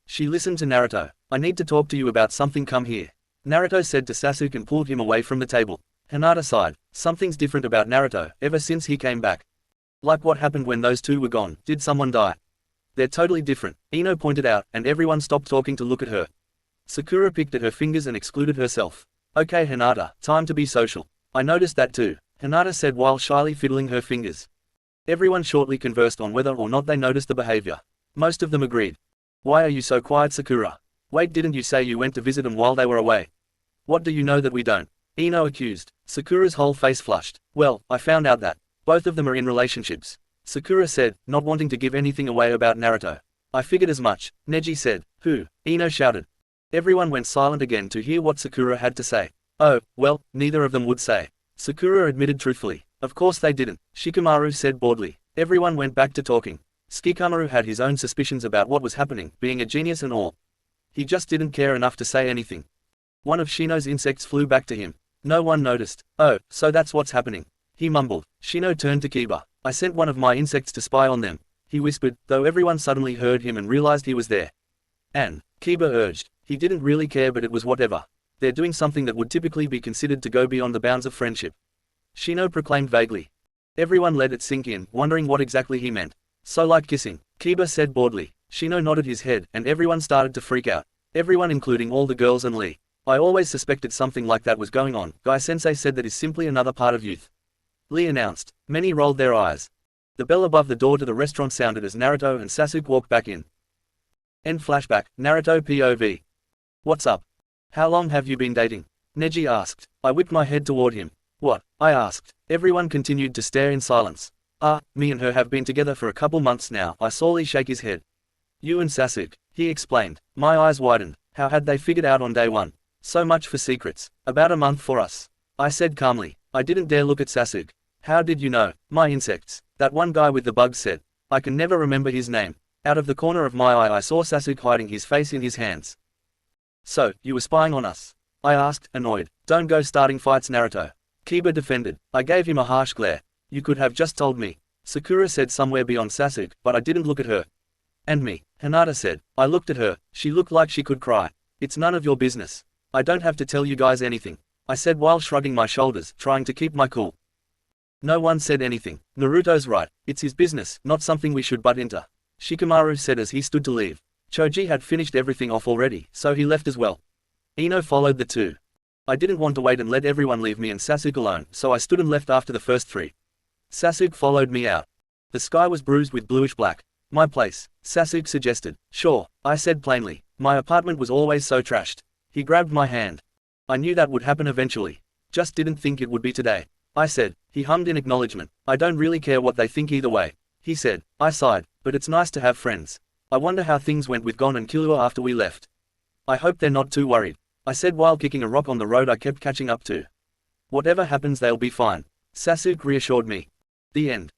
Speaker 2: She listened to Naruto. I need to talk to you about something, come here. Naruto said to Sasuke and pulled him away from the table. Hinata sighed. Something's different about Naruto, ever since he came back. Like what happened when those two were gone, did someone die? They're totally different, Ino pointed out, and everyone stopped talking to look at her. Sakura picked at her fingers and excluded herself. Okay Hinata, time to be social. I noticed that too, Hinata said while shyly fiddling her fingers. Everyone shortly conversed on whether or not they noticed the behavior. Most of them agreed. Why are you so quiet, Sakura? Wait, didn't you say you went to visit them while they were away? What do you know that we don't? Ino accused. Sakura's whole face flushed. Well, I found out that both of them are in relationships. Sakura said, not wanting to give anything away about Naruto. I figured as much, Neji said. Who? Ino shouted. Everyone went silent again to hear what Sakura had to say. Oh, well, neither of them would say. Sakura admitted truthfully. Of course they didn't, Shikamaru said boredly. Everyone went back to talking. Shikamaru had his own suspicions about what was happening, being a genius and all. He just didn't care enough to say anything. One of Shino's insects flew back to him. No one noticed. Oh, so that's what's happening. He mumbled. Shino turned to Kiba. I sent one of my insects to spy on them. He whispered, though everyone suddenly heard him and realized he was there. And Kiba urged. He didn't really care, but it was whatever. They're doing something that would typically be considered to go beyond the bounds of friendship. Shino proclaimed vaguely. Everyone let it sink in, wondering what exactly he meant. So like kissing, Kiba said boredly. Shino nodded his head, and everyone started to freak out. Everyone, including all the girls and Lee. I always suspected something like that was going on, Guy-sensei said. That is simply another part of youth. Lee announced. Many rolled their eyes. The bell above the door to the restaurant sounded as Naruto and Sasuke walked back in. End flashback, Naruto POV. What's up? How long have you been dating? Neji asked. I whipped my head toward him. What? I asked. Everyone continued to stare in silence. Me and her have been together for a couple months now, I saw Lee shake his head. You and Sasuke, he explained. My eyes widened. How had they figured out on day one? So much for secrets. About a month for us. I said calmly. I didn't dare look at Sasuke. How did you know? My insects. That one guy with the bugs said. I can never remember his name. Out of the corner of my eye I saw Sasuke hiding his face in his hands. So, you were spying on us? I asked, annoyed. Don't go starting fights, Naruto. Kiba defended. I gave him a harsh glare. You could have just told me. Sakura said somewhere beyond Sasuke, but I didn't look at her. And me, Hinata said. I looked at her, she looked like she could cry. It's none of your business. I don't have to tell you guys anything. I said while shrugging my shoulders, trying to keep my cool. No one said anything. Naruto's right. It's his business, not something we should butt into. Shikamaru said as he stood to leave. Choji had finished everything off already, so he left as well. Ino followed the two. I didn't want to wait and let everyone leave me and Sasuke alone, so I stood and left after the first three. Sasuke followed me out. The sky was bruised with bluish black. My place, Sasuke suggested. Sure, I said plainly. My apartment was always so trashed. He grabbed my hand. I knew that would happen eventually. Just didn't think it would be today. I said. He hummed in acknowledgement. I don't really care what they think either way. He said. I sighed. But it's nice to have friends. I wonder how things went with Gon and Killua after we left. I hope they're not too worried. I said while kicking a rock on the road I kept catching up to. Whatever happens they'll be fine. Sasuke reassured me. The end.